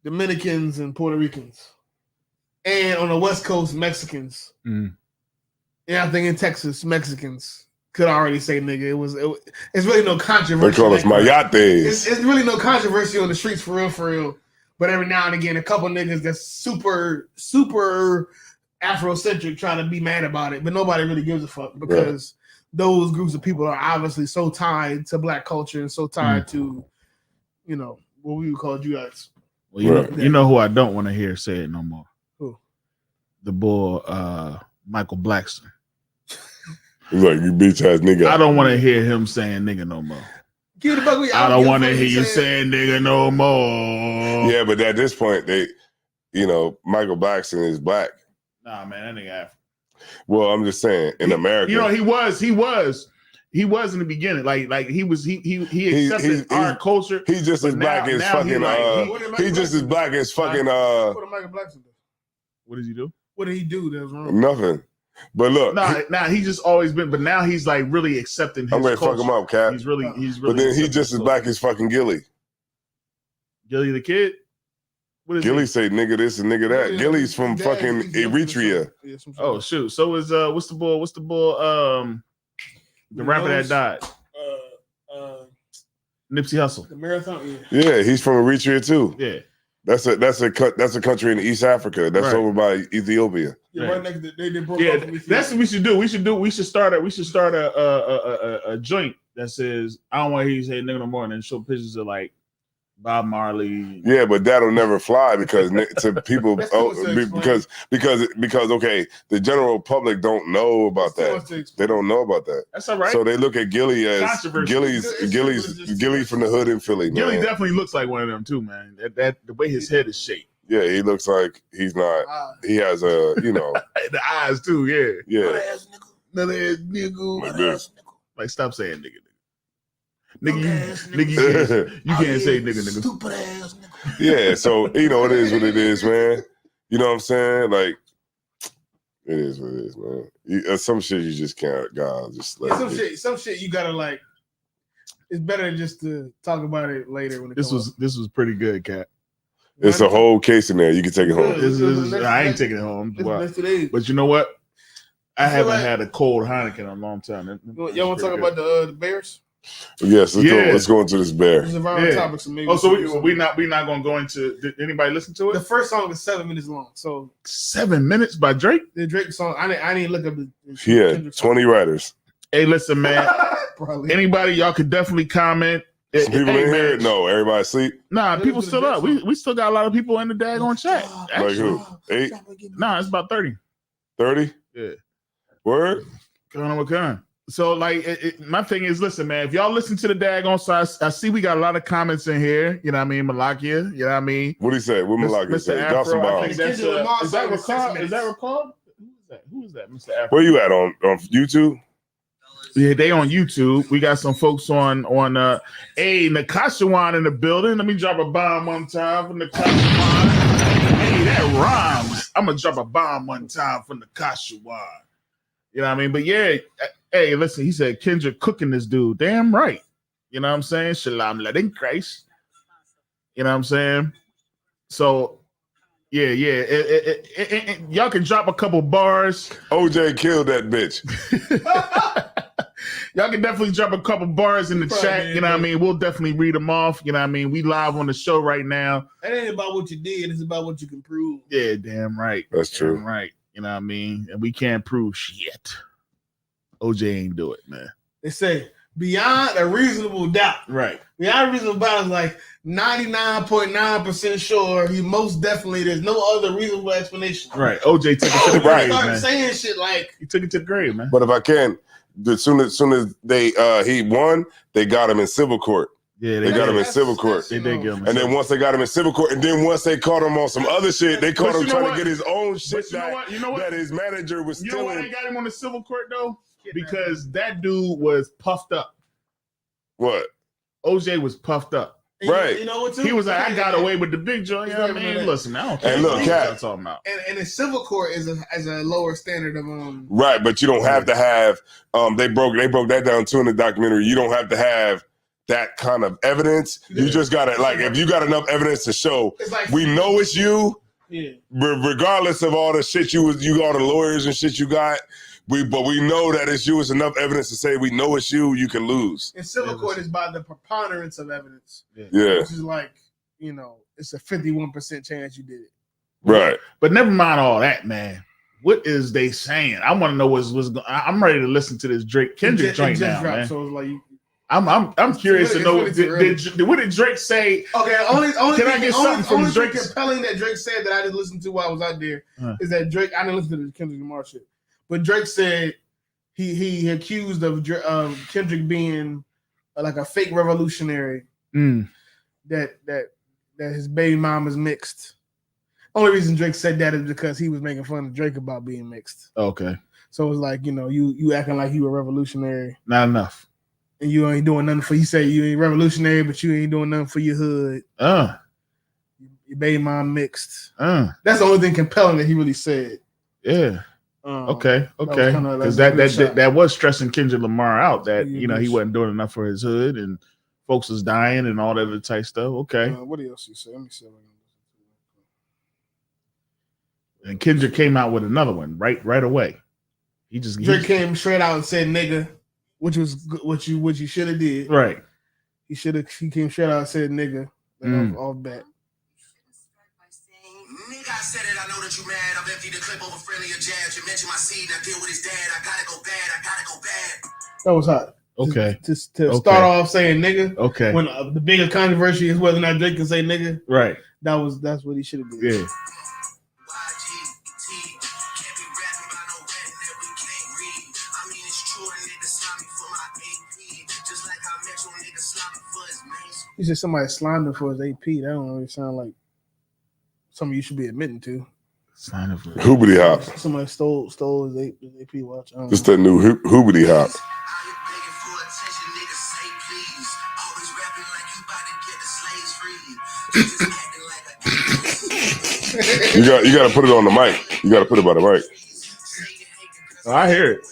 Dominicans and Puerto Ricans. And on the West Coast, Mexicans. Mm. And I think in Texas, Mexicans could already say nigga. It's really no controversy. They call us mayates. It's really no controversy on the streets for real. But every now and again, a couple niggas that's super, super Afrocentric trying to be mad about it. But nobody really gives a fuck because those groups of people are obviously so tied to black culture and so tied to, you know, what we would call Jewites. Well, you know who I don't want to hear say it no more. Who? The boy Michael Blackson. He's like, you bitch ass nigga. I don't want to hear him saying nigga no more. I don't want to hear you saying nigga no more. Yeah, but at this point, Michael Blackson is black. Nah, man, that nigga African. Well, I'm just saying, in America, he was in the beginning. Like he accepted our culture. He's just as black as fucking. He's just as black as fucking. What did Michael Blackson do? What does he do? What did he do that was wrong? Nothing. But look, he's just always been. But now he's like really accepting his I'm gonna culture. fuck him up, Cap. He's really. But then he's just as black as fucking Gilly. Gilly the Kid. What is Gilly say nigga this and nigga that. Gilly's from fucking Eritrea. Oh shoot! So is what's the bull? The rapper that died. Nipsey Hussle. The marathon. Yeah, he's from Eritrea too. Yeah. That's a country in East Africa. That's over by Ethiopia. Yeah, right next to, they broke yeah, off that's what we should do. We should start a joint that says I don't want to hear you say nigga no more, and then show pictures of like Bob Marley. Yeah, but that'll never fly because to people, That's too much to because okay, the general public don't know about that. They don't know about that. That's all right. So they look at Gilly as Controversy. Gilly from the hood in Philly. Gilly man. definitely looks like one of them too, man. That the way his head is shaped. Yeah, he looks like he's not. He has a, the eyes too. Yeah. Yeah. Another ass nigga. Like this. Like stop saying nigga. Nigga, you can't say nigga. Stupid ass nigga. Yeah, so it is what it is, man. You know what I'm saying? Like, it is what it is, man. Some shit you just can't. God, just let Some shit you gotta like. It's better just to talk about it later when this was pretty good, Cat. It's a whole case in there. You can take it home. I ain't taking it home. Wow. But you know what? I haven't had a cold Heineken in a long time. Y'all want to talk about the Bears? Yes, let's go into this bear. It's a viral topic, so maybe. Oh, so we're not going to go into. Did anybody listen to it? The first song is 7 minutes long. So 7 minutes by Drake. The Drake song. I didn't look up the. Yeah, 20 writers. Hey, listen, man. Anybody, y'all could definitely comment. Some people in here? No, everybody asleep? Nah, people still up. We still got a lot of people in the daggone chat. Like who? 8? Nah, it's about 30. 30? Yeah. Word? Con. So, like, my thing is, listen, man, if y'all listen to the daggone side, I see we got a lot of comments in here. You know what I mean? Malakia, you know what I mean? What do you say? What Malakia say? Drop some bombs. Is that recalled? Who is that? Mr. Afro. Where you at? On YouTube? Yeah, they on YouTube. We got some folks on hey, Nakashawan in the building. Let me drop a bomb one time for Nakashawan. Hey, that rhymes. I'm gonna drop a bomb one time for Nakashawan. You know what I mean? But yeah, hey, listen, he said Kendrick cooking this dude. Damn right. You know what I'm saying? Shalom letting Christ. You know what I'm saying? So yeah. Y'all can drop a couple bars. OJ killed that bitch. Y'all can definitely drop a couple bars in the chat. You know what I mean? We'll definitely read them off. You know what I mean? We live on the show right now. It ain't about what you did. It's about what you can prove. Yeah, damn right. That's true. Damn right. You know what I mean? And we can't prove shit. OJ ain't do it, man. They say beyond a reasonable doubt. Right. Beyond a reasonable doubt is like 99.9% sure. He most definitely, there's no other reasonable explanation. Right. OJ took it to the grave, man. Saying shit like. He took it to the grave, man. But if I can, as soon as he won, they got him in civil court. Yeah, they got him in civil court. They did get him. And then once they got him in civil court, and then once they caught him on some other shit, they caught him trying to get his own shit that his manager was stealing. You know why they got him on the civil court though? Because that dude was puffed up. What? OJ was puffed up. Right. You know what? Too? He was like, I got away with the big joint. You know what I mean? Listen, I don't care. And look, what y'all talking about. And the civil court is a lower standard of Right, but you don't have to have they broke that down too in the documentary. You don't have to have that kind of evidence. Yeah. You just gotta if you got enough evidence to show we know it's you. Yeah. Regardless of all the shit you all the lawyers and shit you got. But we know that it's you. It's enough evidence to say we know it's you. You can lose. In civil court is by the preponderance of evidence. Yeah. Which is like, it's a 51% chance you did it. Right. But never mind all that, man. What is they saying? I want to know what's going. I'm ready to listen to this Kendrick joint now, man. So it's like I'm curious to know what did Drake say? Okay, only can I get something from Drake? Compelling that Drake said that I just listened to while I was out there is that Drake. I didn't listen to the Kendrick Lamar shit. But Drake said he accused of Kendrick being like a fake revolutionary. That his baby mom is mixed. Only reason Drake said that is because he was making fun of Drake about being mixed. Okay. So it was like, you acting like you were revolutionary. Not enough. And you ain't doing nothing for. He said you ain't revolutionary, but you ain't doing nothing for your hood. Your baby mom mixed. That's the only thing compelling that he really said. Yeah. Okay. Because that was stressing Kendrick Lamar out that he wasn't doing enough for his hood and folks was dying and all that other type stuff. Okay. What else you say? Let me see. And Kendrick came out with another one right away. Drake came straight out and said "nigga," which was what you should have did. Right. He came straight out and said "nigga" off bat. I said it, I know that you mad. I've emptied the clip over friendly or jabs. You mentioned my seed, I deal with his dad. I gotta go bad. That was hot. Okay. To start off saying nigga. Okay. When the bigger controversy is whether or not Drake can say nigga. Right. That's what he should have did. Yeah. He said somebody slimed him for his AP. That don't really sound like something you should be admitting to. Hoobity hop. Somebody stole his AP watch. Just that new hoobity hop. You got to put it on the mic. You got to put it by the mic. Oh, I hear it.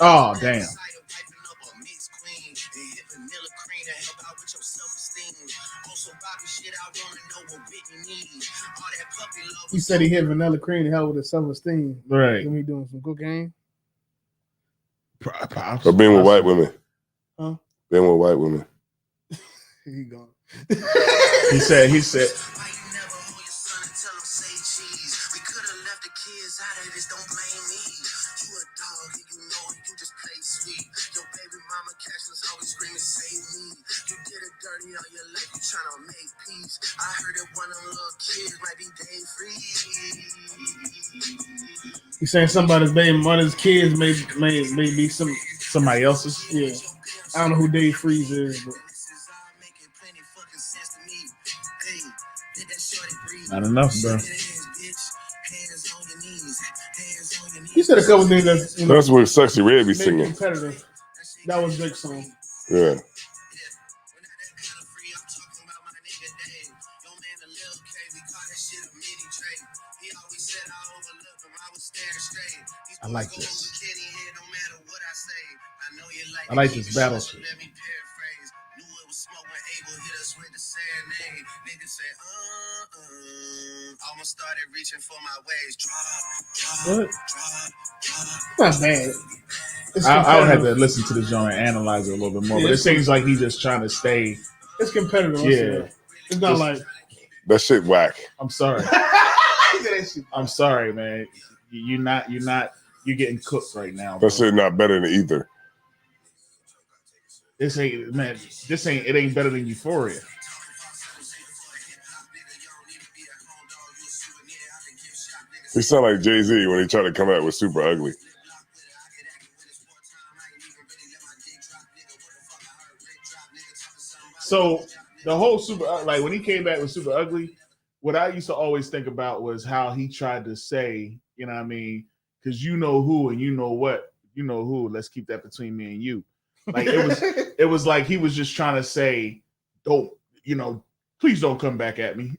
Oh, damn. He said he hit vanilla cream to help with his self-esteem. Right. Then he doing some cocaine. Or being with white women. Huh? Being with white women. He gone. He said. He's saying somebody's baby mother's kids may be Somebody else's. Yeah. I don't know who Dave Freeze is, but Not enough, bro. he said a couple things that That's what Sexy Red be singing. competitive. That was Drake's song. Yeah. I like this. I like this battle shit. What? Not bad. I would have to listen to the joint and analyze it a little bit more, but it seems like he's just trying to stay. It's competitive. Yeah. It's not like That shit whack. I'm sorry. I'm sorry, man. You're getting cooked right now. Bro. That shit not better than either. It ain't better than Euphoria. He sound like Jay-Z when he tried to come out with Super Ugly. So the whole like when he came back with Super Ugly, what I used to always think about was how he tried to say, you know what I mean? Because you know who and you know what, you know who. Let's keep that between me and you. Like it was like he was just trying to say, don't, please don't come back at me.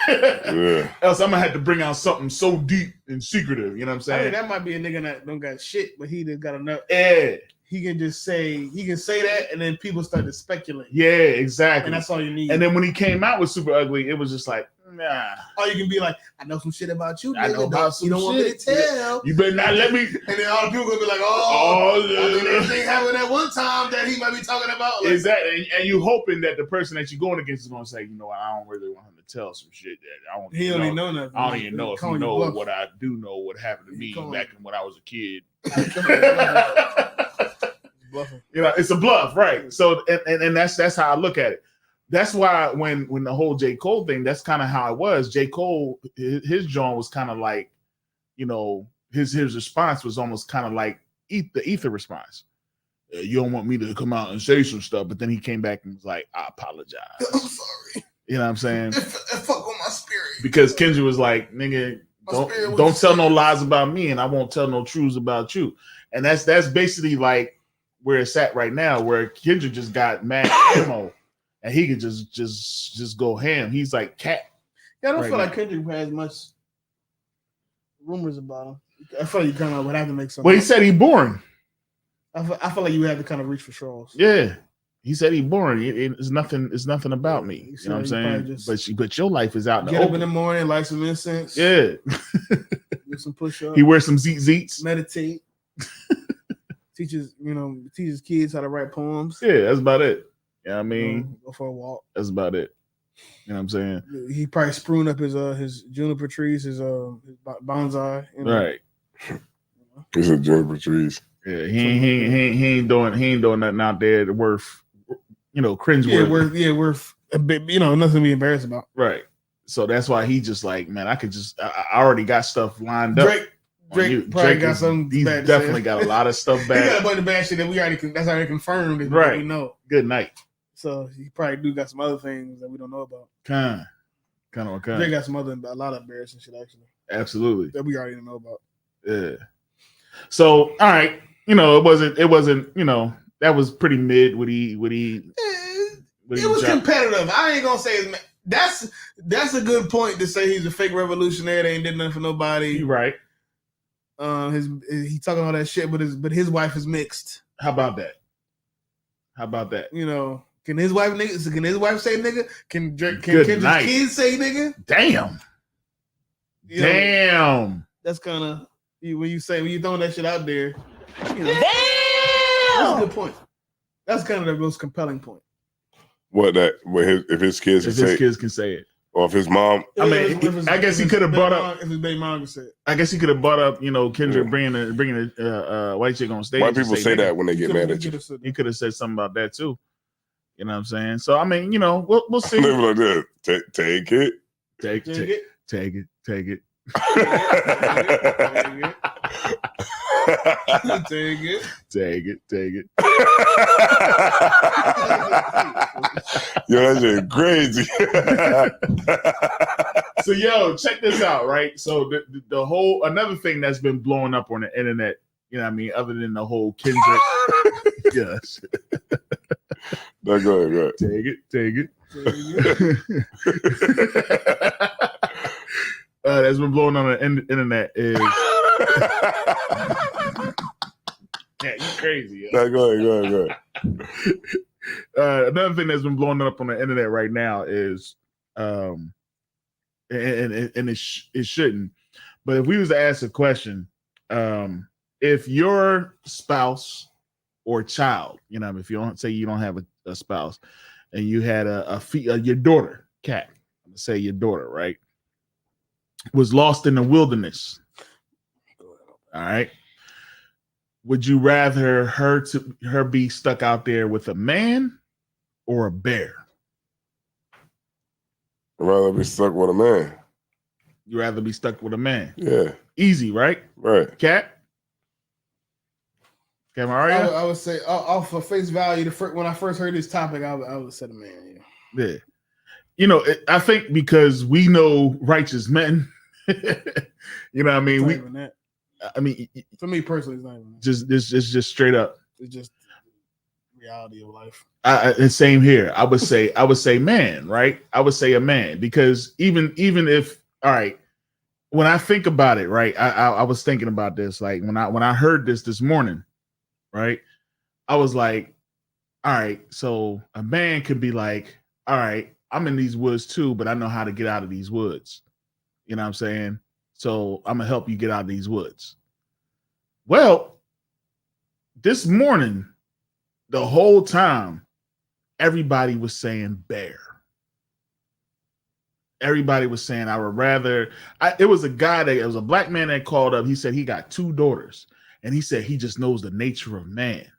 Yeah. Else I'm gonna have to bring out something so deep and secretive. You know what I'm saying? I mean, that might be a nigga that don't got shit, but he just got enough. Yeah. He can say that, and then people start to speculate. Yeah, exactly. And that's all you need. And then when he came out with Super Ugly, it was just like, nah. Or you can be like, I know some shit about you. I know about some You don't want me to shit. tell. You better not let me. And then all the people gonna be like, I think everything happened at one time that he might be talking about. Like, Exactly. And you hoping that the person that you're going against is going to say, I don't really want him to tell some shit that I don't. He don't even know nothing. I don't even know if you know bluff. what I do know what happened to me back when I was a kid. Bluffing. It's a bluff, right? So and that's how I look at it. That's why when the whole J. Cole thing, that's kind of how it was. J. Cole, his joint was kind of like, his response was almost kind of like the ether response. You don't want me to come out and say some stuff, but then he came back and was like, I apologize. I'm sorry. You know what I'm saying? It fuck with my spirit. Because Kendrick was like, nigga, don't tell no lies about me, and I won't tell no truths about you. And that's basically like where it's at right now, where Kendrick just got mad ammo, and he could just go ham. He's like cat. Yeah, I don't feel like Kendrick has much rumors about him. I feel like you kind of would have to make something. Well, he said he boring. I feel like you have to kind of reach for straws. Yeah, he said he boring. It's nothing. It's nothing about me. You know what I'm saying? But your life is out in the get open. up in the morning, light some incense. Yeah, do some push-ups. He wears some zeets. Meditate. teaches kids how to write poems. Yeah, that's about it. You know what I mean? Go for a walk. That's about it. You know what I'm saying? He probably sprung up his juniper trees, his bonsai. Right. He's a juniper trees. Yeah, he ain't doing nothing out there worth, cringe. Worth a bit, nothing to be embarrassed about. Right. So that's why he just like, man, I already got stuff lined up. Drake got something. He's bad definitely got a lot of stuff bad. He got a bunch of bad shit that that's already confirmed. Right. We know. Good night. So he probably do got some other things that we don't know about. Kind of. Drake got a lot of embarrassing shit actually. Absolutely. That we already know about. Yeah. So all right, it wasn't. That was pretty mid. It was competitive. I ain't gonna say that's a good point to say he's a fake revolutionary. They ain't did nothing for nobody. You're right. He talking all that shit, but his wife is mixed. How about that? Can his wife say nigga? Can Kendrick's kids say nigga? Damn. Damn. That's kind of when you throwing that shit out there. Damn. That's a good point. That's kind of the most compelling point. If his kids can say it. Or if his mom, I guess he could have brought up. If his baby mom could say it. I guess he could have brought up, Kendrick bringing a white chick on stage. White people say that when they get mad at you. He could have said something about that too. You know what I'm saying? So I mean, we'll see. They were like this. Take it. Take it. Take it. Yo, that shit crazy. So, check this out, right? So the whole another thing that's been blowing up on the internet, other than the whole Kendrick. Yes. No, go ahead. Take it. That's been blowing on the internet is. Yeah, you crazy. No, go ahead. Another thing that's been blowing up on the internet right now is, and it shouldn't, but if we was to ask a question, if your spouse or child, if you don't say you don't have a spouse, and you had your daughter, Kat, I'm gonna say your daughter, right, was lost in the wilderness. All right. Would you rather her be stuck out there with a man or a bear? I'd rather be stuck with a man. You rather be stuck with a man? Yeah. Easy, right? Right. Kat? Mario? I would say off of face value, when I first heard this topic, I would say the man. Yeah. I think because we know righteous men. You know what I mean? For me personally, it's not even that. Just straight up. It's just reality of life. And same here. I would say man, right? I would say a man, because even if, all right, when I think about it, right, I was thinking about this, like when I heard this morning, right, I was like, all right, so a man could be like, all right, I'm in these woods too, but I know how to get out of these woods. You know what I'm saying? So I'm gonna help you get out of these woods. Well, this morning, the whole time, everybody was saying bear. Everybody was saying, I would rather. It was a black man that called up. He said he got 2 daughters, and he said he just knows the nature of man.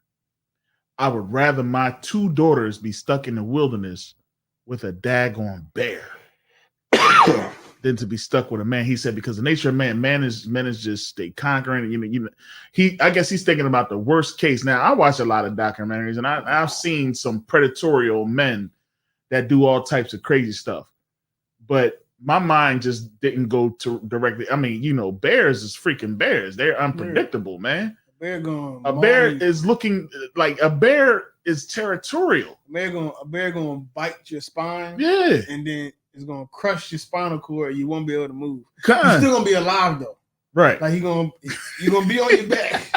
I would rather my 2 daughters be stuck in the wilderness with a daggone bear than to be stuck with a man. He said because the nature of man is just they conquering. I guess he's thinking about the worst case. Now I watch a lot of documentaries, and I've seen some predatorial men that do all types of crazy stuff. But my mind just didn't go to directly. I mean, bears is freaking bears. They're unpredictable, man. A bear is looking like a bear is territorial. A bear gonna bite your spine. Yeah, and then it's gonna crush your spinal cord. You won't be able to move. You're still gonna be alive though, right? Like you're gonna be on your back.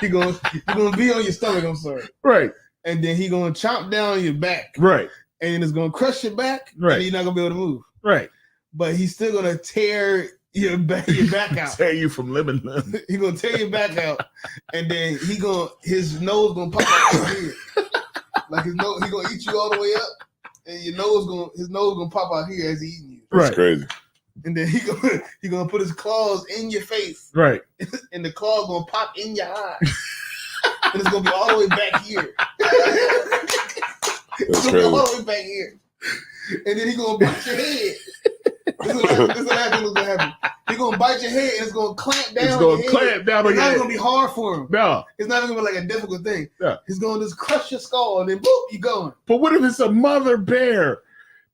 you're gonna be on your stomach. I'm sorry, right? And then he gonna chomp down your back, right? And it's gonna crush your back, right? And you're not gonna be able to move, right? But he's still gonna tear your back out. Tear you from living. He's gonna tear your back out, and then his nose gonna pop out your head. Like he gonna eat you all the way up, and his nose gonna pop out here as he eating you. That's crazy. and then he gonna put his claws in your face, Right. and the claw gonna pop in your eye, and it's gonna be all the way back here. It's gonna be all the way back here, and then he gonna bite your head. This is what happens. He's gonna bite your head and it's gonna clamp down. It's gonna clamp down on your head. It's not gonna be hard for him. No. It's not gonna be like a difficult thing. Yeah. He's gonna just crush your skull and then boop, you going. But what if it's a mother bear?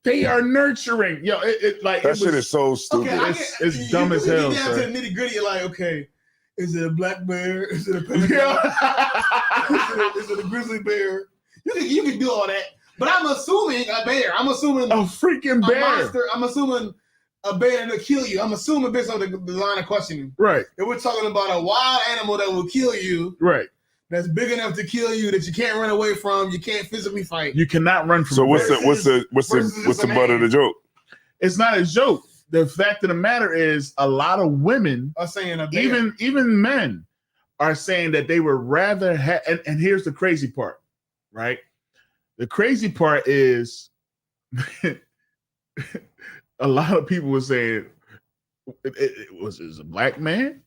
They are nurturing. Yo, that shit is so stupid. Okay, it's dumb as hell. You get down sir. to the nitty gritty. You're like, okay, is it a black bear? Is it a panda bear? Is it a grizzly bear? You can do all that. But I'm assuming a bear. I'm assuming a freaking bear. A monster. I'm assuming a bear that'll kill you. I'm assuming based on the line of questioning. Right. If we're talking about a wild animal that will kill you. Right. That's big enough to kill you that you can't run away from. You can't physically fight. You cannot run from. So what's the butt of the joke? It's not a joke. The fact of the matter is, a lot of women are saying a bear. even men are saying that they would rather have. And here's the crazy part, right? The crazy part is a lot of people were saying, is it a black man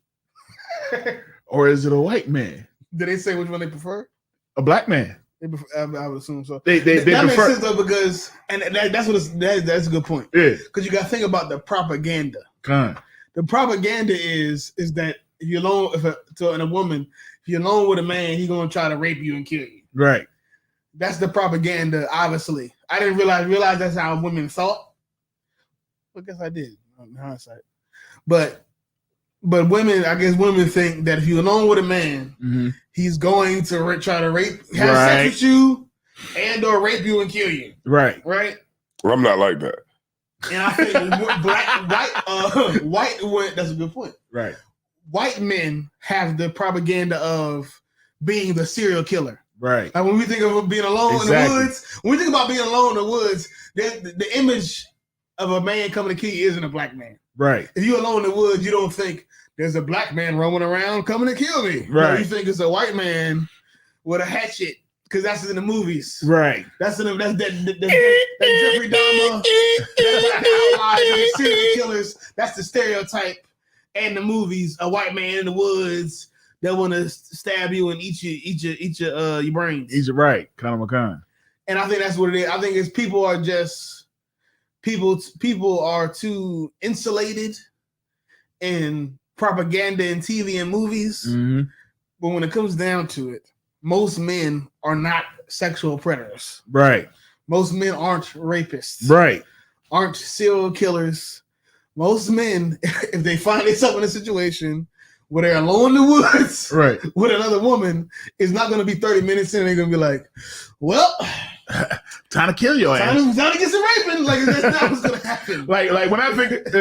or is it a white man? Did they say which one they prefer? A black man. I would assume so. They that prefer. Makes sense though, because that's a good point. Yeah, because you got to think about the propaganda. Kind of. The propaganda is that if you're alone, a woman, if you're alone with a man, he's gonna try to rape you and kill you. Right. That's the propaganda. Obviously, I didn't realize that's how women thought. I guess I did in hindsight, but women, I guess women think that if you're alone with a man, he's going to try to have sex with you, and or rape you and kill you. Right. Right. Well, I'm not like that. And I think white. That's a good point. Right. White men have the propaganda of being the serial killer. Right. Like when we think of being alone in the woods, when we think about being alone in the woods, the image of a man coming to kill you isn't a black man. Right. If you're alone in the woods, you don't think there's a black man roaming around coming to kill me. Right. No, you think it's a white man with a hatchet because that's in the movies. Right. That's Jeffrey Dahmer. That's like the outliers of the serial killers. That's the stereotype. And the movies, a white man in the woods that want to stab you and eat your brains. He's right, kind of a kind. And I think that's what it is. I think it's people are too insulated in propaganda and TV and movies. Mm-hmm. But when it comes down to it, most men are not sexual predators. Right. Most men aren't rapists. Right. Aren't serial killers. Most men, if they find themselves in a situation where they're alone in the woods with another woman, it's not going to be 30 minutes in and they're going to be like, well, time to kill your ass. Time to get some raping. Like, that's not what's going to happen. Like when I think...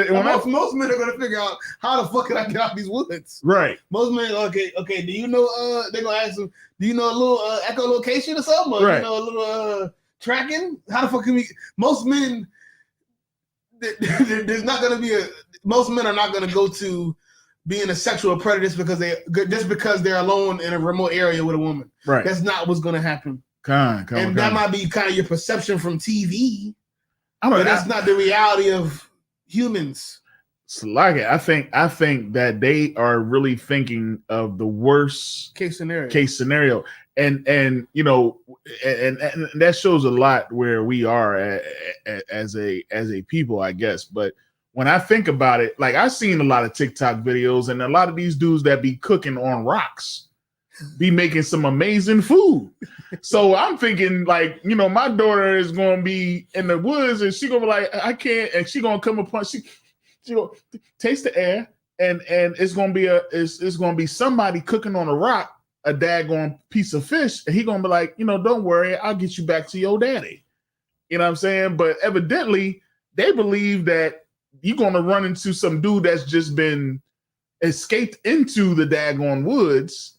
most men are going to figure out, how the fuck can I get out these woods? Right. Most men, okay, do you know, they're going to ask them, do you know a little echolocation or something? Or, you know, a little tracking? How the fuck can we... Most men... There's not going to be most men are not going to go to being a sexual predator because they're alone in a remote area with a woman. Right. That's not what's going to happen. That might be kind of your perception from TV. But that's not the reality of humans. It's like it. I think that they are really thinking of the worst case scenario. And you know, and that shows a lot where we are as a people, I guess. But when I think about it, like I've seen a lot of TikTok videos, and a lot of these dudes that be cooking on rocks be making some amazing food. So I'm thinking, like, you know, my daughter is gonna be in the woods, and she gonna be like, I can't, and she gonna come upon she gonna taste the air, and it's gonna be somebody cooking on a rock. A daggone piece of fish, and he gonna be like, you know, don't worry, I'll get you back to your daddy. You know what I'm saying? But evidently, they believe that you're gonna run into some dude that's just been escaped into the daggone woods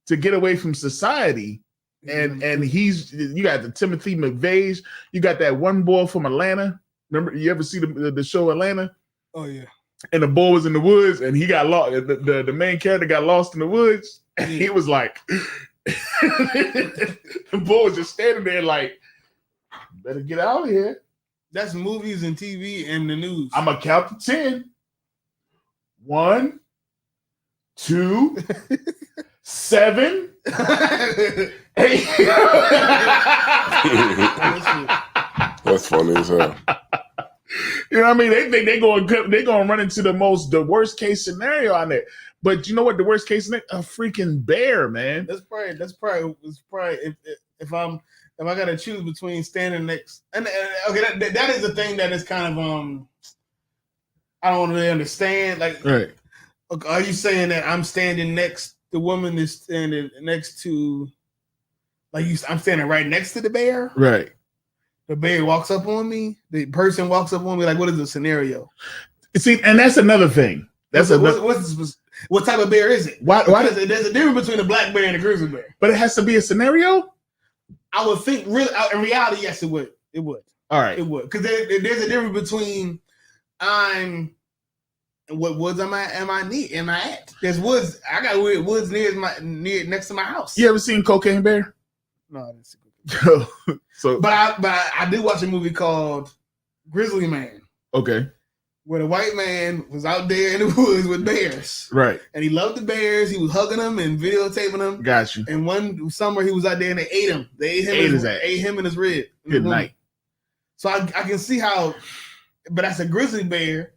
to get away from society. And you got the Timothy McVeigh, you got that one boy from Atlanta. Remember, you ever see the show Atlanta? Oh yeah. And the boy was in the woods, and he got lost. The main character got lost in the woods. And he was like, the boy was just standing there like, better get out of here. That's movies and TV and the news. I'm gonna count to 10. 1, 2, 7, 8. That's funny as hell. You know what I mean? They think they're gonna run into the worst case scenario on there. But you know what? The worst case scenario, a freaking bear, man. That's probably if I gotta choose between standing next and okay, that is the thing that is kind of I don't really understand. Like, Right? Are you saying that I'm standing next? The woman is standing next to, like I'm standing right next to the bear. Right. The bear walks up on me. The person walks up on me. Like, what is the scenario? See, and that's another thing. What type of bear is it? Why There's a difference between a black bear and a grizzly bear. But it has to be a scenario. I would think, really, in reality, yes, it would. It would. All right. It would, because there's a difference between what woods am I at? There's woods. I got woods near next to my house. You ever seen Cocaine Bear? No, I didn't see Cocaine Bear. So, but I did watch a movie called Grizzly Man. Okay. Where the white man was out there in the woods with bears. Right. And he loved the bears. He was hugging them and videotaping them. Got you. And one summer he was out there and they ate him. They ate him and his rib. Good night. So I can see how, but that's a grizzly bear.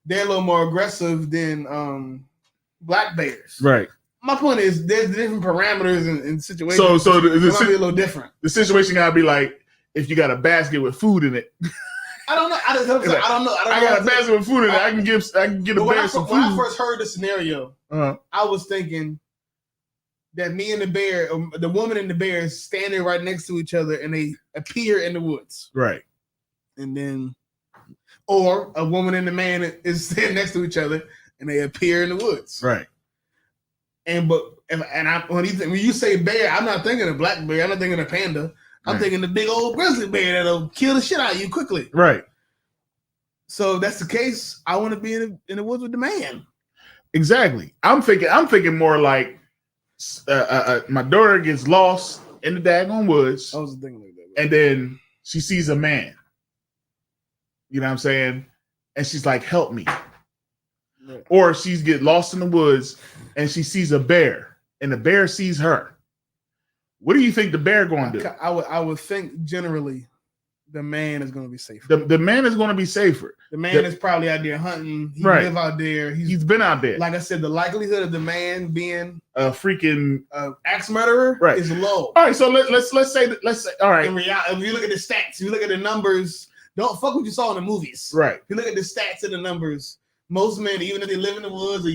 They're a little more aggressive than black bears. Right. My point is there's different parameters and situations. So it might be a little different. The situation gotta be like if you got a basket with food in it. I don't know. I don't know. I got a basket with food in it. I can get a bear some food. When I first heard the scenario, I was thinking that me and the bear, the woman and the bear, is standing right next to each other, and they appear in the woods. Right. And then, or a woman and the man is standing next to each other, and they appear in the woods. Right. When you say bear, I'm not thinking of black bear. I'm not thinking of panda. I'm thinking the big old grizzly bear that'll kill the shit out of you quickly. Right. So if that's the case, I want to be in the woods with the man. Exactly. I'm thinking more like my daughter gets lost in the daggone woods. I was thinking like that. And then she sees a man. You know what I'm saying? And she's like, help me. Right. Or she's get lost in the woods and she sees a bear and the bear sees her. What do you think the bear going to do? I would think generally the man is going to be safer. The man is going to be safer. The man is probably out there hunting. He live out there. He's been out there. Like I said, the likelihood of the man being a freaking axe murderer is low. All right, so let's say all right. In reality, if you look at the stats, if you look at the numbers, don't fuck what you saw in the movies. Right. If you look at the stats and the numbers, most men, even if they live in the woods or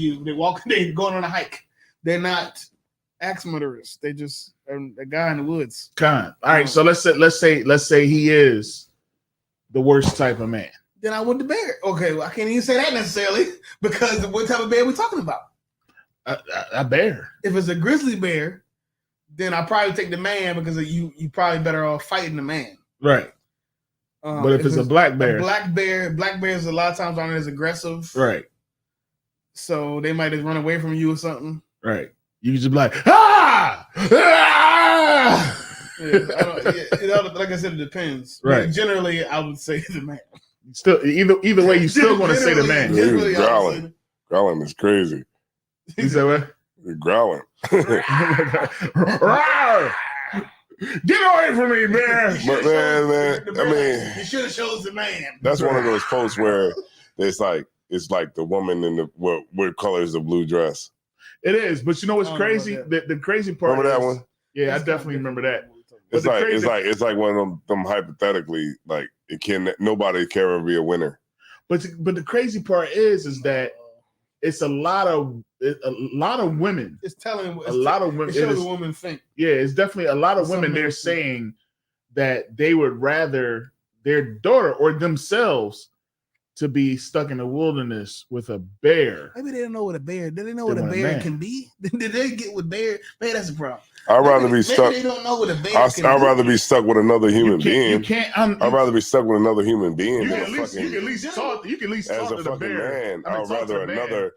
they're going on a hike, they're not axe murderers. They just are a guy in the woods. All right, so let's say he is the worst type of man. Then I want the bear. Okay, well, I can't even say that necessarily because what type of bear we talking about? A bear. If it's a grizzly bear, then I probably take the man because you probably better off fighting the man. Right. But if it's a black bear, black bears a lot of times aren't as aggressive. Right. So they might just run away from you or something. Right. You just be like, ah! Ah! Like I said, it depends. Right. But generally, I would say the man. Still, either way, you still going to say the man. He's growling. Growling is crazy. You said what? He's growling. Get away from me, man! But man, I mean, you should have chosen the man. That's one of those posts where it's like the woman in the what color is the blue dress? It is, but you know what's crazy? The crazy part. Remember that one? Yeah, I definitely remember that. It's like one of them hypothetically, like nobody can ever be a winner. But the crazy part is that it's a lot of women. It's telling a lot of women. It shows the women think. Yeah, it's definitely a lot of women. They're saying that they would rather their daughter or themselves to be stuck in the wilderness with a bear. Maybe they don't know what a bear. Did they know what a bear can be? Did they get with bear? Maybe that's a problem. I'd rather be stuck. They don't know what a bear I'd rather be stuck with another human being. You can't. I'd rather be stuck with another human being. You can at least talk to the bear. Man, I'd rather another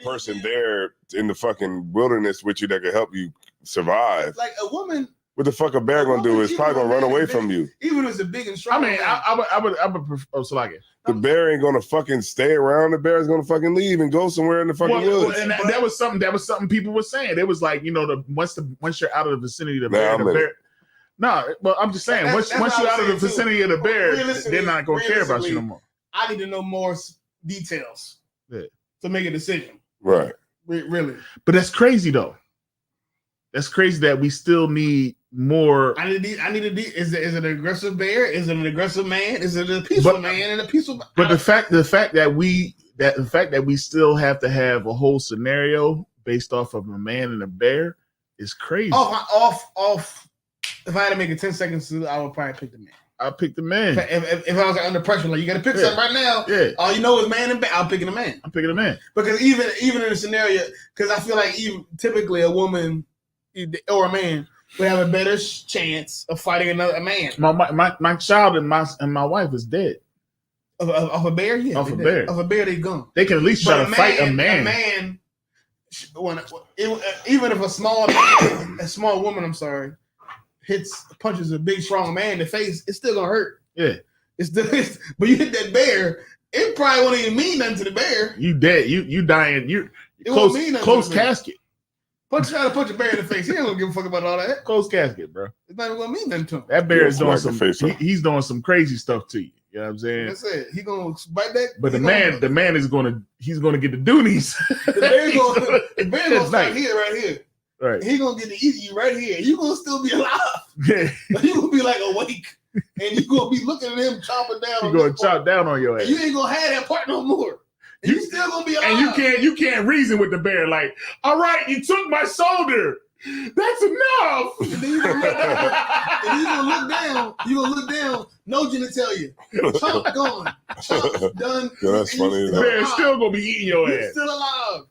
person there in the fucking wilderness with you that could help you survive. Like a woman What the fuck a bear gonna do? It's probably gonna run away from you. Even if it's a big and strong. I mean, I would prefer. Oh, so like it. The bear ain't gonna fucking stay around. The bear is gonna fucking leave and go somewhere in the fucking woods. And that was something people were saying. It was like, you know, once you're out of the vicinity of the bear, the bear. No, but I'm just saying, once you're out of the vicinity of the bear, they're not gonna care about you no more. I need to know more details to make a decision. Right. Really. But that's crazy though. That's crazy that we still need more. I need to. Is it an aggressive bear? Is it an aggressive man? Is it a peaceful man and a peaceful? But the fact that we still have to have a whole scenario based off of a man and a bear is crazy. Off. If I had to make it 10 seconds, I would probably pick the man. I'll pick the man. If I was under pressure, like you got to pick something right now. Yeah. All you know is man and bear. I'm picking the man. I'm picking the man because even in a scenario, because I feel like typically a woman or a man would have a better chance of fighting a man. My child and my wife is dead. Of a bear, yeah. Of a bear. Of a bear, they gone. They can at least try to fight a man. A man, even if a small woman, punches a big strong man in the face, it's still gonna hurt. Yeah. But you hit that bear, it probably won't even mean nothing to the bear. You dead. You dying. You close casket. Try to punch a bear in the face. He ain't gonna give a fuck about all that. Close casket, bro. It's not even gonna mean nothing to him. That bear is doing he's doing some crazy stuff to you. You know what I'm saying? That's it. He gonna bite that. But the man is gonna get the doonies. The bear gonna start here, right here. Right. He gonna get to eat you right here. You gonna still be alive. Yeah. You gonna be like awake, and you gonna be looking at him chopping down. You gonna chop down on your ass. And you ain't gonna have that part no more. You still gonna be alive. And you can't reason with the bear like, all right, you took my shoulder. That's enough. And then you gonna look down. No genitalia. Chomp gone. Chomp done. Yeah, that's funny. The bear's still gonna be eating your ass. Still alive.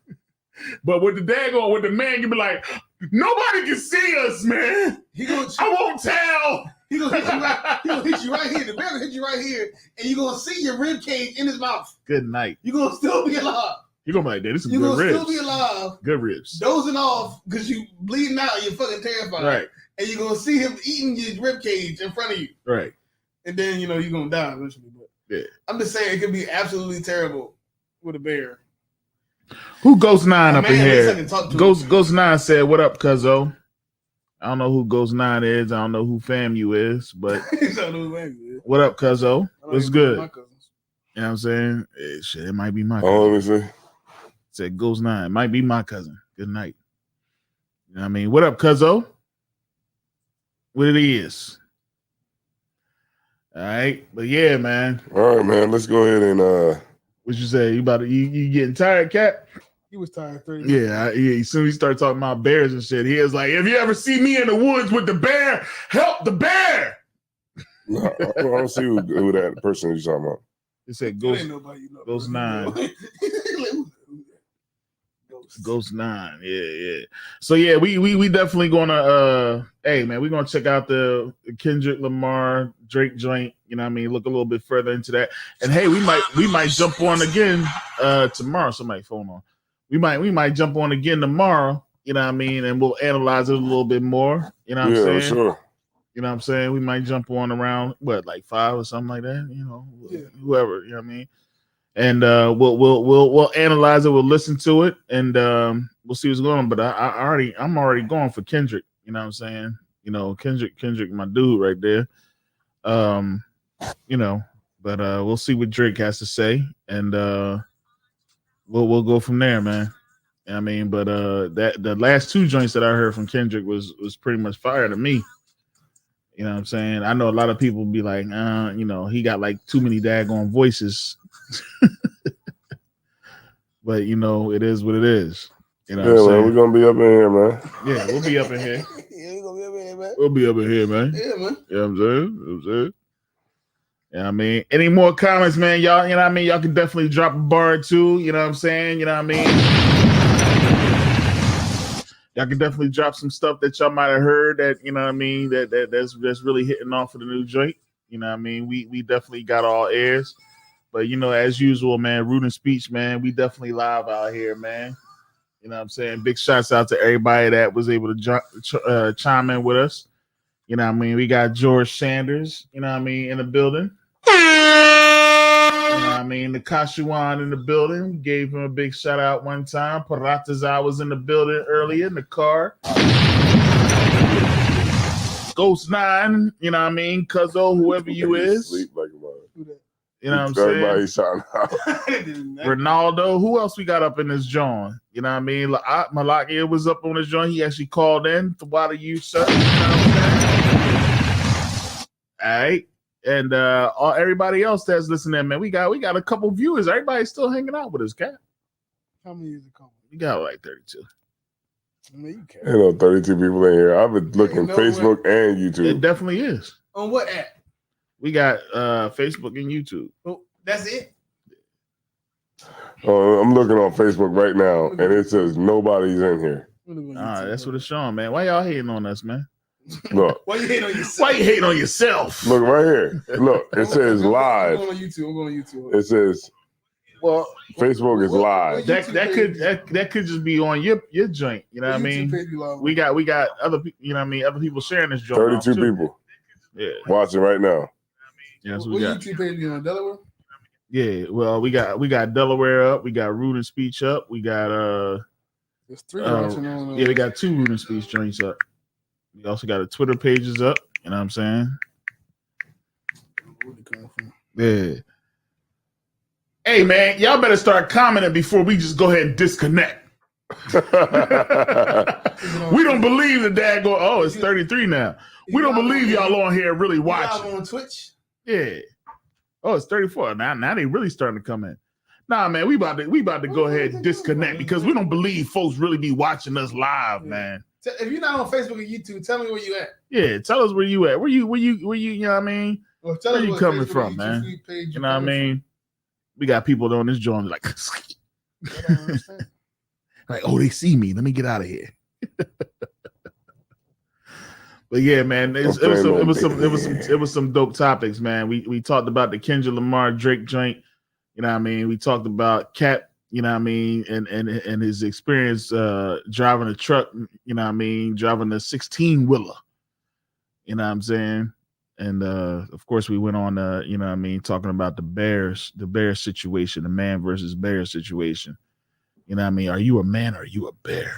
But with the man, you be like, nobody can see us, man. I won't tell. He gonna hit you right here. The bear gonna hit you right here, and you gonna see your rib cage in his mouth. Good night. You gonna still be alive. You gonna be like, this is good ribs. You gonna still be alive. Good ribs. Dozing off because you bleeding out and you're fucking terrified. Right. And you're gonna see him eating your rib cage in front of you. Right. And then you're gonna die eventually. But yeah. I'm just saying it could be absolutely terrible with a bear. Who Ghost 9 up in here? Ghost 9 said, "What up, cuzzo?" I don't know who Ghost 9 is. I don't know who FAMU is, but what up, cuzzo? What's good? You know what I'm saying? It might be my cousin. Oh, let me see. Said Ghost 9. It might be my cousin. Good night. You know what I mean? What up, cuzzo? What it is. All right. But yeah, man. All right, man. Let's go ahead and what you say? You getting tired, Cap? He was tired. Yeah. As soon as he started talking about bears and shit, he was like, if you ever see me in the woods with the bear, help the bear. No, I don't see who that person is talking about. It said Ghost 9. Ghost 9. Yeah. So yeah, we definitely gonna hey man, we're gonna check out the Kendrick Lamar Drake joint, you know what I mean? Look a little bit further into that. And hey, we might jump on again tomorrow. Somebody phone on. We might jump on again tomorrow, you know what I mean, and we'll analyze it a little bit more. You know what I'm saying? Sure. You know what I'm saying? We might jump on around like 5 or something like that, you know, whoever, you know what I mean? And we'll analyze it, we'll listen to it, and we'll see what's going on. But I'm already going for Kendrick, you know what I'm saying? You know, Kendrick, my dude right there. You know, but we'll see what Drake has to say, and we'll go from there, man. I mean, but that the last 2 joints that I heard from Kendrick was pretty much fire to me. You know what I'm saying? I know a lot of people be like, you know, he got like too many daggone voices. But you know, it is what it is. You know, yeah, man, we're gonna be up in here, man. Yeah, we'll be up in here. Yeah, we're gonna be up in here, man. We'll be up in here, man. Yeah, man. You know what I'm saying? Yeah, I mean, any more comments, man? Y'all, you know what I mean? Y'all can definitely drop a bar or 2, you know what I'm saying? You know what I mean? Y'all can definitely drop some stuff that y'all might have heard that, you know what I mean, that's really hitting off of the new joint. You know what I mean? We definitely got all ears. But, you know, as usual, man, Root and Speech, man, we definitely live out here, man. You know what I'm saying? Big shouts out to everybody that was able to chime in with us. You know what I mean? We got George Sanders, you know what I mean, in the building. You know what I mean? The Kashuan in the building. Gave him a big shout out one time. Paratazar was in the building earlier in the car. Ghost 9, you know what I mean? Cuzzo, whoever you is. Sleep like a mother. You know what I'm saying? Everybody's shouting out. Ronaldo. Who else we got up in this joint? You know what I mean? Malakia was up on this joint. He actually called in. Why do you, sir? You know what I'm saying? All right. And everybody else that's listening, man, we got a couple viewers. Everybody's still hanging out with us, Cat. How many is a couple? You got like 32. I mean, you can't. You know, 32 people in here. I've been looking Facebook and YouTube. It definitely is. On what app? We got Facebook and YouTube. Oh, that's it? I'm looking on Facebook right now, and it says nobody's in here. That's what it's showing, man. Why y'all hating on us, man? Look. Why you hating on yourself? Why you hating on yourself? Look right here. Look, it says live. I'm going on YouTube. It says, well, Facebook is live. That could just be on your joint. You know what I mean? We got other people. You know what I mean? Other people sharing this joint. 32 people. Yeah, watching right now. Yeah, that's what we got. YouTube page you on Delaware? Yeah, well, we got Delaware up. We got Root and Speech up. We got There's 3 watching on. Yeah, we got 2 Root and Speech joints up. We also got a Twitter pages up. You know what I'm saying? Yeah. Hey man, y'all better start commenting before we just go ahead and disconnect. We don't believe the dad go. Oh, it's 33 now. We don't believe y'all on here really watching. Y'all on Twitch? Yeah. Oh, it's 34 now. They really starting to come in. Nah, man, we about to go ahead and disconnect because we don't believe folks really be watching us live, man. If you're not on Facebook or YouTube, tell me where you at. Yeah, tell us where you at. Where you know what I mean? Well, where you coming from, man? You know what I mean? We got people on this joint like, like, oh, they see me. Let me get out of here. But yeah, man, it was some dope topics, man. We talked about the Kendrick Lamar Drake joint. You know what I mean? We talked about Cap, you know what I mean, and his experience driving a truck, you know what I mean, driving a 16-wheeler. You know what I'm saying? And of course we went on you know what I mean, talking about the Bears situation, the man versus bear situation. You know what I mean? Are you a man or are you a bear?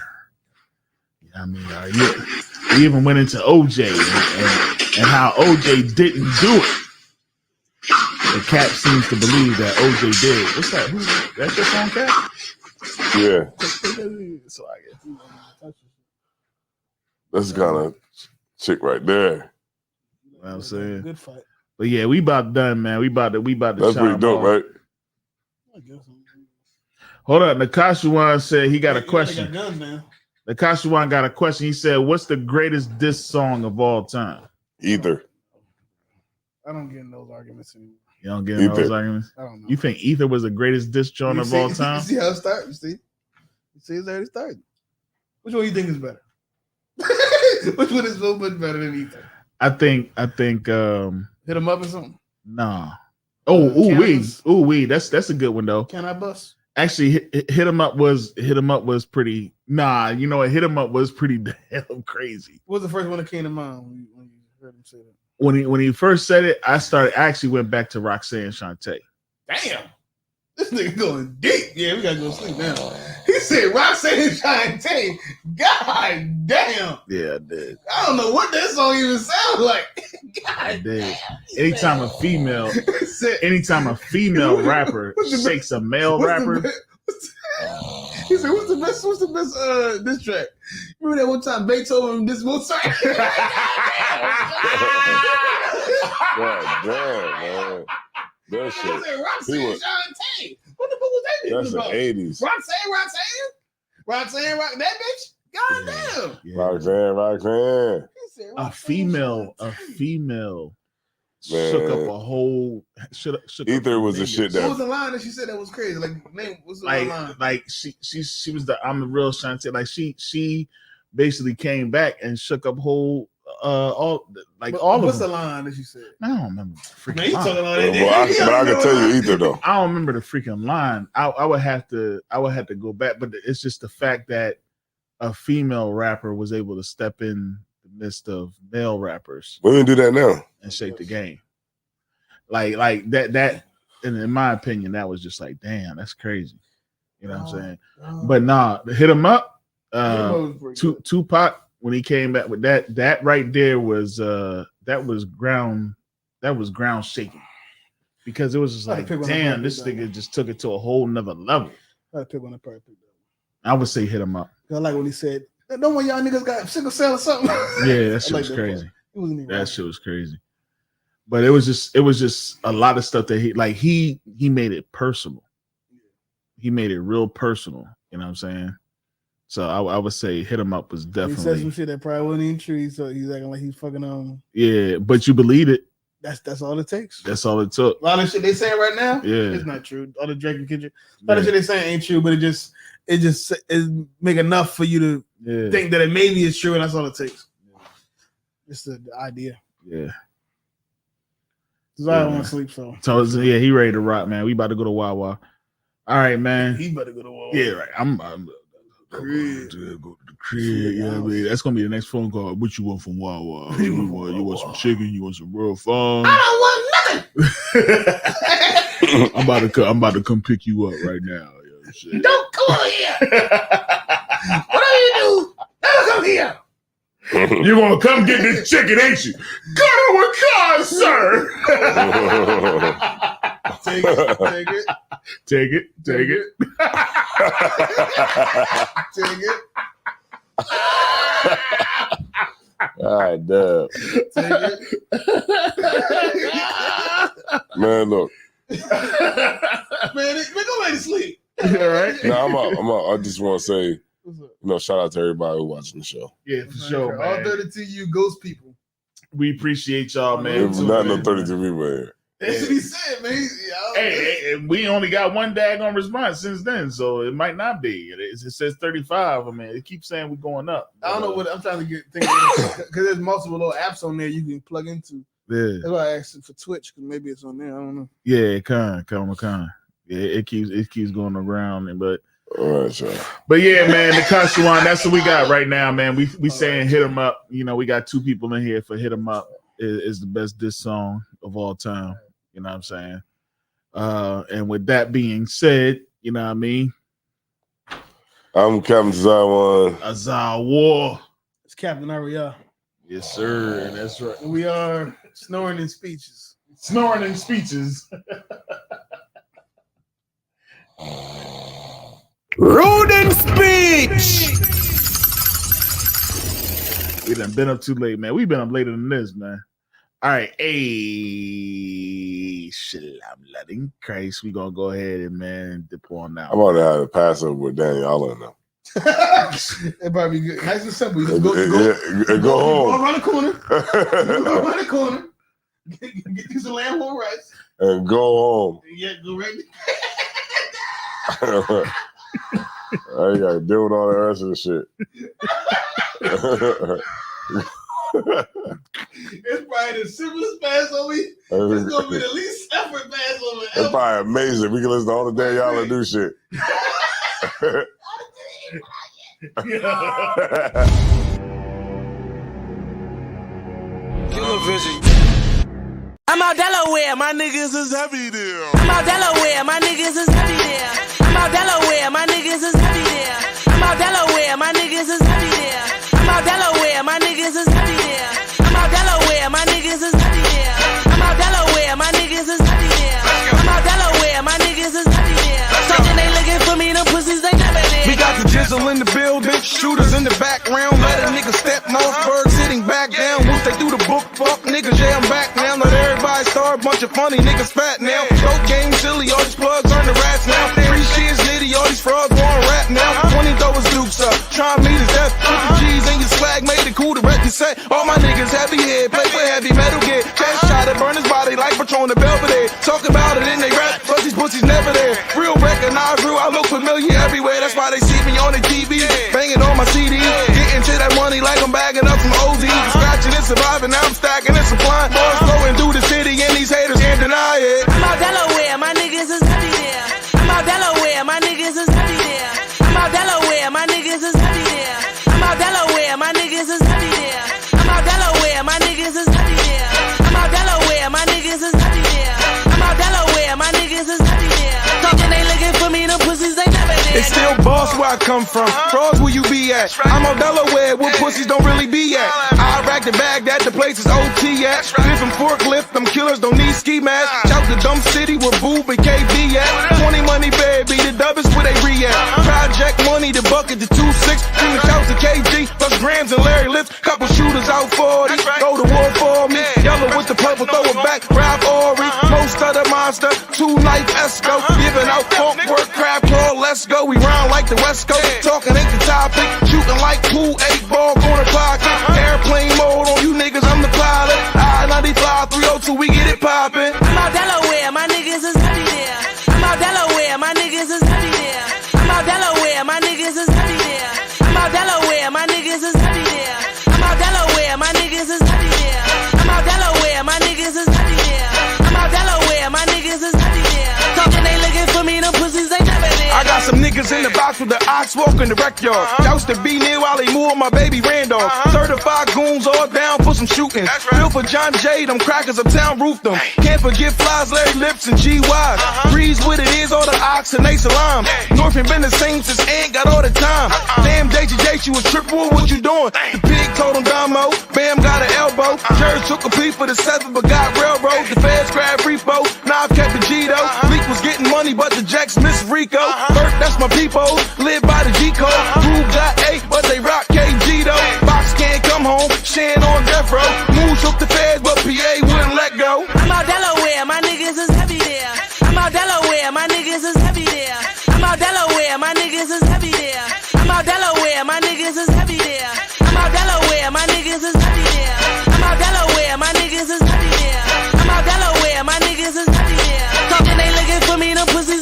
You know what I mean? Are you? We even went into OJ and how OJ didn't do it. The Cap seems to believe that OJ did. What's that? That's your song, Cap? Yeah. So I guess that's the kind of chick right there. You know what I'm saying? Good fight. But yeah, we about done, man. We about to. That's pretty dope, off. right? I guess. Hold up, Nakashuan said he got a question. Got guns, man. Nakashuan got a question. He said, "What's the greatest diss song of all time?" Ether. I don't get in those arguments anymore. You don't get in those arguments? I don't know. You think Ether was the greatest diss joint of all time? You see how it started? You see it's already started. Which one do you think is better? Which one is so much better than Ether? I think hit him up or something. Nah. Ooh wee. That's a good one though. Can I bust? Actually, hit him up was pretty. Nah, you know what? Hit him up was pretty damn crazy. What was the first one that came to mind when you heard him say that? When he first said it, I actually went back to Roxanne Shante. Damn, this nigga going deep. Yeah, we gotta go sleep now. He said Roxanne Shante. God damn. Yeah, I did. I don't know what that song even sounds like. God I did. damn. Anytime a female rapper shakes a male rapper. He said, "What's the best diss track?" Remember that one time Beethoven this Mozart? God damn, man. That shit. Roxanne Shante. What the fuck was that? That's the 80s. Roxanne, that bitch. God damn. Yeah. Roxanne. He said, A Roxanne female Man. shook up a whole. Shook Ether up was the shit What that. was the line that she said that was crazy? Like, name, what's the line? Like she was the I'm the real Shante. Like she basically came back and shook up whole all of What's them. the line that she said? I don't remember the freaking Man, you line. talking about that? But I can tell you Ether though. I don't remember the freaking line. I would have to go back, but it's just the fact that a female rapper was able to step in midst of male rappers Women do that now. and shape the game. Like that, and in my opinion, that was just like, damn, that's crazy. You know what I'm saying? But nah, Hit 'Em Up, Tupac, when he came back with that right there was ground shaking. Because it was just like, damn, this nigga just took it to a whole nother level. I would say Hit 'Em Up. I like when he said, "Don't want y'all niggas got sickle cell or something." Yeah, that shit was crazy. That shit was crazy. But it was just a lot of stuff that he made it personal. He made it real personal. You know what I'm saying? So I would say Hit 'Em Up was definitely. He said some shit that probably wasn't even true. So he's acting like he's fucking on. Yeah, but you believe it. That's all it takes. That's all it took. A lot of shit they saying right now, it's not true. All the Drake and Kendrick, a lot of shit they saying ain't true, but it just make enough for you to think that it maybe is true, and that's all it takes. Just the idea. Yeah. Cause I don't want to sleep, so yeah, he ready to rock, man. We about to go to Wawa. All right, man. He about to go to Wawa. Yeah, right. I'm go to the crib. Yeah, man. That's gonna be the next phone call. What you want from Wawa? You want some chicken? You want some real fun? I don't want nothing. I'm about to come pick you up right now. Don't come here. Whatever you do, never come here. You want to come get this chicken, ain't you? Come with cars, sir. Take it. Take it. Take it. All right, dub. Take it. Man, look. Man, go back to sleep. All right. No, I'm up. I just want to say, shout out to everybody who watching the show. Yeah, for sure, man. All 32 you ghost people. We appreciate y'all, man. Not no 32 people here. That's what he said, man. Hey, we only got one daggone response since then, so it might not be. It says 35. I mean, it keeps saying we're going up. I don't know what I'm trying to get things because there's multiple little apps on there you can plug into. Yeah. That's why I asked for Twitch because maybe it's on there. I don't know. Yeah, kind. Yeah, it keeps going around, but. All right, sure. But yeah, man, the Kashuan, that's what we got right now, man. We saying Hit 'Em Up. You know, we got two people in here for Hit 'Em Up is the best diss song of all time. You know what I'm saying? And with that being said, you know what I mean? I'm Captain Zawan. Azar War. It's Captain Ariel. Yes, sir. And that's right. We are snoring in speeches. Snoring in speeches. Rude in speech. We done been up too late, man. We've been up later than this, man. All right, hey, shalom, loving Christ. We gonna go ahead and man dip on now. I'm about to have a Passover with Daniel Allen now. It probably be good. Nice and simple. You just go home. Go around the corner. Go around the corner. Get you some lamb home rice. And go home. Yeah, go right. I ain't got to deal with all the rest of the shit. It's probably the simplest Passover. It's gonna be the least effort Passover ever. It's probably amazing. We can listen to all the day y'all and do shit. Killer Vision. I'm out Delaware, my niggas is heavy there. I'm out Delaware, my niggas is heavy there. I'm out Delaware, my niggas is heavy there. I'm out Delaware, my niggas is heavy there. I'm out Delaware, my niggas is heavy there. I'm out Delaware, my niggas is heavy there. I'm out Delaware, my niggas is heavy there. I'm out Delaware, my niggas is heavy there. Thinking they looking for me, them pussies they never did. We got the jizzle in the building, shooters in the background. Let a nigga step Mossberg sitting back down. Once they do the book, fuck niggas, yeah, I'm back now. Let everybody start, bunch of funny niggas fat now. Dope game silly, all these plugs earn the rats now. 3 shears nitty, all these frauds want rap now. 20 throw his dukes up, try me to death. Put the G's in your swag, made it cool to wreck and say. All my niggas heavy head, play with heavy metal gear. Chest shot it, burn his body like Patron the Belvedere. Talk about it in they rap, but these pussies never there. Real recognize real, I look familiar everywhere. That's why they see me on the TV, banging on my CD. Getting to that money like I'm bagging up from OZ. Scratching and surviving, now I'm stacking and supplying. Boys flowing through the city and these haters can't deny it. I'm out Delaware, my niggas is heavy there. I'm out Delaware, my niggas is heavy there. I'm out Delaware, my niggas is heavy there. I'm out Delaware, my niggas is heavy there. I'm no boss where I come from. Frauds where you be at. I'm on Delaware where pussies don't really be at. I rack the bag that the place is OT at. Different forklift, them killers don't need ski masks. Shout to Dumb City where Boob and KB at. 20 money baby, the dub is where they re at. Project money, the bucket, the 2-6. Shouts to KG, plus grams and Larry Lips. Couple shooters out 40, go to war for me. Yellow with the purple, throw it back, grab Ori. Most of the monster, 2-knife Esco. Giving out funk work, crab crawl, let's go. We round like the West Coast, talking ain't the topic. Shooting like pool, 8-ball, corner pocket. Airplane mode on you niggas, I'm the pilot. I-95, 302, we get it poppin'. I'm out Delaware, my niggas is heavy there. I'm out Delaware, my niggas is heavy there. I'm out Delaware, my niggas is heavy there. I'm out Delaware, my niggas is heavy there. I'm out Delaware, my niggas is heavy there. I'm out Delaware, my niggas is heavy there. I'm out Delaware, my niggas is heavy there. Talking they looking for me, them pussies ain't never there. I got some niggas in the box with the ox walking the rec yard. Doused to be near while they move my baby Randolph. Certified goons all down for some shooting. Bill for John J, them crackers uptown roofed them. Can't forget Flies, Larry Lips, and G-Wise. Breeze with it is all the ox and they salam. North ain't been the same since ain't got all the time. Damn, JJ, you was triple, what you doing? The pig told him Damo, Bam got an elbow. Church took a piece for the 7 but got railroad. The feds grabbed repo, now I kept the G-Do. Leak was getting money but the Jacks miss Rico. Bert, that's my people, live by the G-Code. Rube got 8 but they rock KG though. Box can't come home, Shan on death row.